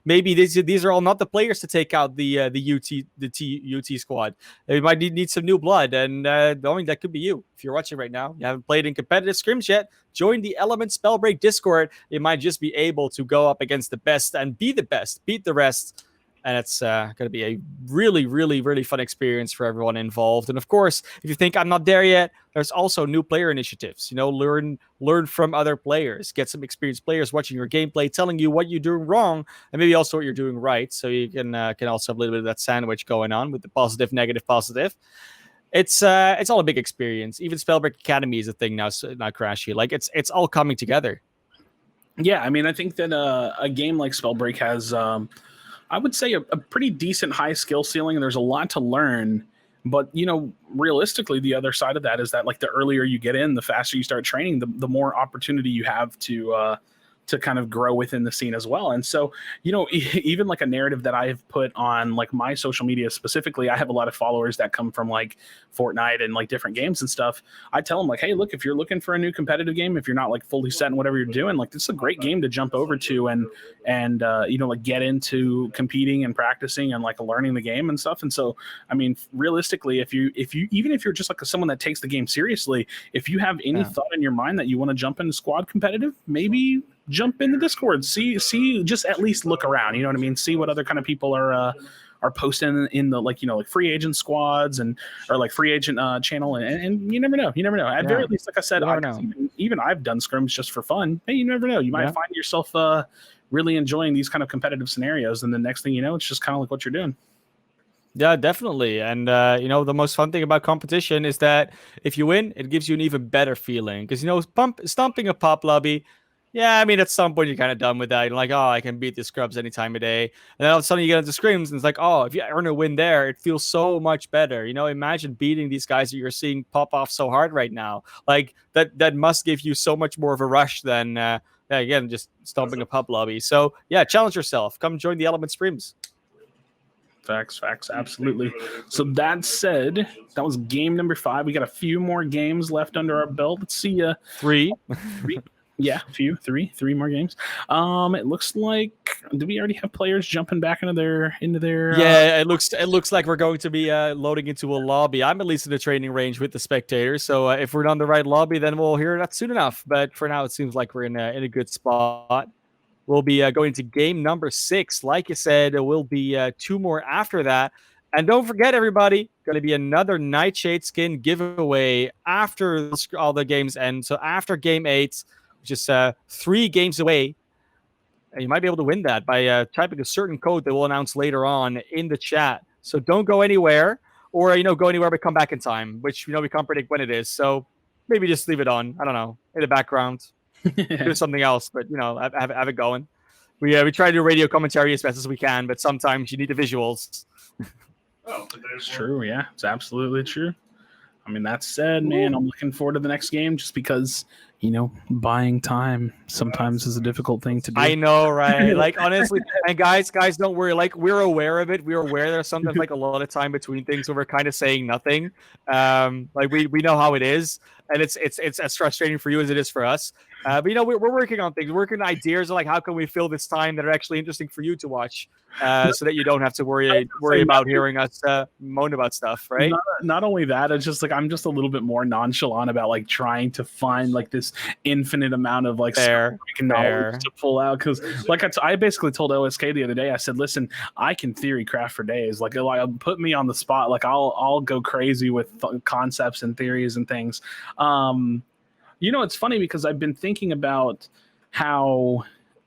Maybe these are all not the players to take out the UT squad. We might need some new blood, and that could be you. If you're watching right now, you haven't played in competitive scrims yet, join the Element Spellbreak Discord. You might just be able to go up against the best and be the best, beat the rest. And it's going to be a really, really, really fun experience for everyone involved. And of course, if you think I'm not there yet, there's also new player initiatives. Learn from other players, get some experienced players watching your gameplay, telling you what you're doing wrong and maybe also what you're doing right. So you can also have a little bit of that sandwich going on with the positive, negative, positive. It's all a big experience. Even Spellbreak Academy is a thing now, Crashy. Like it's all coming together. Yeah, I mean, I think that a game like Spellbreak has, I would say, a pretty decent high skill ceiling, and there's a lot to learn. But realistically, the other side of that is that like the earlier you get in, the faster you start training, the more opportunity you have to kind of grow within the scene as well. And so, even like a narrative that I've put on like my social media specifically, I have a lot of followers that come from like Fortnite and like different games and stuff. I tell them like, hey, look, if you're looking for a new competitive game, if you're not like fully set in whatever you're doing, like this is a great game to jump over to and like get into competing and practicing and like learning the game and stuff. And so, I mean, realistically, if you even if you're just like someone that takes the game seriously, if you have any thought in your mind that you want to jump into squad competitive, maybe jump in the Discord, see, just at least look around. You know what I mean? See what other kind of people are posting in the like free agent squads or like free agent channel, and you never know. You never know. At very least, like I said, even I've done scrims just for fun. Hey, you never know. You might find yourself really enjoying these kind of competitive scenarios, and the next thing you know, it's just kind of like what you're doing. Yeah, definitely. And, the most fun thing about competition is that if you win, it gives you an even better feeling. Because, stomping a pop lobby, yeah, I mean, at some point you're kind of done with that. You're like, oh, I can beat the scrubs any time of day. And then all of a sudden you get into scrims, and it's like, oh, if you earn a win there, it feels so much better. Imagine beating these guys that you're seeing pop off so hard right now. Like, that must give you so much more of a rush than, again, just stomping a pop lobby. So, yeah, challenge yourself. Come join the Element Scrims. Facts, absolutely. So that said, that was game number 5. We got a few more games left under our belt. Let's see. 3. Yeah, three more games. It looks like, do we already have players jumping back into their? Yeah, it looks like we're going to be loading into a lobby. I'm at least in the training range with the spectators. So if we're on the right lobby, then we'll hear that soon enough. But for now, it seems like we're in a good spot. We'll be going to game number 6. Like you said, there will be 2 more after that. And don't forget, everybody, going to be another Nightshade skin giveaway after all the games end. So after game 8, which is 3 games away, and you might be able to win that by typing a certain code that we'll announce later on in the chat. So don't go anywhere, or go anywhere but come back in time, which we can't predict when it is. So maybe just leave it on. I don't know, in the background. Do something else, but have it going. We try to do radio commentary as best as we can, but sometimes you need the visuals. It's true. Yeah, it's absolutely true. I mean, that said, man, I'm looking forward to the next game just because buying time sometimes is a difficult thing to do. I know, right? Like, honestly, and guys, don't worry. Like, we're aware of it. We're aware there's sometimes like a lot of time between things where we're kind of saying nothing. Like we know how it is, and it's as frustrating for you as it is for us. But we're working on things. We're working on ideas of like how can we fill this time that are actually interesting for you to watch, so that you don't have to worry about hearing us moan about stuff, right? Not only that, it's just like I'm just a little bit more nonchalant about like trying to find like this infinite amount of like knowledge to pull out, because like I basically told OSK the other day, I said, listen, I can theory craft for days. Like put me on the spot, like I'll go crazy with concepts and theories and things. It's funny because I've been thinking about how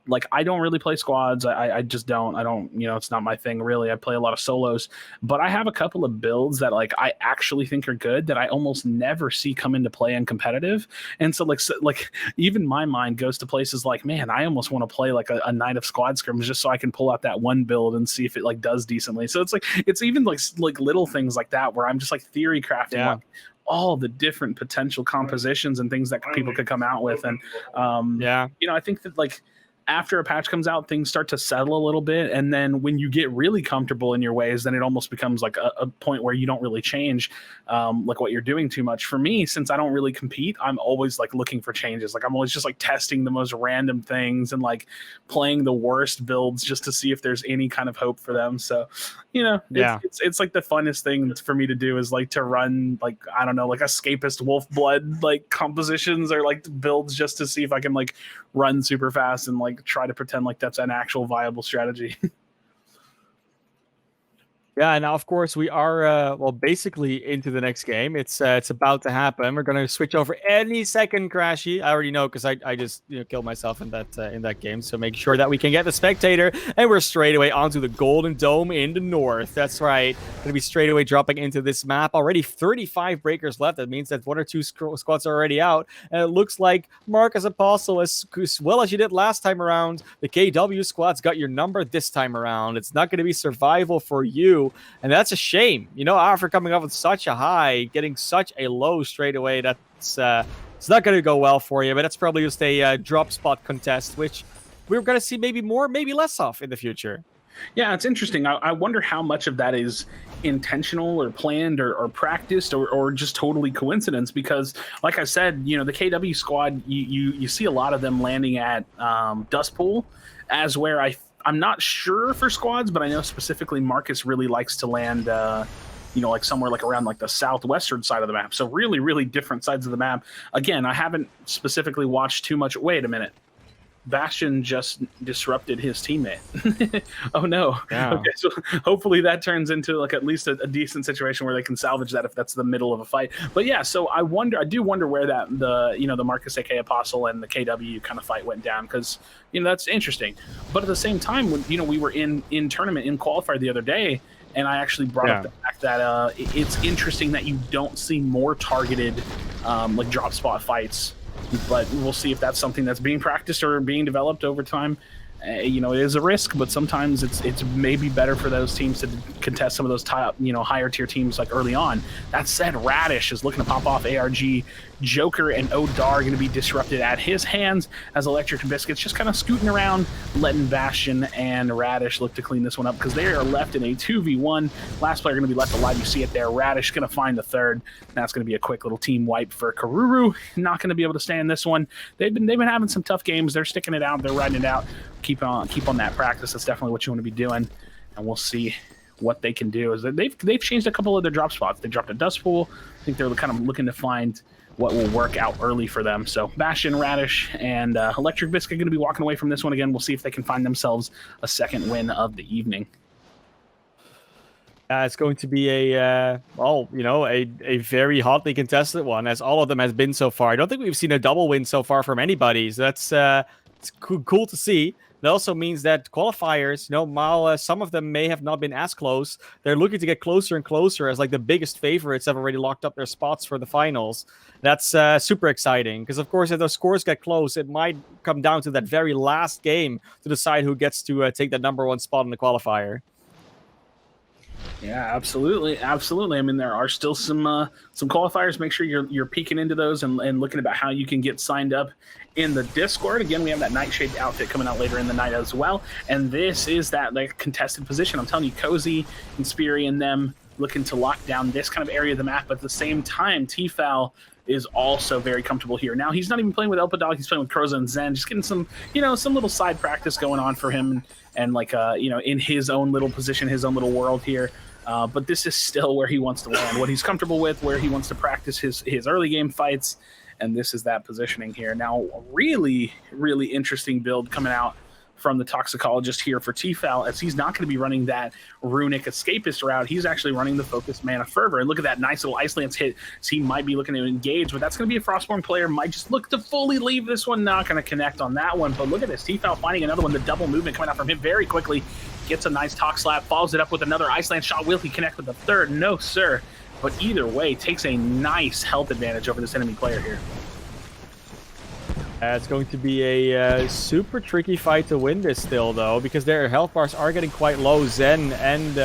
like I don't really play squads. I just don't. I don't, it's not my thing really. I play a lot of solos, but I have a couple of builds that like I actually think are good that I almost never see come into play in competitive. And so like even my mind goes to places like, man, I almost want to play like a night of squad scrims just so I can pull out that one build and see if it like does decently. So it's like, it's even like little things like that where I'm just like theory crafting like all the different potential compositions and things that people could come out with. And I think that like after a patch comes out, things start to settle a little bit, and then when you get really comfortable in your ways, then it almost becomes like a point where you don't really change like what you're doing too much. For me, since I don't really compete, I'm always like looking for changes. Like I'm always just like testing the most random things and like playing the worst builds just to see if there's any kind of hope for them. So it's like the funnest thing for me to do is like to run like, I don't know, like escapist wolf blood like compositions or like builds just to see if I can like run super fast and like try to pretend like that's an actual viable strategy. Yeah, and now of course we are basically into the next game. It's about to happen. We're gonna switch over any second, Crashy. I already know because I just killed myself in that game. So make sure that we can get the spectator, and we're straight away onto the Golden Dome in the north. That's right, gonna be straight away dropping into this map. Already 35 breakers left. That means that 1 or 2 squads are already out, and it looks like Marcus Apostle, as well as you did last time around, the KW squad's got your number this time around. It's not gonna be survival for you. And that's a shame, after coming up with such a high, getting such a low straight away. That's it's not going to go well for you. But that's probably just a drop spot contest, which we're going to see maybe more, maybe less of in the future. Yeah, it's interesting. I wonder how much of that is intentional or planned or practiced or just totally coincidence, because like I said, the KW squad, you see a lot of them landing at Dust Pool as where I'm not sure for squads, but I know specifically Marcus really likes to land, like somewhere like around like the southwestern side of the map. So really, really different sides of the map. Again, I haven't specifically watched too much. Wait a minute. Bastion just disrupted his teammate. Oh no. Yeah. Okay, so hopefully that turns into like at least a decent situation where they can salvage that if that's the middle of a fight. But yeah, so I do wonder where that the Marcus AK Apostle and the KW kind of fight went down, because that's interesting. But at the same time, when we were in tournament in qualifier the other day, and I actually brought up the fact that it's interesting that you don't see more targeted like drop spot fights. But we'll see if that's something that's being practiced or being developed over time. It is a risk, but sometimes it's maybe better for those teams to contest some of those top, higher tier teams like early on. That said, Radish is looking to pop off ARG. Joker and Odar are going to be disrupted at his hands as Electric Biscuits just kind of scooting around, letting Bastion and Radish look to clean this one up, because they are left in a 2v1. Last player going to be left alive. You see it there. Radish going to find the third. That's going to be a quick little team wipe for Karuru. Not going to be able to stay in this one. They've been having some tough games. They're sticking it out. They're riding it out. Keep on that practice. That's definitely what you want to be doing, and we'll see what they can do. Is that they've changed a couple of their drop spots. They dropped a dust pool. I think they're kind of looking to find what will work out early for them. So Bastion, Radish, and Electric Biscuit are going to be walking away from this one again. We'll see if they can find themselves a second win of the evening. It's going to be a very hotly contested one, as all of them has been so far. I don't think we've seen a double win so far from anybody, so that's it's cool to see. It also means that qualifiers, while some of them may have not been as close, they're looking to get closer and closer, as like the biggest favorites have already locked up their spots for the finals. That's super exciting, because of course if those scores get close, it might come down to that very last game to decide who gets to take that #1 spot in the qualifier. Yeah, absolutely. I mean, there are still some qualifiers. Make sure you're peeking into those and looking about how you can get signed up in the Discord. Again, we have that Nightshade outfit coming out later in the night as well. And this is that like contested position. I'm telling you, Cozy, Inspiri, and them looking to lock down this kind of area of the map. But at the same time, Tfal is also very comfortable here. Now, he's not even playing with Elpadog. He's playing with Croza and Zen, just getting some little side practice going on for him, and like in his own little position, his own little world here. But this is still where he wants to land, what he's comfortable with, where he wants to practice his early game fights, and this is that positioning here. Now, really, really interesting build coming out from the Toxicologist here for Tfal, as he's not going to be running that Runic Escapist route. He's actually running the Focused Mana Fervor. And look at that nice little Ice Lance hit. So he might be looking to engage, but that's going to be a Frostborn player. Might just look to fully leave this one. Not going to connect on that one. But look at this. Tfal finding another one. The double movement coming out from him very quickly. Gets a nice Tox Slap. Follows it up with another Ice Lance shot. Will he connect with the third? No, sir. But either way, takes a nice health advantage over this enemy player here. It's going to be a super tricky fight to win this still, though, because their health bars are getting quite low. Zen and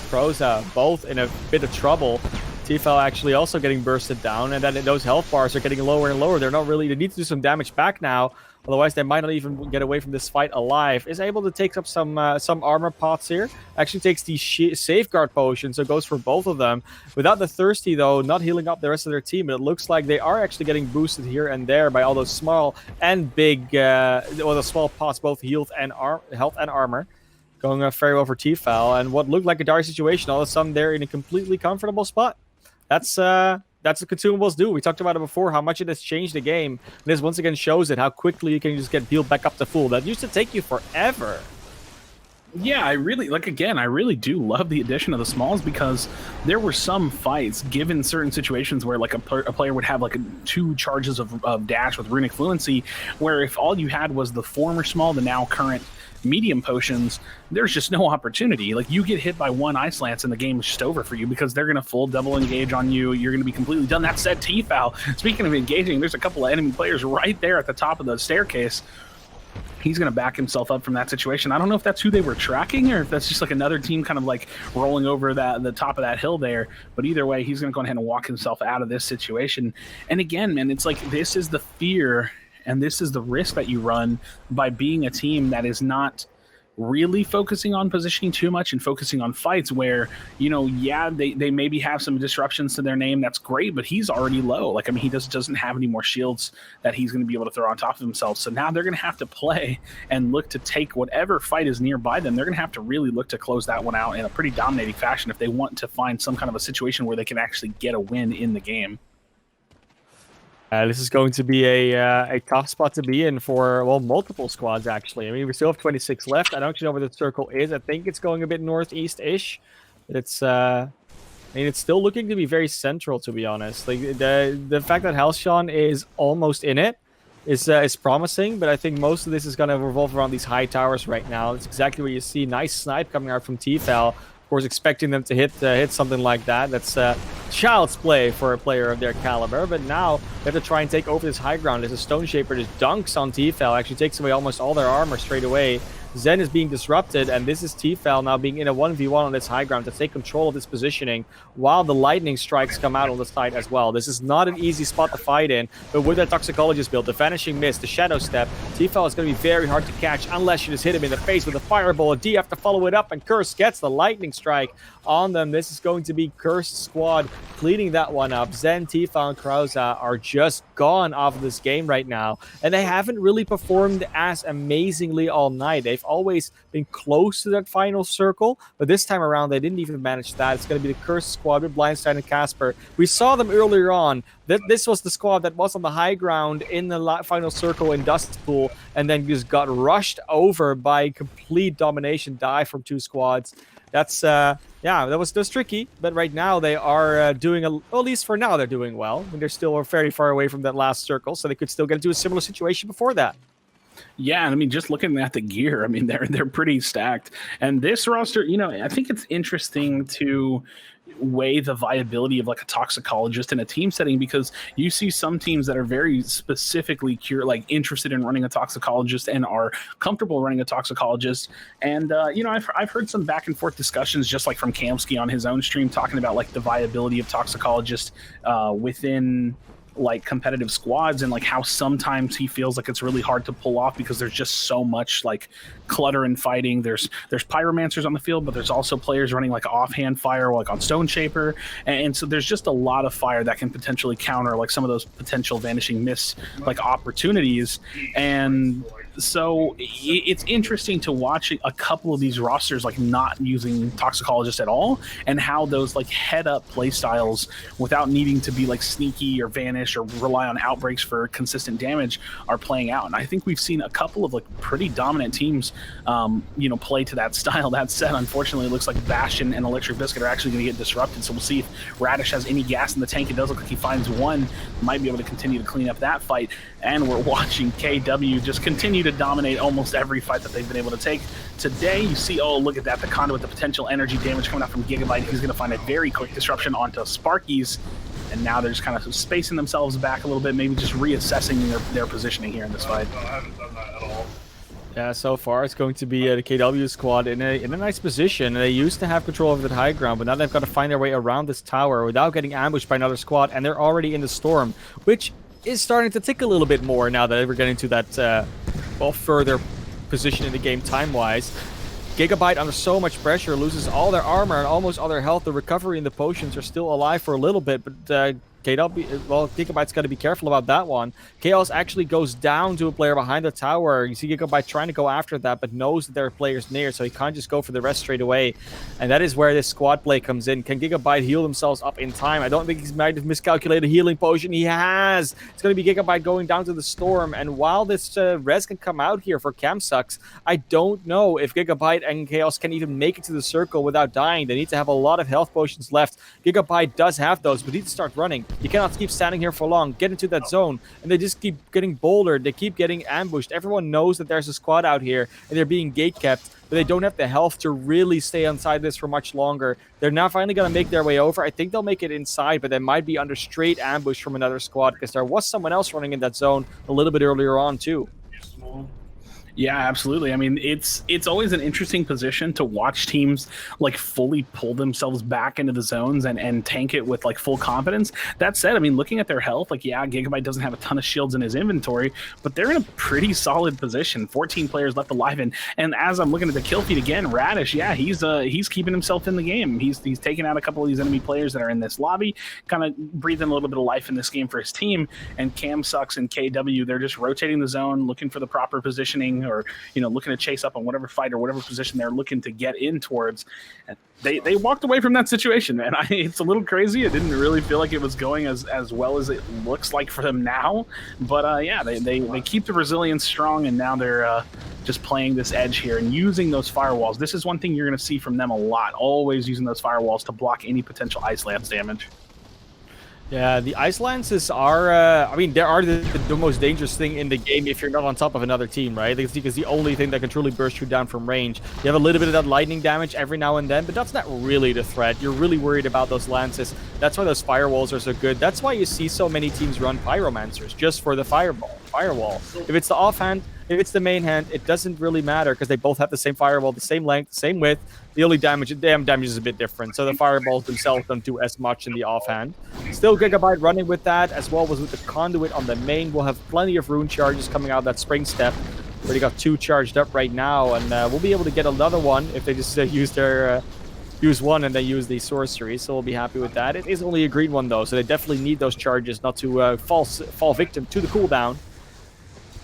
Croza both in a bit of trouble. Tfal actually also getting bursted down, and then those health bars are getting lower and lower. They need to do some damage back now, otherwise they might not even get away from this fight alive. Is able to take up some armor pots here. Actually takes the safeguard potion, so goes for both of them. Without the Thirsty, though, not healing up the rest of their team. It looks like they are actually getting boosted here and there by all those small and big, the small pots, both health and armor. Going very well for Tfal, and what looked like a dire situation, all of a sudden they're in a completely comfortable spot. That's what consumables do. We talked about it before, how much it has changed the game. And this once again shows it, how quickly you can just get healed back up to full. That used to take you forever. Yeah, I really do love the addition of the smalls, because there were some fights, given certain situations, where like a player would have like 2 charges of dash with runic fluency, where if all you had was the former small, the now current medium potions, there's just no opportunity. Like, you get hit by one Ice Lance and the game is just over for you, because they're going to full double engage on you. You're going to be completely done. That said, Tfal, speaking of engaging, there's a couple of enemy players right there at the top of the staircase. He's going to back himself up from that situation. I don't know if that's who they were tracking, or if that's just like another team kind of like rolling over the top of that hill there. But either way, he's going to go ahead and walk himself out of this situation. And again, man, it's like, this is the fear and this is the risk that you run by being a team that is not really focusing on positioning too much and focusing on fights, where, they maybe have some disruptions to their name. That's great, but he's already low. Like, I mean, he doesn't have any more shields that he's going to be able to throw on top of himself. So now they're going to have to play and look to take whatever fight is nearby them. They're going to have to really look to close that one out in a pretty dominating fashion if they want to find some kind of a situation where they can actually get a win in the game. This is going to be a tough spot to be in for, well, multiple squads, actually. I mean, we still have 26 left. I don't actually know where the circle is. I think it's going a bit northeast-ish. It's, I mean, it's still looking to be very central, to be honest. Like, the fact that Halcyon is almost in it is promising, but I think most of this is going to revolve around these high towers right now. It's exactly what you see. Nice snipe coming out from T-Fel. Of course, expecting them to hit something like that. That's child's play for a player of their caliber. But now they have to try and take over this high ground as a Stone Shaper just dunks on T-Fel. Actually takes away almost all their armor straight away. Zen is being disrupted, and this is T-Fel now being in a 1v1 on this high ground to take control of this positioning while the lightning strikes come out on the side as well. This is not an easy spot to fight in, but with that Toxicologist build, the Vanishing Mist, the Shadow Step, T-Fel is going to be very hard to catch unless you just hit him in the face with a Fireball. D have to follow it up, and Curse gets the lightning strike on them. This is going to be Cursed Squad cleaning that one up. Zen, T-Fel, and Krauza are just gone off of this game right now, and they haven't really performed as amazingly all night. They've always been close to that final circle, but this time around they didn't even manage that. It's going to be the Cursed Squad with Blindside and Casper. We saw them earlier on. This was the squad that was on the high ground in the final circle in Dust Pool, and then just got rushed over by complete domination dive from two squads. That's yeah, that was tricky, but right now they are doing well, at least for now they're doing well. And they're still very far away from that last circle, so they could still get into a similar situation before that. Yeah, I mean, just looking at the gear, I mean, they're pretty stacked. And this roster, you know, I think it's interesting to weigh the viability of like a toxicologist in a team setting, because you see some teams that are very specifically interested in running a toxicologist and are comfortable running a toxicologist. And you know, I've heard some back and forth discussions, just like from Kamsky on his own stream, talking about like the viability of toxicologist within like competitive squads, and like how sometimes he feels like it's really hard to pull off because there's just so much like clutter and fighting. There's pyromancers on the field, but there's also players running like offhand fire, like on Stone Shaper, and so there's just a lot of fire that can potentially counter like some of those potential Vanishing Mists like opportunities. And so it's interesting to watch a couple of these rosters like not using toxicologists at all, and how those like head up play styles without needing to be like sneaky or vanish or rely on outbreaks for consistent damage are playing out. And I think we've seen a couple of like pretty dominant teams you know, play to that style. That said, unfortunately, it looks like Bastion and Electric Biscuit are actually going to get disrupted, so we'll see if Radish has any gas in the tank. It does look like he finds one, might be able to continue to clean up that fight. And we're watching KW just continue to dominate almost every fight that they've been able to take. Today, you see, oh, look at that, the Conduit, the potential energy damage coming out from Gigabyte. He's going to find a very quick disruption onto Sparkies, and now they're just kind of spacing themselves back a little bit, maybe just reassessing their positioning here in this fight. I haven't done that at all. Yeah, so far it's going to be the KW squad in a nice position. They used to have control over the high ground, but now they've got to find their way around this tower without getting ambushed by another squad, and they're already in the storm, which is starting to tick a little bit more now that we're getting to that well, further position in the game time-wise. Gigabyte, under so much pressure, loses all their armor and almost all their health. The recovery and the potions are still alive for a little bit, but KW, well, Gigabyte's got to be careful about that one. Chaos actually goes down to a player behind the tower. You see Gigabyte trying to go after that, but knows that there are players near, so he can't just go for the rest straight away. And that is where this squad play comes in. Can Gigabyte heal themselves up in time? I don't think he might have miscalculated healing potion. He has. It's going to be Gigabyte going down to the storm. And while this res can come out here for Camsucks, I don't know if Gigabyte and Chaos can even make it to the circle without dying. They need to have a lot of health potions left. Gigabyte does have those, but he needs to start running. You cannot keep standing here for long. Get into that zone, and they just keep getting bouldered. They keep getting ambushed. Everyone knows that there's a squad out here, and they're being gate kept, but they don't have the health to really stay inside this for much longer. They're now finally going to make their way over. I think they'll make it inside, but they might be under straight ambush from another squad, because there was someone else running in that zone a little bit earlier on, too. Yeah, absolutely. I mean, it's always an interesting position to watch teams like fully pull themselves back into the zones and tank it with like full confidence. That said, I mean, looking at their health, like, yeah, Gigabyte doesn't have a ton of shields in his inventory, but they're in a pretty solid position. 14 players left alive, and as I'm looking at the kill feed again, Radish, yeah, he's keeping himself in the game. He's taking out a couple of these enemy players that are in this lobby, kind of breathing a little bit of life in this game for his team. And Camsucks and KW, they're just rotating the zone, looking for the proper positioning pushing or, looking to chase up on whatever fight or whatever position they're looking to get in towards. And they walked away from that situation, man. It's a little crazy. It didn't really feel like it was going as well as it looks like for them now. But yeah, they keep the resilience strong, and now they're just playing this edge here and using those firewalls. This is one thing you're going to see from them a lot, always using those firewalls to block any potential ice lance damage. Yeah, the ice lances are, I mean, they are the most dangerous thing in the game if you're not on top of another team, right? Because the only thing that can truly burst you down from range. You have a little bit of that lightning damage every now and then, but that's not really the threat. You're really worried about those lances. That's why those firewalls are so good. That's why you see so many teams run pyromancers, just for the firewall. If it's the offhand, if it's the main hand, it doesn't really matter because they both have the same firewall, the same length, the same width. The only damage is a bit different. So the fireballs themselves don't do as much in the offhand. Still Gigabyte running with that, as well as with the conduit on the main. We'll have plenty of rune charges coming out of that spring step. Already got 2 charged up right now, and we'll be able to get another one if they just use one and then use the sorcery. So we'll be happy with that. It is only a green one though, so they definitely need those charges not to fall victim to the cooldown.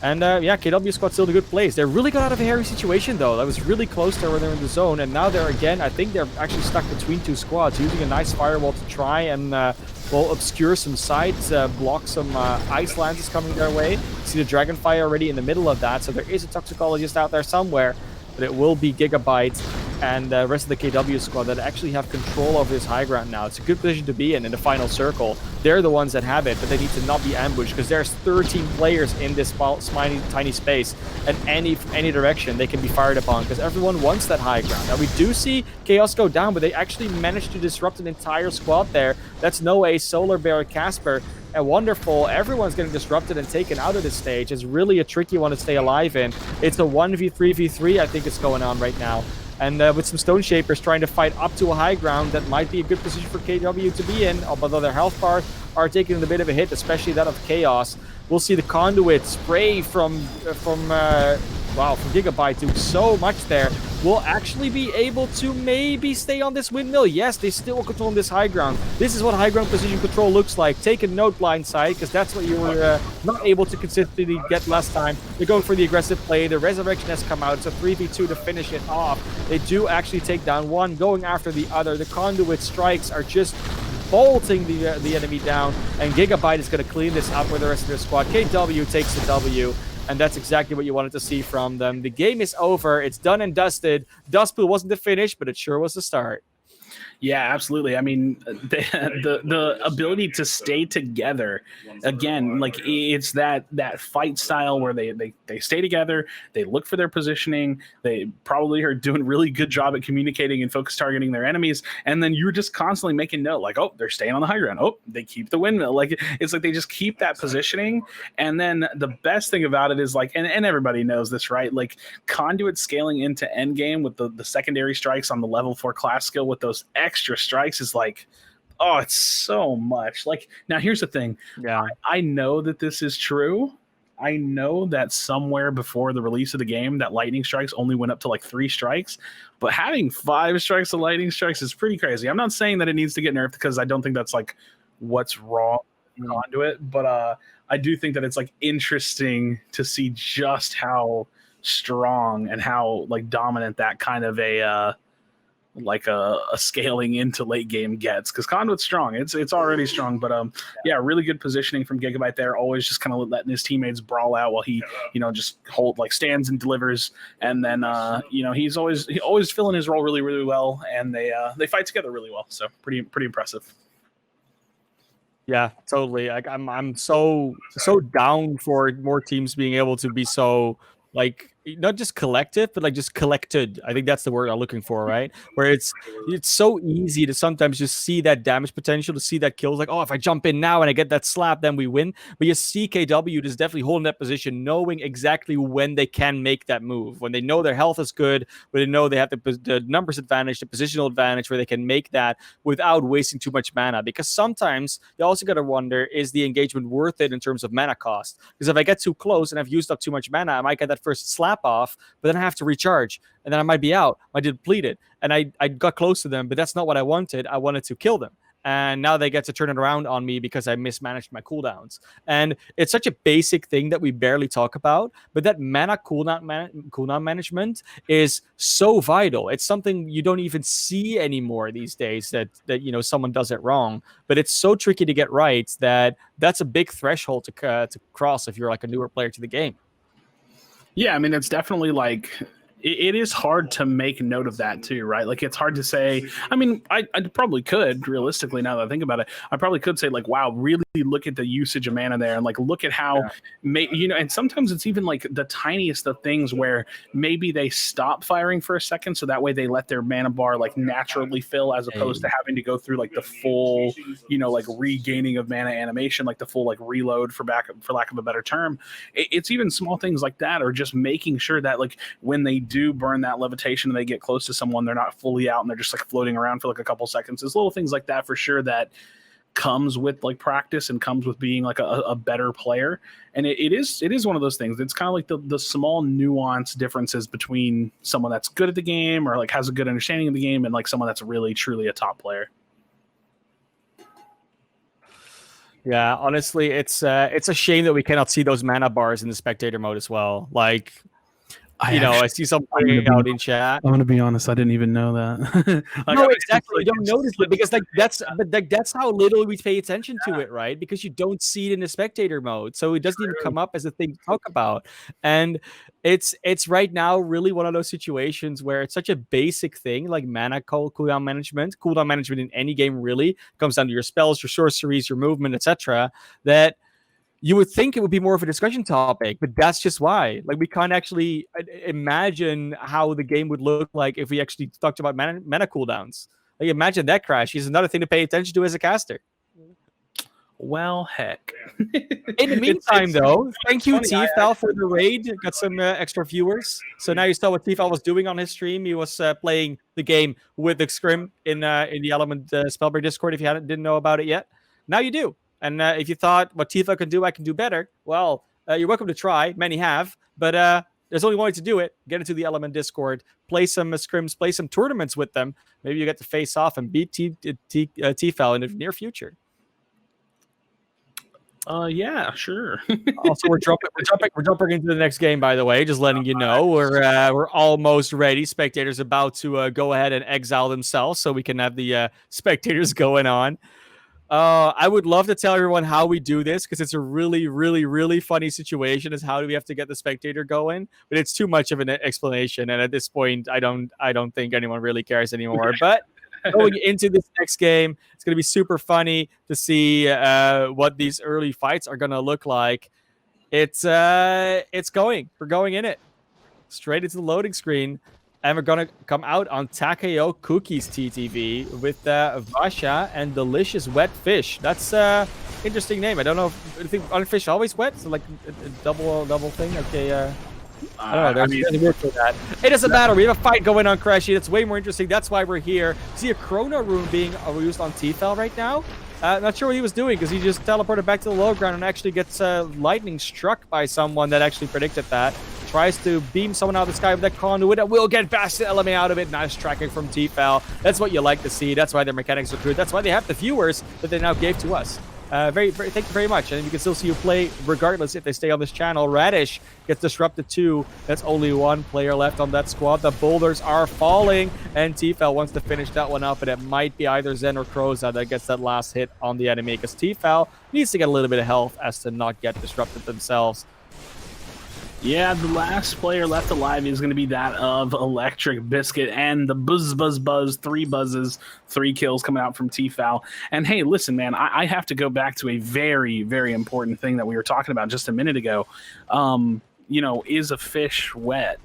And yeah, KW squad still in a good place. They really got out of a hairy situation though. That was really close there when they're in the zone, and now they're again, I think they're actually stuck between 2 squads, using a nice firewall to try and well, obscure some sights, block some ice lances coming their way. See the Dragonfire already in the middle of that, so there is a toxicologist out there somewhere, but it will be Gigabyte and the rest of the KW squad that actually have control over this high ground now. It's a good position to be in the final circle. They're the ones that have it, but they need to not be ambushed because there's 13 players in this tiny space, and any direction they can be fired upon because everyone wants that high ground. Now we do see Chaos go down, but they actually managed to disrupt an entire squad there. That's Noe, Solar Bear, Casper, and Wonderful. Everyone's getting disrupted and taken out of this stage. It's really a tricky one to stay alive in. It's a 1v3v3 I think it's going on right now. And with some Stone Shapers trying to fight up to a high ground, that might be a good position for KW to be in, although their health bars are taking a bit of a hit, especially that of Chaos. We'll see the conduit spray from Gigabyte do so much there. Will actually be able to maybe stay on this windmill. Yes, they still control this high ground. This is what high ground position control looks like. Take a note, blindside, because that's what you were not able to consistently get last time. They're going for the aggressive play. The resurrection has come out. It's a 3v2 to finish it off. They do actually take down one, going after the other. The conduit strikes are just bolting the enemy down, and Gigabyte is going to clean this up with the rest of their squad. KW takes the W. And that's exactly what you wanted to see from them. The game is over. It's done and dusted. Dustpool wasn't the finish, but it sure was the start. Yeah, absolutely. I mean, the ability to stay together, again, like it's that fight style where they stay together, they look for their positioning, they probably are doing a really good job at communicating and focus targeting their enemies, and then you're just constantly making note, like, oh, they're staying on the high ground, oh, they keep the windmill. Like, it's like they just keep that positioning, and then the best thing about it is, like, and everybody knows this, right? Like, Conduit scaling into endgame with the secondary strikes on the level 4 class skill with those extra strikes is like, oh, it's so much. Like, now here's the thing. Yeah, I know that this is true. I know that somewhere before the release of the game that lightning strikes only went up to like 3 strikes, but having 5 strikes of lightning strikes is pretty crazy. I'm not saying that it needs to get nerfed because I don't think that's like what's wrong with Conduit, but I do think that it's like interesting to see just how strong and how like dominant that kind of a scaling into late game gets, because Conduit's strong. It's already strong, but yeah, really good positioning from Gigabyte there. Always just kind of letting his teammates brawl out while he just stands and delivers, and then he's always filling his role really, really well, and they fight together really well. So pretty impressive. Yeah, totally. Like I'm so down for more teams being able to be so like not just collective, but like just collected. I think that's the word I'm looking for, right? Where it's so easy to sometimes just see that damage potential, to see that kills. Like, oh, if I jump in now and I get that slap, then we win. But you see KW just definitely holding that position, knowing exactly when they can make that move, when they know their health is good, when they know they have the numbers advantage, the positional advantage, where they can make that without wasting too much mana. Because sometimes you also got to wonder, is the engagement worth it in terms of mana cost? Because if I get too close and I've used up too much mana, I might get that first slap off, but then I have to recharge, and then I might be out, I might deplete it, and I got close to them, but that's not what I wanted. I wanted to kill them, and now they get to turn it around on me because I mismanaged my cooldowns. And it's such a basic thing that we barely talk about, but that mana cooldown management is so vital. It's something you don't even see anymore these days, that someone does it wrong, but it's so tricky to get right that that's a big threshold to cross if you're like a newer player to the game. Yeah, I mean, it's definitely like it is hard to make note of that too, right? Like, it's hard to say. I mean, I probably could, realistically, now that I think about it, I probably could say like, wow, really look at the usage of mana there, and like look at how and sometimes it's even like the tiniest of things where maybe they stop firing for a second, so that way they let their mana bar like naturally fill, as opposed to having to go through like the full, like regaining of mana animation, like the full like reload, for lack of a better term. It's even small things like that, or just making sure that like when they do burn that levitation and they get close to someone, they're not fully out and they're just like floating around for like a couple seconds. There's little things like that for sure that comes with like practice and comes with being like a better player. And it is one of those things. It's kind of like the small nuance differences between someone that's good at the game or like has a good understanding of the game and like someone that's really truly a top player. Yeah, honestly, it's a shame that we cannot see those mana bars in the spectator mode as well. Like, I see some out in chat. I'm gonna be honest, I didn't even know that. No, exactly. You don't notice it because that's how little we pay attention to it, right? Because you don't see it in the spectator mode, so it doesn't even come up as a thing to talk about. And it's right now really one of those situations where it's such a basic thing, like mana cooldown management. Cooldown management in any game really comes down to your spells, your sorceries, your movement, etc. That you would think it would be more of a discussion topic, but that's just why. Like, we can't actually imagine how the game would look like if we actually talked about mana cooldowns. Like, imagine that crash. Is another thing to pay attention to as a caster. Well, heck. In the meantime, though, thank you, T-Fal, for the raid. Got some extra viewers. So now you saw what T-Fal was doing on his stream. He was playing the game with the Scrim in the Element Spellbreak Discord. If you didn't know about it yet, now you do. And if you thought what Tifa can do, I can do better, well, you're welcome to try. Many have, but there's only one way to do it. Get into the Element Discord, play some Scrims, play some tournaments with them. Maybe you get to face off and beat Tifa in the near future. Yeah, sure. Also, we're jumping into the next game, by the way. Just letting you know, we're almost ready. Spectators about to go ahead and exile themselves, so we can have the spectators going on. I would love to tell everyone how we do this, because it's a really, really, really funny situation. Is how do we have to get the spectator going? But it's too much of an explanation, and at this point, I don't think anyone really cares anymore. But going into this next game, it's going to be super funny to see what these early fights are going to look like. We're going in it straight into the loading screen. And we're going to come out on Takeo Cookies TTV with Vasha and Delicious Wet Fish. That's interesting name. I don't know if think fish always wet. So like a double thing. Okay. I don't know. There's a word for that. It doesn't matter. We have a fight going on, Crashy. That's way more interesting. That's why we're here. See a Chrono Rune being used on T-Fal right now. Not sure what he was doing, because he just teleported back to the low ground and actually gets lightning struck by someone that actually predicted that. Tries to beam someone out of the sky with that conduit and will get Bastard Element out of it. Nice tracking from T-Fal. That's what you like to see. That's why their mechanics are good. That's why they have the viewers that they now gave to us. Thank you very much. And you can still see you play regardless if they stay on this channel. Radish gets disrupted too. That's only one player left on that squad. The boulders are falling, and T-Fal wants to finish that one up, and it might be either Zen or Kroza that gets that last hit on the enemy, because T-Fal needs to get a little bit of health as to not get disrupted themselves. Yeah, the last player left alive is going to be that of Electric Biscuit, and the buzz, 3 buzzes, 3 kills coming out from T-Fal. And hey, listen, man, I have to go back to a very, very important thing that we were talking about just a minute ago. Is a fish wet?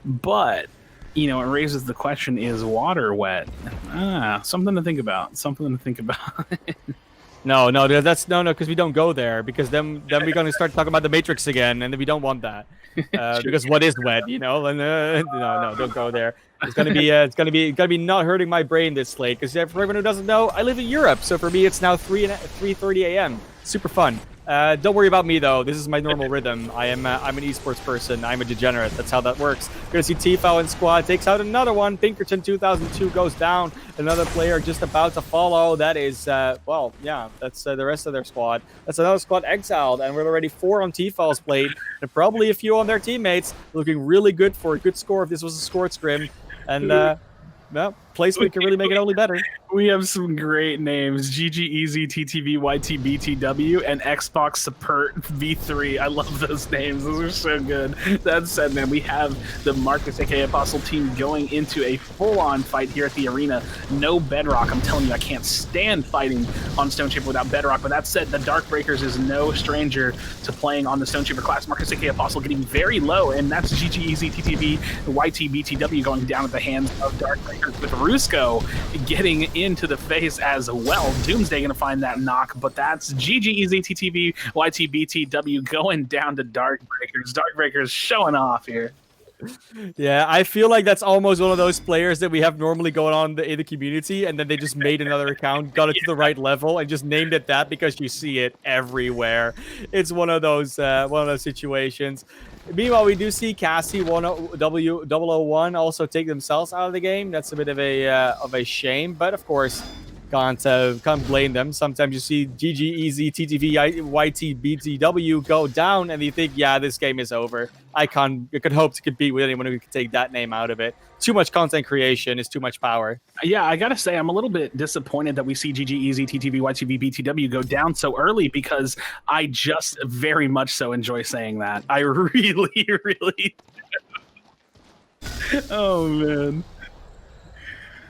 But, it raises the question, is water wet? Something to think about. No, because we don't go there, because then we're going to start talking about the Matrix again, and we don't want that. Because what is wet, And no, don't go there. It's gonna be not hurting my brain this late. Because for everyone who doesn't know, I live in Europe, so for me it's now 3:30 a.m. Super fun. Don't worry about me though. This is my normal rhythm. I'm an esports person. I'm a degenerate. That's how that works. We're gonna see Tfal in squad takes out another one. Pinkerton 2002 goes down. Another player just about to follow. That is well, yeah. That's the rest of their squad. That's another squad exiled, and we're already 4 on Tfal's plate, and probably a few on their teammates. Looking really good for a good score if this was a scored scrim, and. Well, placement can really make it only better. We have some great names: GG Easy, TTV, YT, BTW, and Xbox Support V3. I love those names; those are so good. That said, man, we have the Marcus, aka Apostle team, going into a full-on fight here at the arena. No Bedrock. I'm telling you, I can't stand fighting on Stone Shaper without Bedrock. But that said, the Dark Breakers is no stranger to playing on the Stone Shaper class. Marcus, aka Apostle, getting very low, and that's GG Easy, TTV, YT, BTW going down at the hands of Dark Breakers, with Rusko getting into the face as well. Doomsday going to find that knock, but that's GG Easy, TTV, YT, BTW going down to Dark Breakers. Dark Breakers showing off here. Yeah, I feel like that's almost one of those players that we have normally going on in the community, and then they just made another account, got it to the right level, and just named it that because you see it everywhere. It's one of those situations. Meanwhile, we do see Cassie W001 also take themselves out of the game. That's a bit of a shame, but of course, can't blame them. Sometimes you see GG Easy, TTV, YT, BTW go down, and you think, yeah, this game is over. I could hope to compete with anyone who can take that name out of it. Too much content creation is too much power. Yeah, I gotta say, I'm a little bit disappointed that we see GG Easy, TTV, YTV, BTW go down so early, because I just very much so enjoy saying that. I really, really do. Oh, man.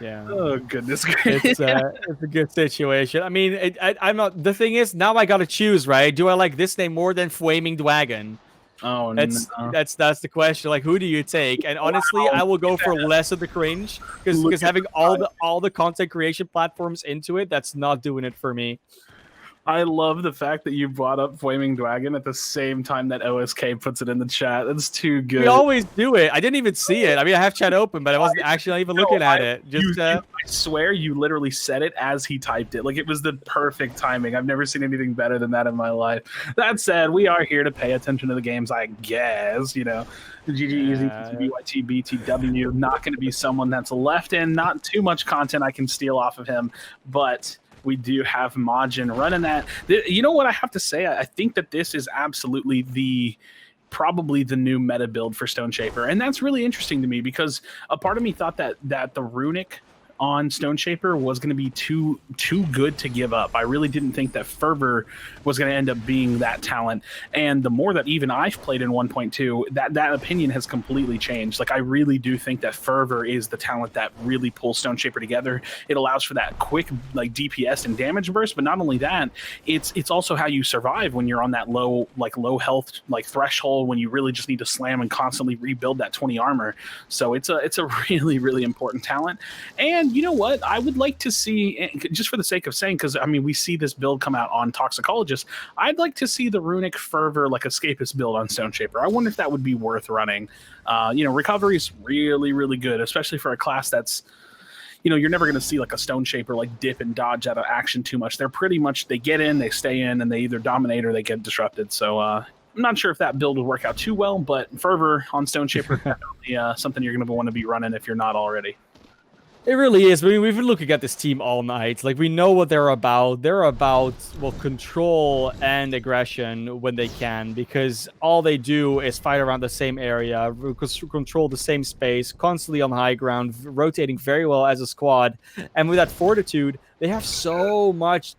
Yeah. Oh, goodness gracious. It's a good situation. I mean, I'm not. The thing is, now I gotta choose, right? Do I like this name more than Flaming Dragon? Oh, that's the question. Like, who do you take? And honestly, Wow. I will go for less of the cringe, because having all the content creation platforms into it, that's not doing it for me. I love the fact that you brought up Flaming Dragon at the same time that OSK puts it in the chat. That's too good. We always do it. I didn't even see it. I mean, I have chat open, but I wasn't actually even looking at it. I swear you literally said it as he typed it. Like, it was the perfect timing. I've never seen anything better than that in my life. That said, we are here to pay attention to the games, I guess. You know, GG Easy, TTB, YT, BTW, not going to be someone that's left in. Not too much content I can steal off of him, but we do have Majin running that. You know what I have to say? I think that this is absolutely probably the new meta build for Stone Shaper, and that's really interesting to me, because a part of me thought that the Runic on Stone Shaper was going to be too good to give up. I really didn't think that Fervor was going to end up being that talent. And the more that even I've played in 1.2, that opinion has completely changed. Like, I really do think that Fervor is the talent that really pulls Stone Shaper together. It allows for that quick, like, DPS and damage burst, but not only that, it's also how you survive when you're on that low health, like, threshold, when you really just need to slam and constantly rebuild that 20 armor. So it's a really, really important talent. And you know what? I would like to see, just for the sake of saying, because I mean, we see this build come out on Toxicologist, I'd like to see the Runic Fervor, like, escapist build on Stone Shaper. I wonder if that would be worth running. You know, recovery is really, really good, especially for a class that's, you know, you're never going to see like a Stone Shaper like dip and dodge out of action too much. They're pretty much, they get in, they stay in, and they either dominate or they get disrupted. So I'm not sure if that build would work out too well, but Fervor on Stone Shaper is definitely something you're going to want to be running if you're not already. It really is. I mean, we've been looking at this team all night. Like, we know what they're about. They're about, well, control and aggression when they can, because all they do is fight around the same area, control the same space, constantly on high ground, rotating very well as a squad. And with that fortitude, they have so much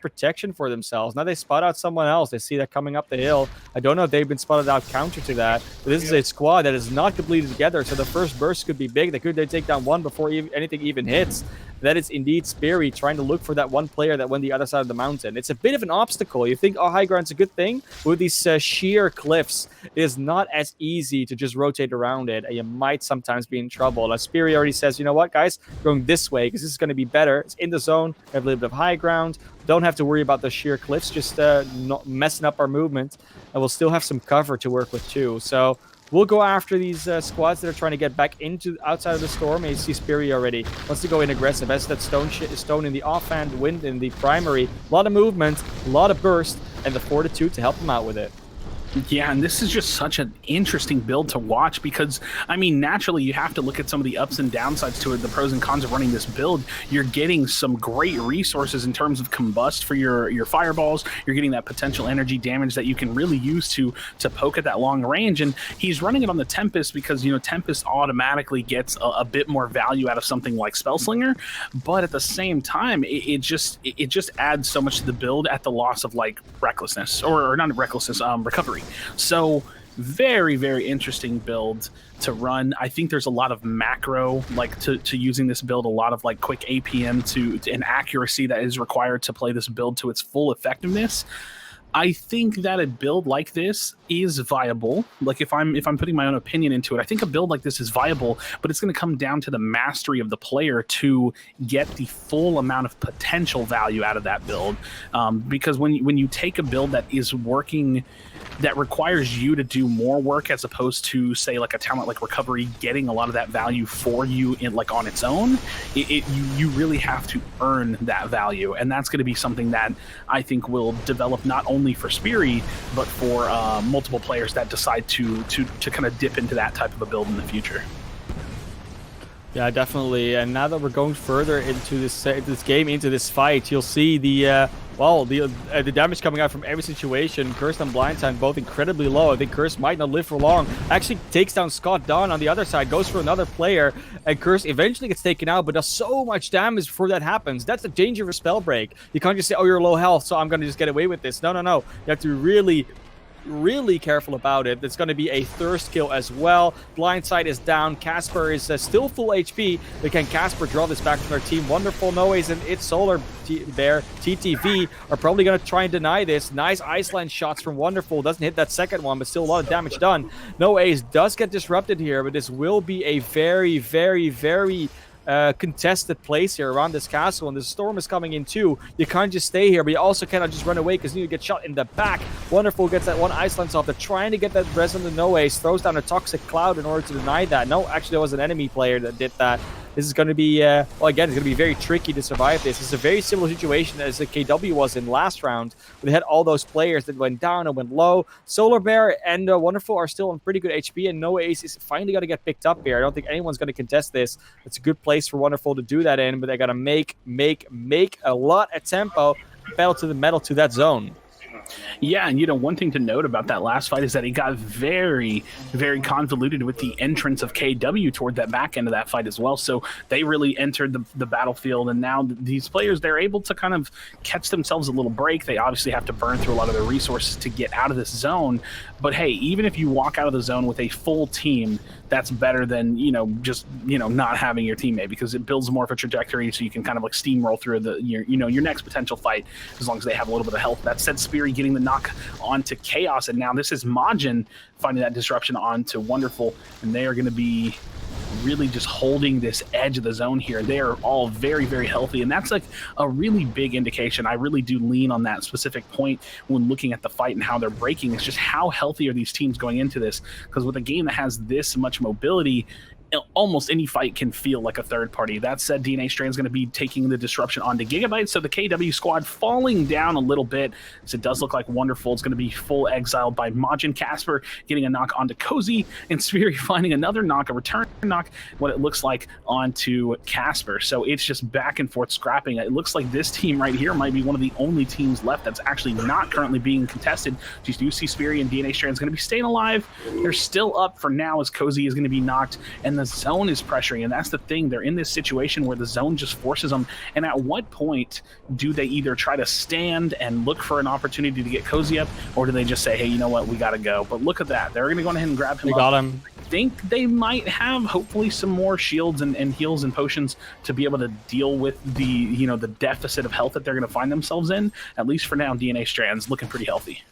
protection for themselves. Now they spot out someone else. They see that coming up the hill. I don't know if they've been spotted out counter to that, but this is a squad that is not completed together, so the first burst could be big. They could take down one before anything even hits. That is indeed Speary trying to look for that one player that went the other side of the mountain. It's a bit of an obstacle. You think, oh, high ground's a good thing? With these sheer cliffs, it is not as easy to just rotate around it, and you might sometimes be in trouble. As Speary already says, you know what, guys? Going this way, because this is going to be better. It's in the zone. We have a little bit of high ground. Don't have to worry about the sheer cliffs, just not messing up our movement. And we'll still have some cover to work with, too. So We'll go after these squads that are trying to get back into outside of the storm. You see Spiri already wants to go in aggressive. As that stone in the offhand, wind in the primary. A lot of movement, a lot of burst, and the fortitude to help him out with it. Yeah, and this is just such an interesting build to watch because, I mean, naturally you have to look at some of the ups and downsides to it, the pros and cons of running this build. You're getting some great resources in terms of combust for your fireballs. You're getting that potential energy damage that you can really use to poke at that long range. And he's running it on the Tempest because, you know, Tempest automatically gets a bit more value out of something like Spellslinger. But at the same time, it just adds so much to the build at the loss of, like, recklessness, or not recklessness, recovery. So very, very interesting build to run. I think there's a lot of macro, like to using this build, a lot of like quick APM to and accuracy that is required to play this build to its full effectiveness. I think that a build like this is viable. Like if I'm putting my own opinion into it, I think a build like this is viable, but it's going to come down to the mastery of the player to get the full amount of potential value out of that build. Because when you take a build that is working, that requires you to do more work as opposed to, say, like a talent like Recovery getting a lot of that value for you in like on its own, you really have to earn that value, and that's going to be something that I think will develop not only for Spiri but for multiple players that decide to kind of dip into that type of a build in the future. Yeah, definitely. And now that we're going further into this game, into this fight, you'll see the damage coming out from every situation. Curse and Blindside both incredibly low. I think Curse might not live for long. Actually takes down Scott Dawn on the other side, goes for another player, and Curse eventually gets taken out, but does so much damage before that happens. That's the danger of Spellbreak. You can't just say, oh, you're low health, so I'm going to just get away with this. No. You have to really careful about it. It's going to be a thirst kill as well. Blindside is down. Casper is still full HP, but can Casper draw this back from their team? Wonderful. Noise and It's Solar there. TTV are probably going to try and deny this. Nice Iceland shots from Wonderful. Doesn't hit that second one, but still a lot of damage done. No Ace does get disrupted here, but this will be a very, very, very contested place here around this castle, and the storm is coming in too. You can't just stay here, but you also cannot just run away because you get shot in the back. Wonderful gets that one Iceland off. They're trying to get that res on the No Ace, throws down a toxic cloud in order to deny that. No, actually there was an enemy player that did that. This is going to be, well, again, it's going to be very tricky to survive this. It's a very similar situation as the KW was in last round, where they had all those players that went down and went low. Solar Bear and Wonderful are still on pretty good HP, and No Ace is finally going to get picked up here. I don't think anyone's going to contest this. It's a good place for Wonderful to do that in, but they got to make a lot of tempo, pedal to the metal to that zone. Yeah, and you know, one thing to note about that last fight is that it got very, very convoluted with the entrance of KW toward that back end of that fight as well. So they really entered the battlefield, and now these players, they're able to kind of catch themselves a little break. They obviously have to burn through a lot of their resources to get out of this zone. But hey, even if you walk out of the zone with a full team, that's better than, you know, just, you know, not having your teammate, because it builds more of a trajectory so you can kind of like steamroll through your next potential fight as long as they have a little bit of health. That said, Spiri getting the knock onto Chaos, and now this is Majin finding that disruption onto Wonderful, and they are going to be really just holding this edge of the zone here. They are all very, very healthy, and that's like a really big indication. I really do lean on that specific point when looking at the fight and how they're breaking. It's just how healthy are these teams going into this, because with a game that has this much mobility, almost any fight can feel like a third party. That said, DNA Strand's going to be taking the disruption onto Gigabyte, so the KW squad falling down a little bit, as it does look like Wonderful is going to be full exiled by Majin. Casper getting a knock onto Cozy, and Spiri finding another knock, a return knock, what it looks like onto Casper. So it's just back and forth scrapping. It looks like this team right here might be one of the only teams left that's actually not currently being contested. You do see Spiri and DNA Strand's going to be staying alive. They're still up for now, as Cozy is going to be knocked, and the zone is pressuring, and that's the thing. They're in this situation where the zone just forces them, and at what point do they either try to stand and look for an opportunity to get Cozy up, or do they just say, hey, you know what, we gotta go? But look at that, they're gonna go ahead and grab him. They got him. I think they might have hopefully some more shields and heals and potions to be able to deal with the, you know, the deficit of health that they're gonna find themselves in. At least for now, DNA Strand's looking pretty healthy.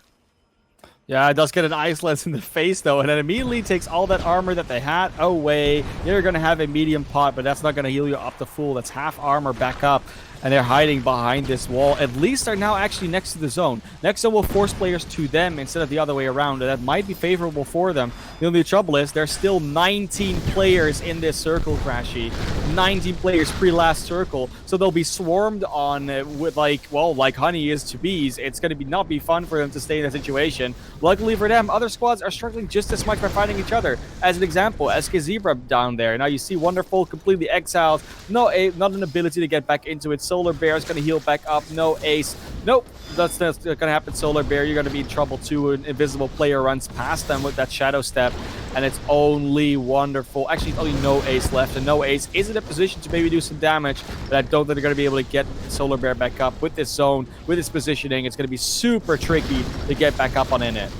Yeah, it does get an Ice Lance in the face, though, and it immediately takes all that armor that they had away. You're going to have a medium pot, but that's not going to heal you up to full. That's half armor back up, and they're hiding behind this wall. At least they're now actually next to the zone. Next zone will force players to them instead of the other way around, and that might be favorable for them. The only trouble is there's still 19 players in this circle, Crashy. 19 players pre-last circle, so they'll be swarmed on with like honey is to bees. It's going to be not be fun for them to stay in that situation. Luckily for them, other squads are struggling just as much by fighting each other. As an example, SK Zebra down there. Now you see Wonderful completely exiled. Not an ability to get back into it. Solar Bear is going to heal back up. No ace. Nope. That's going to happen, Solar Bear. You're going to be in trouble too. An invisible player runs past them with that Shadow Step. And it's only Wonderful. Actually, it's only No Ace left. And No Ace is in a position to maybe do some damage. But I don't think they're going to be able to get Solar Bear back up with this zone, with its positioning. It's going to be super tricky to get back up on in it.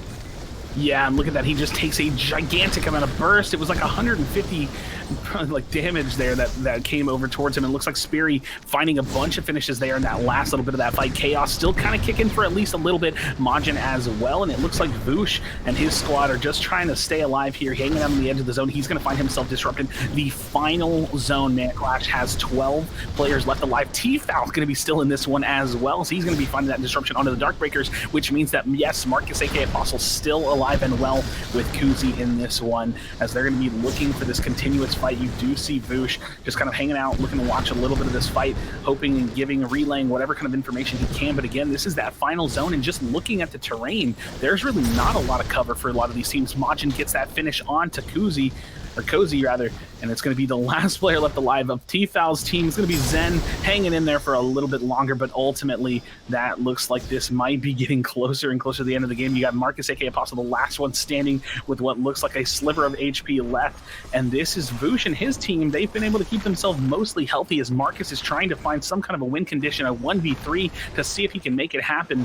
Yeah, and look at that. He just takes a gigantic amount of burst. It was like 150 like damage there that came over towards him. And it looks like Speary finding a bunch of finishes there in that last little bit of that fight. Chaos still kind of kicking for at least a little bit. Majin as well. And it looks like Voosh and his squad are just trying to stay alive here, hanging out on the edge of the zone. He's going to find himself disrupted. The final zone, Mana Clash has 12 players left alive. T-Foul's going to be still in this one as well. So he's going to be finding that disruption onto the Darkbreakers, which means that, yes, Marcus, aka Apostle, still alive and well with Kuzi in this one, as they're going to be looking for this continuous fight. You do see Voosh just kind of hanging out, looking to watch a little bit of this fight, hoping and giving, relaying whatever kind of information he can. But again, this is that final zone, and just looking at the terrain, there's really not a lot of cover for a lot of these teams. Majin gets that finish on to Kuzi, or Cozy rather, and it's going to be the last player left alive of T-Foul's team. It's going to be Zen hanging in there for a little bit longer, but ultimately that looks like this might be getting closer and closer to the end of the game. You got Marcus, aka Apostle, the last one standing with what looks like a sliver of HP left, and this is Voosh and his team. They've been able to keep themselves mostly healthy as Marcus is trying to find some kind of a win condition, a 1v3, to see if he can make it happen.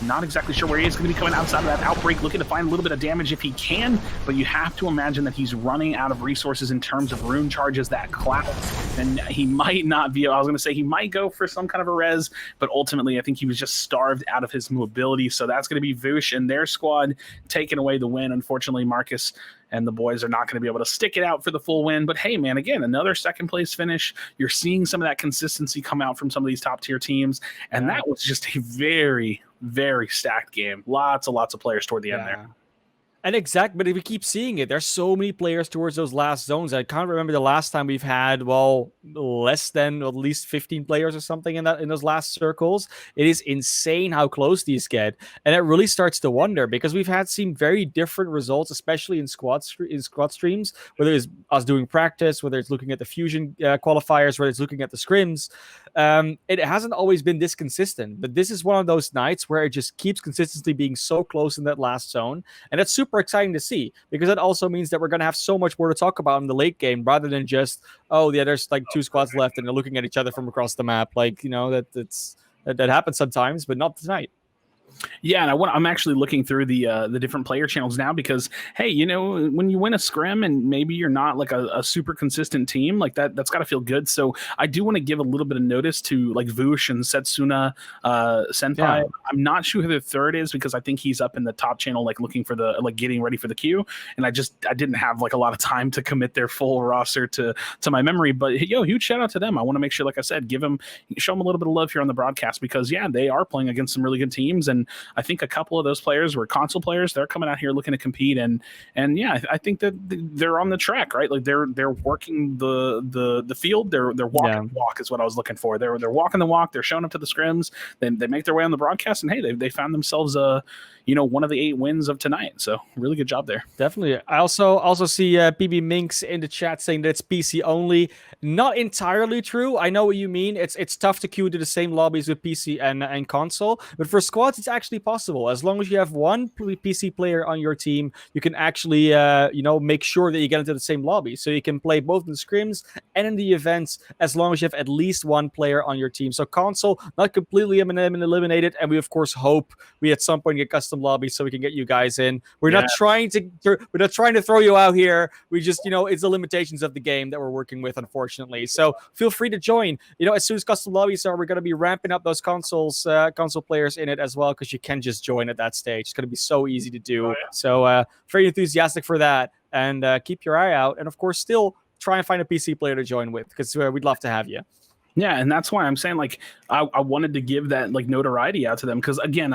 Not exactly sure where he is going to be coming outside of that outbreak, looking to find a little bit of damage if he can, but you have to imagine that he's running out of resources in terms of rune charges, that cloud, and he might not be, I was going to say he might go for some kind of a res, but ultimately I think he was just starved out of his mobility. So that's going to be Voosh and their squad taking away the win. Unfortunately, Marcus and the boys are not going to be able to stick it out for the full win. But hey, man, again, another second place finish. You're seeing some of that consistency come out from some of these top tier teams. And that was just a very, very stacked game. Lots of players toward the end there. And but we keep seeing it. There's so many players towards those last zones. I can't remember the last time we've had, less than at least 15 players or something in those last circles. It is insane how close these get. And it really starts to wonder, because we've seen very different results, especially in squad streams, whether it's us doing practice, whether it's looking at the fusion qualifiers, whether it's looking at the scrims. It hasn't always been this consistent, but this is one of those nights where it just keeps consistently being so close in that last zone. And that's super exciting to see, because that also means that we're going to have so much more to talk about in the late game, rather than just, there's like 2 squads left and they're looking at each other from across the map. Like, that happens sometimes, but not tonight. Yeah, and I'm actually looking through the different player channels now, because hey, when you win a scrim and maybe you're not like a super consistent team, like that's got to feel good. So I do want to give a little bit of notice to like Voosh and Setsuna Senpai. Yeah. I'm not sure who the third is, because I think he's up in the top channel, like looking for getting ready for the queue, and I didn't have like a lot of time to commit their full roster to my memory. But huge shout out to them. I want to make sure, like I said, show them a little bit of love here on the broadcast, because yeah, they are playing against some really good teams, and I think a couple of those players were console players. They're coming out here looking to compete, and yeah, I think that they're on the track, right? Like they're working the field. They're walking the walk is what I was looking for. They're walking the walk. They're showing up to the scrims. Then they make their way on the broadcast, and hey, they found themselves one of the 8 wins of tonight. So really good job there. Definitely. I also see PB Minx in the chat saying that it's PC only. Not entirely true. I know what you mean. It's tough to queue to the same lobbies with PC and console, but for squads, it's actually possible. As long as you have one PC player on your team, you can actually make sure that you get into the same lobby, so you can play both in the scrims and in the events, as long as you have at least one player on your team. So console, not completely eliminated, and we of course hope we at some point get custom lobbies so we can get you guys in. We're not trying to throw you out here. We just, it's the limitations of the game that we're working with, unfortunately. So feel free to join. As soon as custom lobbies are, we're going to be ramping up those console players in it as well, because because you can just join at that stage. It's going to be so easy to do. So very enthusiastic for that, and keep your eye out. And of course, still try and find a PC player to join with, because we'd love to have you. Yeah, and that's why I'm saying, like, I wanted to give that, like, notoriety out to them, because again,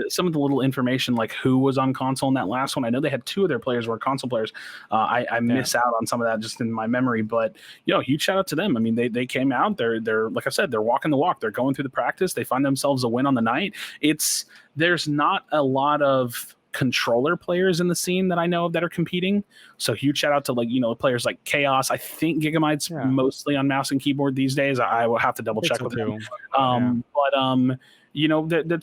some of the little information, like who was on console in that last one. I know they had 2 of their players were console players. I miss out on some of that just in my memory, but huge shout out to them. I mean, they came out. They're like I said, they're walking the walk. They're going through the practice. They find themselves a win on the night. There's not a lot of controller players in the scene that I know of that are competing. So huge shout out to, like, players like Chaos. I think Gigamite's mostly on mouse and keyboard these days. I will have to double check with him. But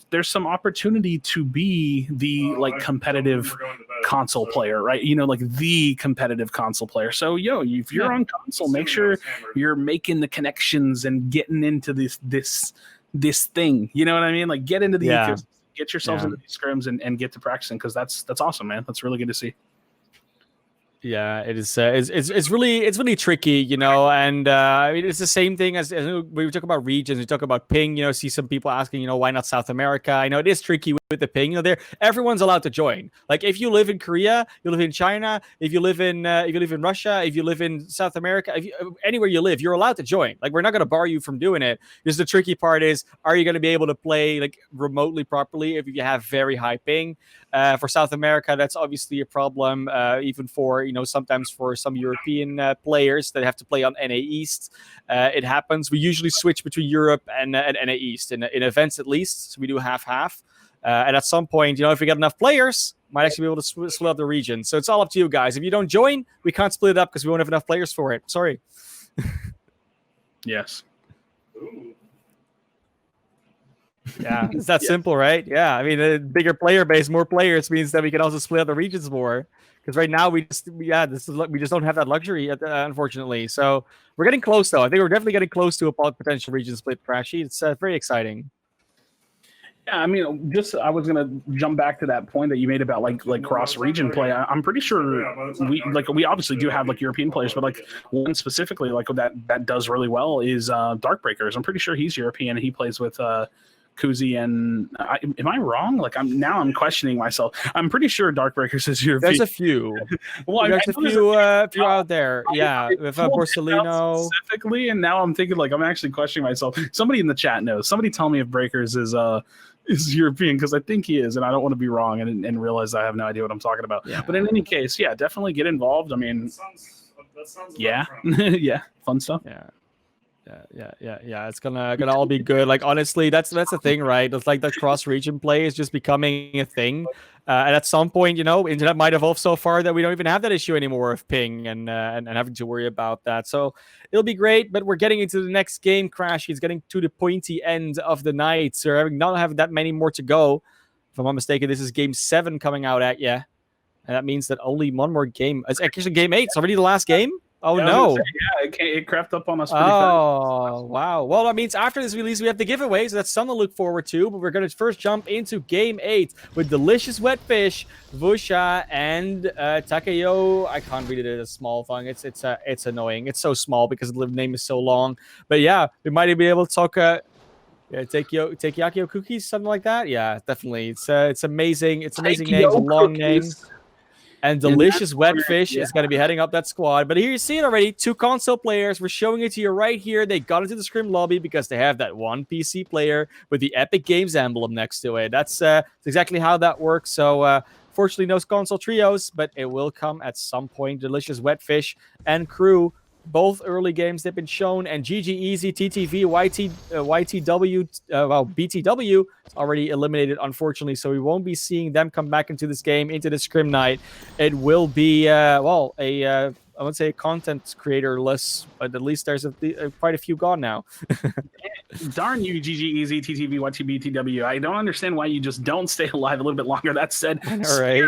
there's some opportunity to be the competitive console player, right? Like the competitive console player. So if you're on console, make sure you're making the connections and getting into this thing. You know what I mean? Like, get into the ecosystem. Get yourselves into these scrims and get to practicing, because that's awesome, man. That's really good to see. Yeah, it is. It's really tricky, and I mean, it's the same thing as we talk about regions. We talk about ping. See some people asking, why not South America? I know it is tricky with the ping. Everyone's allowed to join. Like, if you live in Korea, you live in China. If you live in Russia, if you live in South America, anywhere you live, you're allowed to join. Like, we're not going to bar you from doing it. Just the tricky part is, are you going to be able to play like remotely properly if you have very high ping? For South America, that's obviously a problem. Even for sometimes for some European players that have to play on NA East, it happens. We usually switch between Europe and NA East in events, at least. So we do half. And at some point, if we get enough players, might actually be able to split up the region. So it's all up to you guys. If you don't join, we can't split it up because we won't have enough players for it. Sorry. Yes. Yeah, it's that simple, right? Yeah, I mean, a bigger player base, more players means that we can also split up the regions more. Because right now we just don't have that luxury, unfortunately. So we're getting close, though. I think we're definitely getting close to a potential region split, Crashy. It's very exciting. Yeah, I mean, I was gonna jump back to that point that you made about like cross region play. I'm pretty sure we obviously do have like European players, but like one specifically like that does really well is Darkbreakers. I'm pretty sure he's European and he plays with Kuzi and am I wrong? Like I'm questioning myself. I'm pretty sure Darkbreakers is European. There's a few. Well, there's a few out there. Yeah, with Borsellino specifically, and now I'm thinking like I'm actually questioning myself. Somebody in the chat knows. Somebody tell me if Breakers is European, because I think he is, and I don't want to be wrong and realize I have no idea what I'm talking about. Yeah. But in any case, yeah, definitely get involved. I mean, that sounds yeah, fun stuff. Yeah. It's gonna all be good. Like, honestly, that's the thing, right? It's like the cross region play is just becoming a thing, and at some point, internet might evolve so far that we don't even have that issue anymore of ping and having to worry about that. So it'll be great. But we're getting into the next game, Crash. He's getting to the pointy end of the night, so we're not having that many more to go. If I'm not mistaken, this is game 7 coming out at you, and that means that only one more game. It's actually game 8. It's already the last game. Oh, no. It crept up on us pretty fast. Oh, wow. Well, that means after this release, we have the giveaway, so that's something to look forward to. But we're going to first jump into Game 8 with Delicious Wet Fish, Vusha, and Takeyo. I can't read it as a small thing. It's annoying. It's so small because the name is so long. But yeah, we might be able to talk... Takoyaki Cookies, something like that. Yeah, definitely. It's amazing. It's an amazing name. It's a long name. And Delicious Wet Fish is going to be heading up that squad. But here you see it already. 2 console players. We're showing it to you right here. They got into the Scrim lobby because they have that one PC player with the Epic Games emblem next to it. That's exactly how that works. So, fortunately, no console trios, but it will come at some point. Delicious Wet Fish and crew. Both early games they've been shown, and GG Easy, TTV, YTW, BTW is already eliminated, unfortunately, so we won't be seeing them come back into this game, into the Scrim night. It will be, I would say a content creator list, but at least there's quite a few gone now. Darn you, GG Easy, TTV, YTBTW. I don't understand why you just don't stay alive a little bit longer. That said, all right.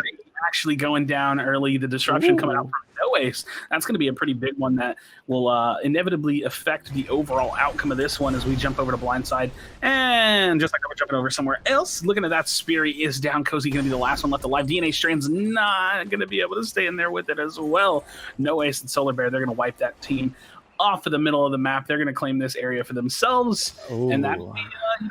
Actually going down early, the disruption coming out from No Ace. That's going to be a pretty big one that will inevitably affect the overall outcome of this one as we jump over to Blindside. And just like we're jumping over somewhere else, looking at that, Speary is down. Cozy going to be the last one left alive. DNA Strand's not going to be able to stay in there with it as well. No Ace and Solar Bear, they're going to wipe that team off of the middle of the map. They're going to claim this area for themselves, and that Ooh. will be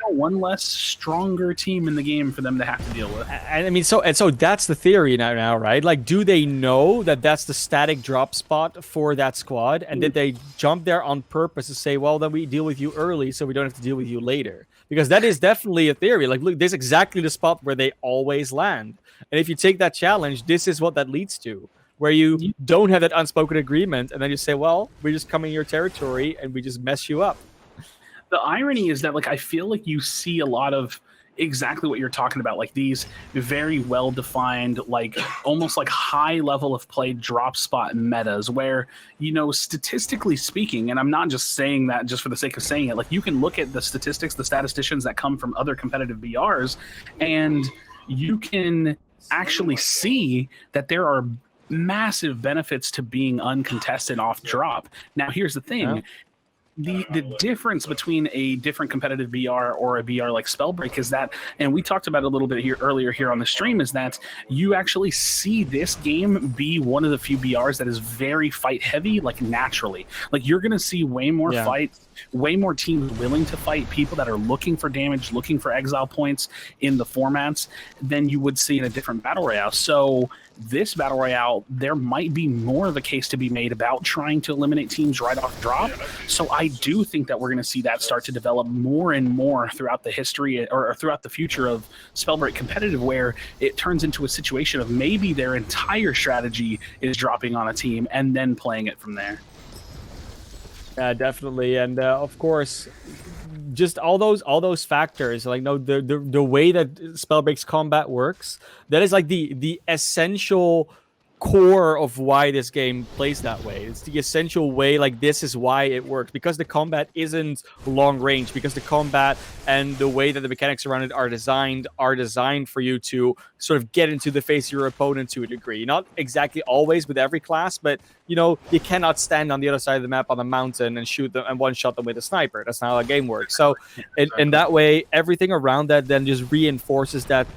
one less stronger team in the game for them to have to deal with. And I mean, so that's the theory now, right? Like, do they know that that's the static drop spot for that squad, and did they jump there on purpose to say, well, then we deal with you early, so we don't have to deal with you later? Because that is definitely a theory. Like, look, this is exactly the spot where they always land, and if you take that challenge, this is what that leads to. Where you don't have that unspoken agreement, and then you say, well, we're just coming in your territory, and we just mess you up. The irony is that, like, I feel like you see a lot of exactly what you're talking about, like these very well defined, like almost like high level of play drop spot metas where, statistically speaking, and I'm not just saying that just for the sake of saying it, like you can look at the statistics, the statisticians that come from other competitive BRs, and you can actually see that there are massive benefits to being uncontested off drop. Now, here's the thing. Yeah. The difference between a different competitive BR or a BR like Spellbreak is that, and we talked about it a little bit earlier here on the stream, is that you actually see this game be one of the few BRs that is very fight heavy, like naturally. Like you're going to see way more fights, way more teams willing to fight, people that are looking for damage, looking for exile points in the formats than you would see in a different battle royale. So this battle royale, there might be more of a case to be made about trying to eliminate teams right off drop. So I do think that we're going to see that start to develop more and more throughout the history or throughout the future of Spellbreak competitive, where it turns into a situation of maybe their entire strategy is dropping on a team and then playing it from there. Yeah, definitely, and of course, just all those factors, like the way that Spellbreak's combat works, that is like the essential core of why this game plays that way. It's the essential way, like this is why it works, because the combat isn't long range, because the combat and the way that the mechanics around it are designed for you to sort of get into the face of your opponent to a degree. Not exactly always with every class, but you cannot stand on the other side of the map on a mountain and shoot them and one-shot them with a sniper. That's not how the game works. So in that way, everything around that then just reinforces that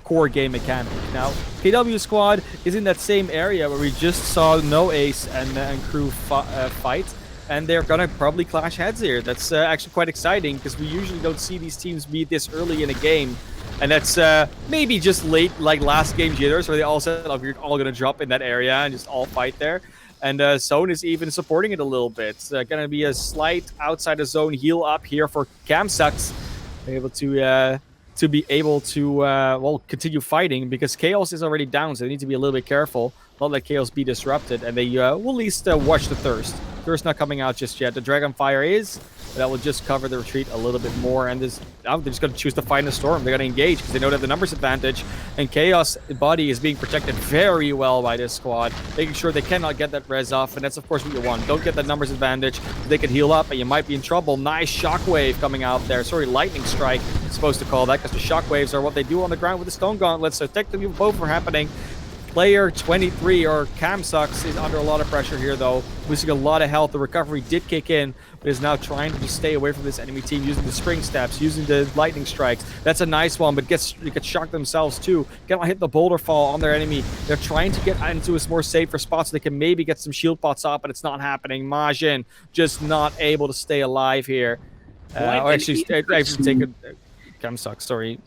core game mechanic. Now, KW squad is in that same area where we just saw No Ace and crew fight, and they're gonna probably clash heads here. That's actually quite exciting, because we usually don't see these teams meet this early in a game, and that's maybe just late, like last game jitters, where they all said, "Oh, we're all gonna drop in that area and just all fight there." And Zone is even supporting it a little bit. It's gonna be a slight outside the zone heal up here for Camsucks, to be able to continue fighting, because Chaos is already down, so they need to be a little bit careful, not let Chaos be disrupted, and they will at least watch the Thirst. Thirst not coming out just yet. The Dragonfire is, but that will just cover the retreat a little bit more, and they're just going to choose to fight in the Storm. They're going to engage because they know they have the numbers advantage, and Chaos body is being protected very well by this squad, making sure they cannot get that res off, and that's of course what you want. Don't get that numbers advantage. They can heal up, and you might be in trouble. Nice Shockwave coming out there. Sorry, Lightning Strike, supposed to call that, because the Shockwaves are what they do on the ground with the Stone Gauntlets, so technically both are happening. Player 23, or Camsucks, is under a lot of pressure here, though. Losing a lot of health. The recovery did kick in, but is now trying to just stay away from this enemy team, using the Spring Steps, using the Lightning Strikes. That's a nice one, but gets shocked themselves, too. Cannot hit the Boulder Fall on their enemy. They're trying to get into a more safer spot so they can maybe get some shield pots up, but it's not happening. Majin just not able to stay alive here. Actually, take a... Camsucks, sorry.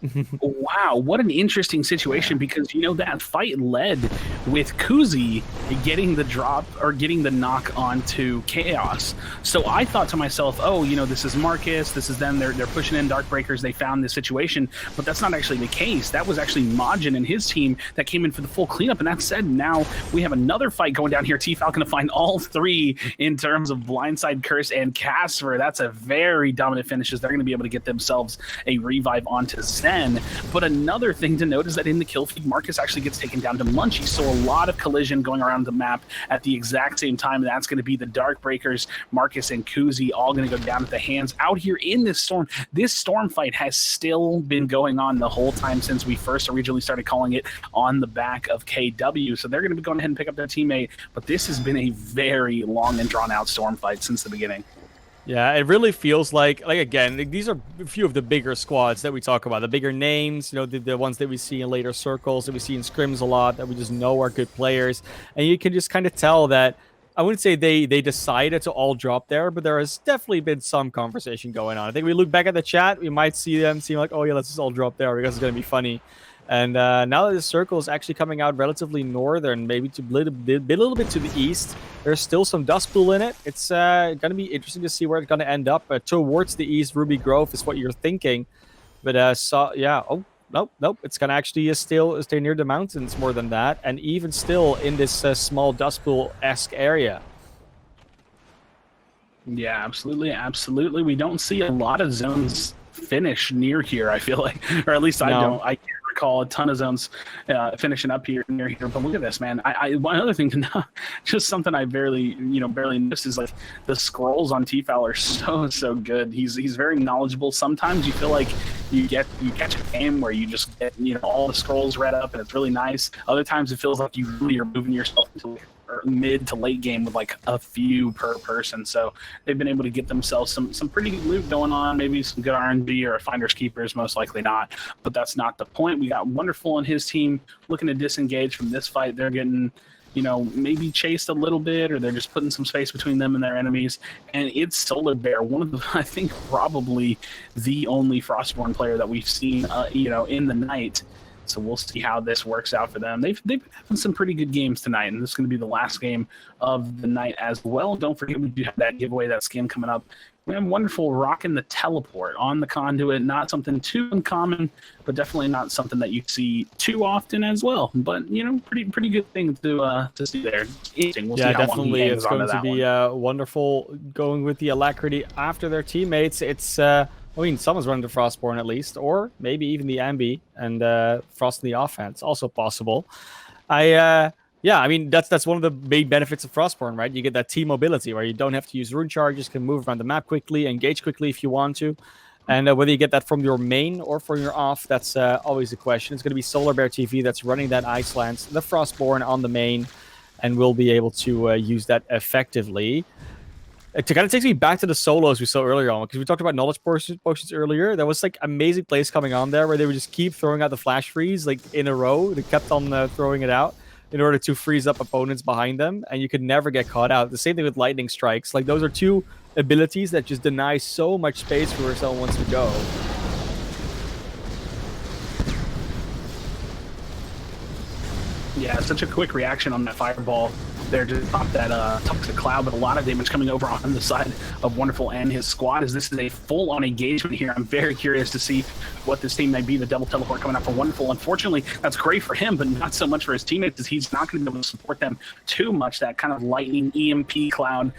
Wow, what an interesting situation, because that fight led with Kuzi getting the drop or getting the knock onto Chaos. So I thought to myself, oh, this is Marcus, this is them, they're pushing in Darkbreakers, they found this situation, but that's not actually the case. That was actually Majin and his team that came in for the full cleanup, and that said, now we have another fight going down here. T-Falcon to find all three in terms of Blindside, Curse, and Casper. That's a very dominant finishes. They're going to be able to get themselves a revive onto Zen. But another thing to note is that in the kill feed, Marcus actually gets taken down to Munchie, so a lot of collision going around the map at the exact same time. That's going to be the Darkbreakers, Marcus and Kuzi, all going to go down at the hands out here in this storm. This storm fight has still been going on the whole time since we first originally started calling it on the back of KW, so they're going to be going ahead and pick up their teammate, but this has been a very long and drawn out storm fight since the beginning. Yeah, it really feels like again, these are a few of the bigger squads that we talk about, the bigger names, the ones that we see in later circles, that we see in scrims a lot, that we just know are good players, and you can just kind of tell that I wouldn't say they decided to all drop there, but there has definitely been some conversation going on. I think we look back at the chat, we might see them seem like, oh yeah, let's just all drop there because it's gonna be funny. And now that the circle is actually coming out relatively northern, maybe to a little bit to the east, there's still some dust pool in it. It's going to be interesting to see where it's going to end up. Towards the east, Ruby Grove is what you're thinking. But yeah, oh, nope. It's going to actually still stay near the mountains more than that. And even still in this small dust pool-esque area. Yeah, absolutely. We don't see a lot of zones finish near here, I feel like, or at least I don't. I can't recall a ton of zones finishing up here near here. But look at this, man. One other thing to know, just something I barely noticed is like the scrolls on T-Foul are so good. He's very knowledgeable. Sometimes you feel like you catch a game where you just get all the scrolls read up and it's really nice. Other times it feels like you really are moving yourself into mid to late game with like a few per person. So they've been able to get themselves some pretty good loot going on, maybe some good RNG or a Finder's Keepers, most likely not. But that's not the point. We got Wonderful and his team looking to disengage from this fight. They're getting maybe chased a little bit, or they're just putting some space between them and their enemies. And it's Solar Bear, one of the, I think, probably the only Frostborn player that we've seen, in the night. So we'll see how this works out for them. They've been having some pretty good games tonight, and this is going to be the last game of the night as well. Don't forget, we do have that giveaway, that skin coming up. We have Wonderful rocking the teleport on the conduit. Not something too uncommon, but definitely not something that you see too often as well. But pretty good thing to see there. We'll see how definitely. It's going to be Wonderful going with the alacrity after their teammates. It's I mean, someone's running the Frostborn at least, or maybe even the Ambi and Frost in the offense, also possible. I mean, that's one of the big benefits of Frostborn, right? You get that team mobility where you don't have to use rune charges, can move around the map quickly, engage quickly if you want to. And whether you get that from your main or from your off, that's always a question. It's going to be Solar Bear TV that's running that Ice Lance, the Frostborn on the main, and we'll be able to use that effectively. It kind of takes me back to the solos we saw earlier on, because we talked about knowledge potions earlier. There was like amazing plays coming on there where they would just keep throwing out the flash freeze like in a row. They kept on throwing it out in order to freeze up opponents behind them, and you could never get caught out. The same thing with lightning strikes. Like, those are two abilities that just deny so much space for where someone wants to go. Yeah, such a quick reaction on that fireball there to pop that toxic cloud, but a lot of damage coming over on the side of Wonderful and his squad, as this is a full-on engagement here. I'm very curious to see what this team may be. The double teleport coming up for Wonderful. Unfortunately, that's great for him, but not so much for his teammates, as he's not going to be able to support them too much. That kind of lightning EMP cloud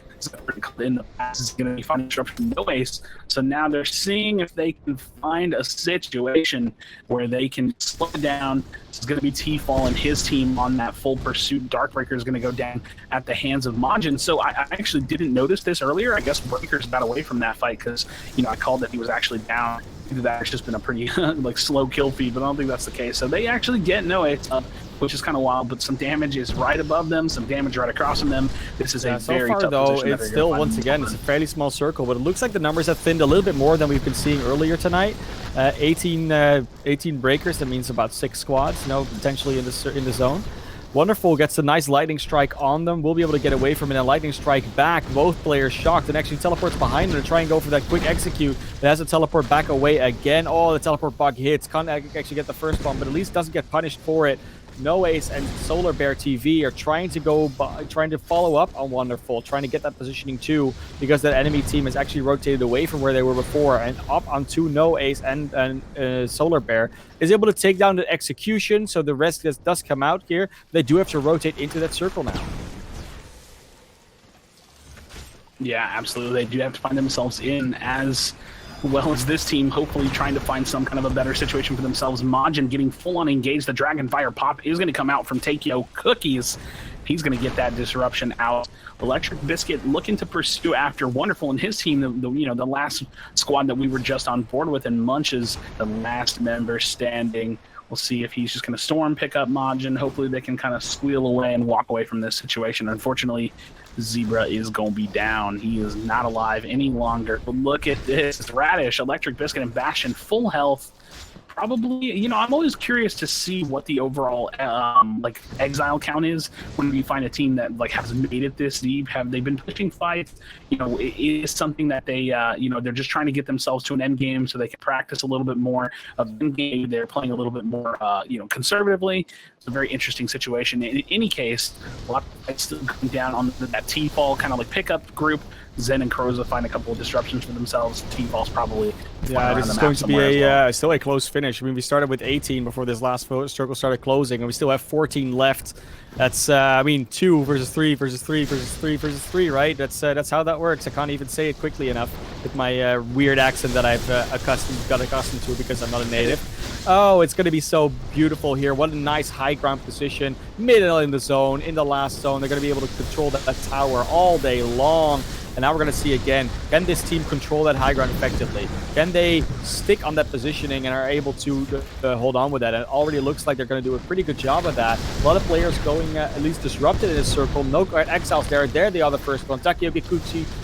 in the past is going to be finding disruption, no ace. So now they're seeing if they can find a situation where they can slow it down. This is going to be T-Fall and his team on that full pursuit. Darkbreaker is going to go down at the hands of Majin. So I actually didn't notice this earlier. I guess Breakers got away from that fight because, I called that he was actually down. Either that, it's just been a pretty slow kill feed, but I don't think that's the case. So they actually get no ace up, which is kind of wild, but some damage is right above them, some damage right across from them. This is a very tough position. It's still, once again, it's a fairly small circle, but it looks like the numbers have thinned a little bit more than we've been seeing earlier tonight. 18 breakers, that means about 6 squads, potentially in the zone. Wonderful gets a nice lightning strike on them. We'll be able to get away from it. A lightning strike back. Both players shocked, and actually teleports behind them to try and go for that quick execute. It has to teleport back away again. Oh, the teleport bug hits. Can't actually get the first bomb, but at least doesn't get punished for it. No Ace and Solar Bear TV are trying to follow up on Wonderful, trying to get that positioning too, because that enemy team has actually rotated away from where they were before and up onto No Ace and Solar Bear is able to take down the execution. So the rest does come out here. They do have to rotate into that circle now. Yeah, absolutely. They do have to find themselves in as well as this team, hopefully trying to find some kind of a better situation for themselves. Majin getting full-on engaged. The Dragonfire pop is going to come out from Takeo Cookies. He's going to get that disruption out. Electric Biscuit looking to pursue after Wonderful and his team, the last squad that we were just on board with, and Munch is the last member standing. We'll see if he's just going to storm pick up Majin. Hopefully they can kind of squeal away and walk away from this situation. Unfortunately, Zebra is going to be down. He is not alive any longer. But look at this. It's Radish, Electric Biscuit, and Bastion full health. probably, I'm always curious to see what the overall like exile count is when you find a team that like has made it this deep. Have they been pushing fights? It is something that they they're just trying to get themselves to an end game so they can practice a little bit more of end game. They're playing a little bit more conservatively. It's a very interesting situation. In any case, a lot of fights still going down on that T-fall kind of like pickup group. Zen and Croza find a couple of disruptions for themselves. T-fall's probably this is going to be still a close finish. I mean, we started with 18 before this last circle started closing, and we still have 14 left. That's 2 versus 3 versus 3 versus 3 versus 3, right? That's how that works. I can't even say it quickly enough with my weird accent that I've got accustomed to because I'm not a native. Oh, it's going to be so beautiful here. What a nice high ground position, middle in the zone, in the last zone. They're going to be able to control that tower all day long. And now we're going to see again, can this team control that high ground effectively? Can they stick on that positioning and are able to hold on with that? And it already looks like they're going to do a pretty good job of that. A lot of players going at least disrupted in this circle. No exiles there. There they are the first one. Takioki,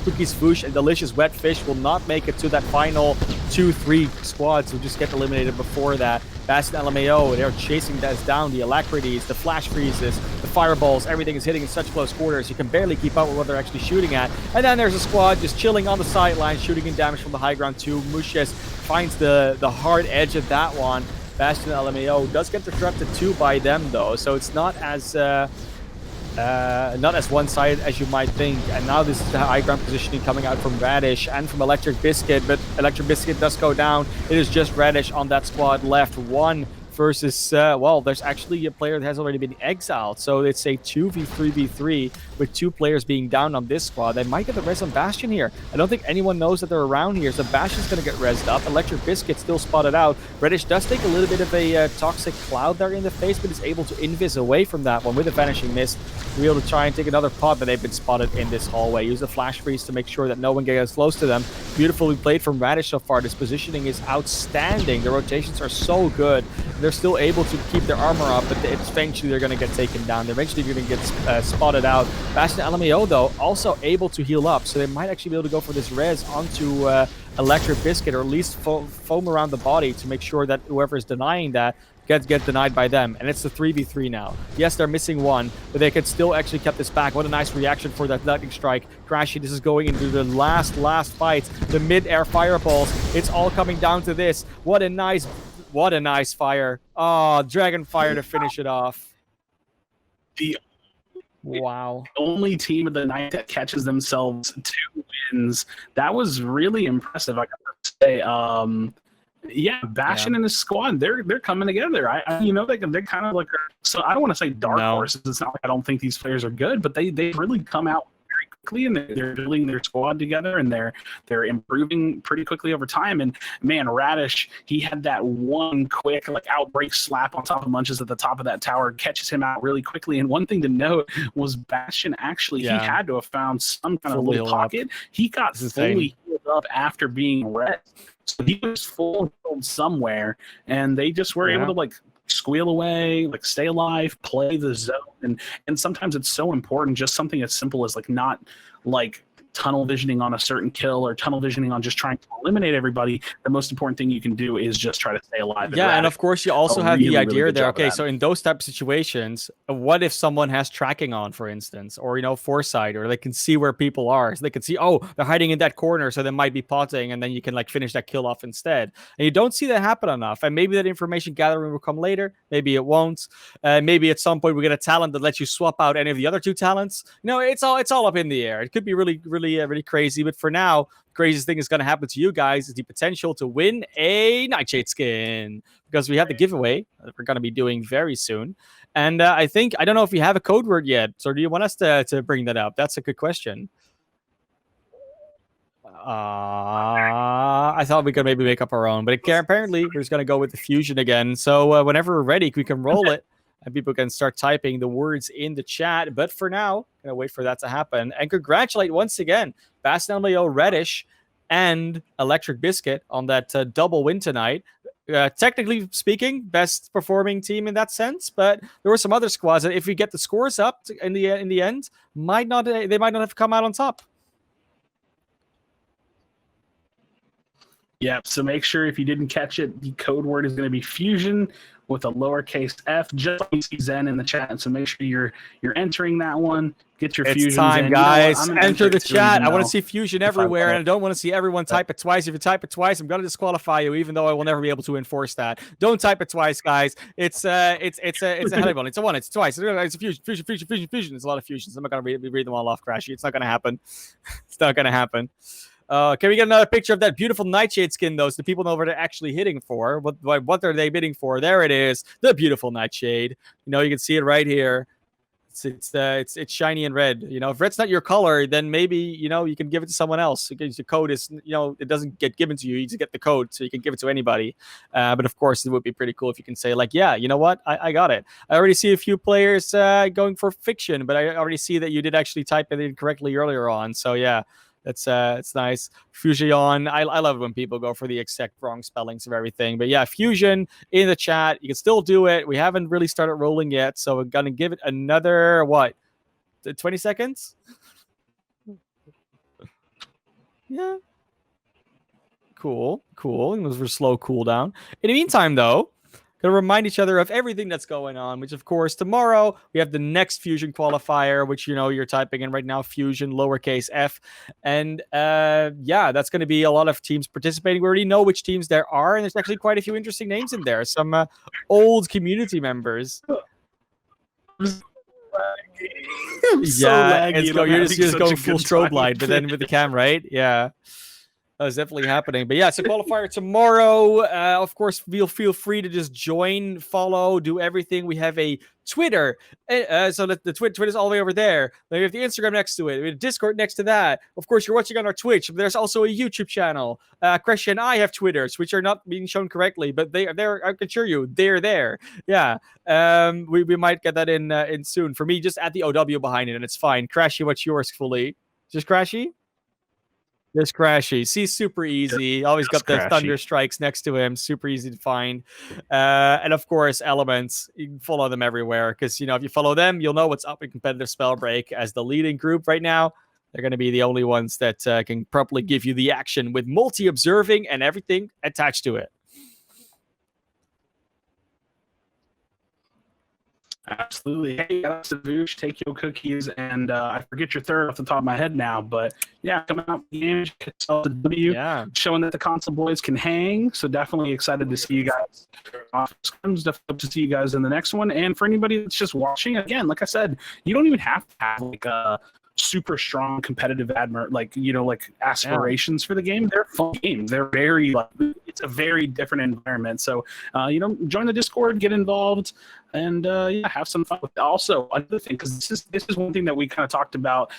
Cookies, Foosh, and Delicious Wet Fish will not make it to that final 2-3 squads who just get eliminated before that. Bastion LMAO, they're chasing that down. The alacrities, the flash freezes, the fireballs, everything is hitting in such close quarters. You can barely keep up with what they're actually shooting at. And then there's a squad just chilling on the sideline, shooting in damage from the high ground too. Mushes finds the hard edge of that one. Bastion LMAO does get disrupted too by them though, so it's not as one-sided as you might think. And now this is the high ground positioning coming out from Radish and from Electric Biscuit, but Electric Biscuit does go down. It is just Radish on that squad left. One versus, there's actually a player that has already been exiled. So it's a 2v3v3 with 2 players being down on this squad. They might get the res on Bastion here. I don't think anyone knows that they're around here, so Bastion's going to get rezzed up. Electric Biscuit still spotted out. Reddish does take a little bit of a toxic cloud there in the face, but is able to invis away from that one with a Vanishing Mist to be able to try and take another pot, but they've been spotted in this hallway. Use the flash freeze to make sure that no one gets close to them. Beautifully played from Radish so far. This positioning is outstanding. The rotations are so good. They're still able to keep their armor up, but eventually they're going to get taken down. They're eventually going to get spotted out. Bastion LMAO, though, also able to heal up, so they might actually be able to go for this res onto Electric Biscuit, or at least foam around the body to make sure that whoever is denying that get denied by them. And it's the 3v3 now. Yes, they're missing one, but they could still actually keep this back. What a nice reaction for that lightning strike. Crashy, this is going into the last fight. The mid-air fireballs. It's all coming down to this. What a nice fire. Oh, Dragon Fire to finish it off. Wow. The only team of the night that catches themselves 2 wins. That was really impressive, I gotta say. Bastion and his squad, they're coming together. They're kind of like, so I don't want to say dark horses. It's not like I don't think these players are good, but they really come out very quickly, and they're building their squad together, and they're improving pretty quickly over time. And man, Radish, he had that one quick like outbreak slap on top of Munches at the top of that tower, catches him out really quickly. And one thing to note was Bastion actually he had to have found some kind of little pocket. He got fully healed up after being red. So he was full healed somewhere, and they just were able to like squeal away, like stay alive, play the zone, and sometimes it's so important. Just something as simple as like not like tunnel visioning on a certain kill or tunnel visioning on just trying to eliminate everybody. The most important thing you can do is just try to stay alive. And of course you also have the idea there. Okay, so in those type of situations, what if someone has tracking on, for instance, or foresight, or they can see where people are, so they can see, oh, they're hiding in that corner, so they might be potting, and then you can like finish that kill off instead. And you don't see that happen enough, and maybe that information gathering will come later, maybe it won't. Maybe at some point we get a talent that lets you swap out any of the other 2 talents. It's all up in the air. It could be really crazy, but for now, the craziest thing is going to happen to you guys is the potential to win a Nightshade skin, because we have the giveaway that we're going to be doing very soon. And I don't know if we have a code word yet, so do you want us to bring that up? That's a good question. I thought we could maybe make up our own, but apparently we're just going to go with the fusion again. So whenever we're ready, we can roll it. And people can start typing the words in the chat. But for now, gonna wait for that to happen. And congratulate once again Bastion LMAO, Reddish, and Electric Biscuit on that double win tonight. Technically speaking, best performing team in that sense. But there were some other squads that, if we get the scores up in the end, they might not have come out on top. Yep. So make sure if you didn't catch it, the code word is going to be fusion with a lowercase f, just like you see Zen in the chat. So make sure you're entering that one. Get your It's fusions time, in. guys. You know what? Enter the too, chat. I want though, to see fusion everywhere, and I don't want to see everyone type it twice. If you type it twice, I'm going to disqualify you, even though I will never be able to enforce that. Don't type it twice, guys. It's a heavy one. It's a one. It's twice. It's a fusion. It's a lot of fusions. I'm not going to read them all off, Crashy. It's not going to happen. It's not going to happen. Can we get another picture of that beautiful Nightshade skin, though, so the people know what they're actually hitting for? What are they bidding for? There it is, the beautiful Nightshade. You know, you can see it right here. It's shiny and red. You know, if red's not your color, then maybe, you know, you can give it to someone else. Because the code is, you know, it doesn't get given to you. You just get the code, so you can give it to anybody. But of course, it would be pretty cool if you can say, like, yeah, you know what, I got it. I already see a few players going for fiction, but I already see that you did actually type it in correctly earlier on. So yeah. It's nice. Fusion. I love it when people go for the exact wrong spellings of everything. But yeah, Fusion in the chat. You can still do it. We haven't really started rolling yet, so we're gonna give it another 20 seconds. Yeah. Cool. And those were slow cooldown. In the meantime, though, gonna remind each other of everything that's going on, which of course tomorrow we have the next fusion qualifier, which, you know, you're typing in right now, fusion lowercase f, and yeah, that's going to be a lot of teams participating. We already know which teams there are, and there's actually quite a few interesting names in there, some old community members. Yeah, you're just going full strobe light, but then with the cam, right? Yeah. That's definitely happening. But yeah, it's a qualifier tomorrow. Of course, feel free to just join, follow, do everything. We have a Twitter. So the Twitter's all the way over there. Then we have the Instagram next to it. We have Discord next to that. Of course, you're watching on our Twitch. But there's also a YouTube channel. Crescia and I have Twitters, which are not being shown correctly, but they're I can assure you, they're there. Yeah. We might get that in soon. For me, just add the OW behind it, and it's fine. Crashy, what's yours fully? Just Crashy? This Crashy. See, super easy. Always got the Thunder Strikes next to him. Super easy to find. And of course, Elements. You can follow them everywhere because, you know, if you follow them, you'll know what's up in competitive Spellbreak. As the leading group right now, they're going to be the only ones that can properly give you the action with multi-observing and everything attached to it. Absolutely. Hey, that's the Voosh. Take your cookies, and I forget your third off the top of my head now, but yeah, coming out with the game, the W, showing that the console boys can hang. So definitely excited to see you guys off Scrims. Definitely to see you guys in the next one. And for anybody that's just watching, again, like I said, you don't even have to have like a super strong competitive aspirations for the game. They're fun games. They're very it's a very different environment. So join the Discord, get involved, and have some fun with it. Also, another thing, because this is one thing that we kind of talked about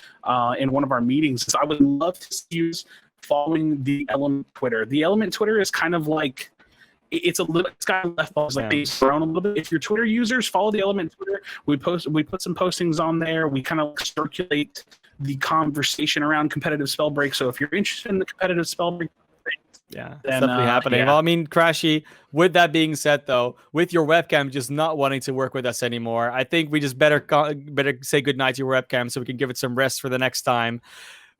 in one of our meetings, is I would love to see you following the Element Twitter. The Element Twitter is kind of like it's kind of left balls like they've thrown a little bit. If your Twitter users follow the Element Twitter, we put some postings on there. We kind of circulate the conversation around competitive Spellbreak. So if you're interested in the competitive Spellbreak, yeah, it's definitely happening. Yeah. Well, I mean, Crashy, with that being said, though, with your webcam just not wanting to work with us anymore, I think we just better say goodnight to your webcam so we can give it some rest for the next time.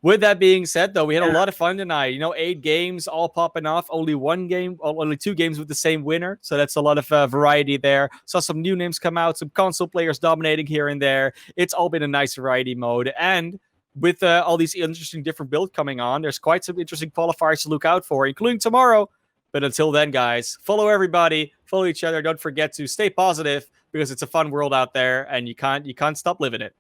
With that being said, though, we had a lot of fun tonight. 8 games all popping off. Only 2 games with the same winner. So that's a lot of variety there. Saw some new names come out, some console players dominating here and there. It's all been a nice variety mode. And with all these interesting different builds coming on, there's quite some interesting qualifiers to look out for, including tomorrow. But until then, guys, follow everybody, follow each other. Don't forget to stay positive because it's a fun world out there and you can't stop living it.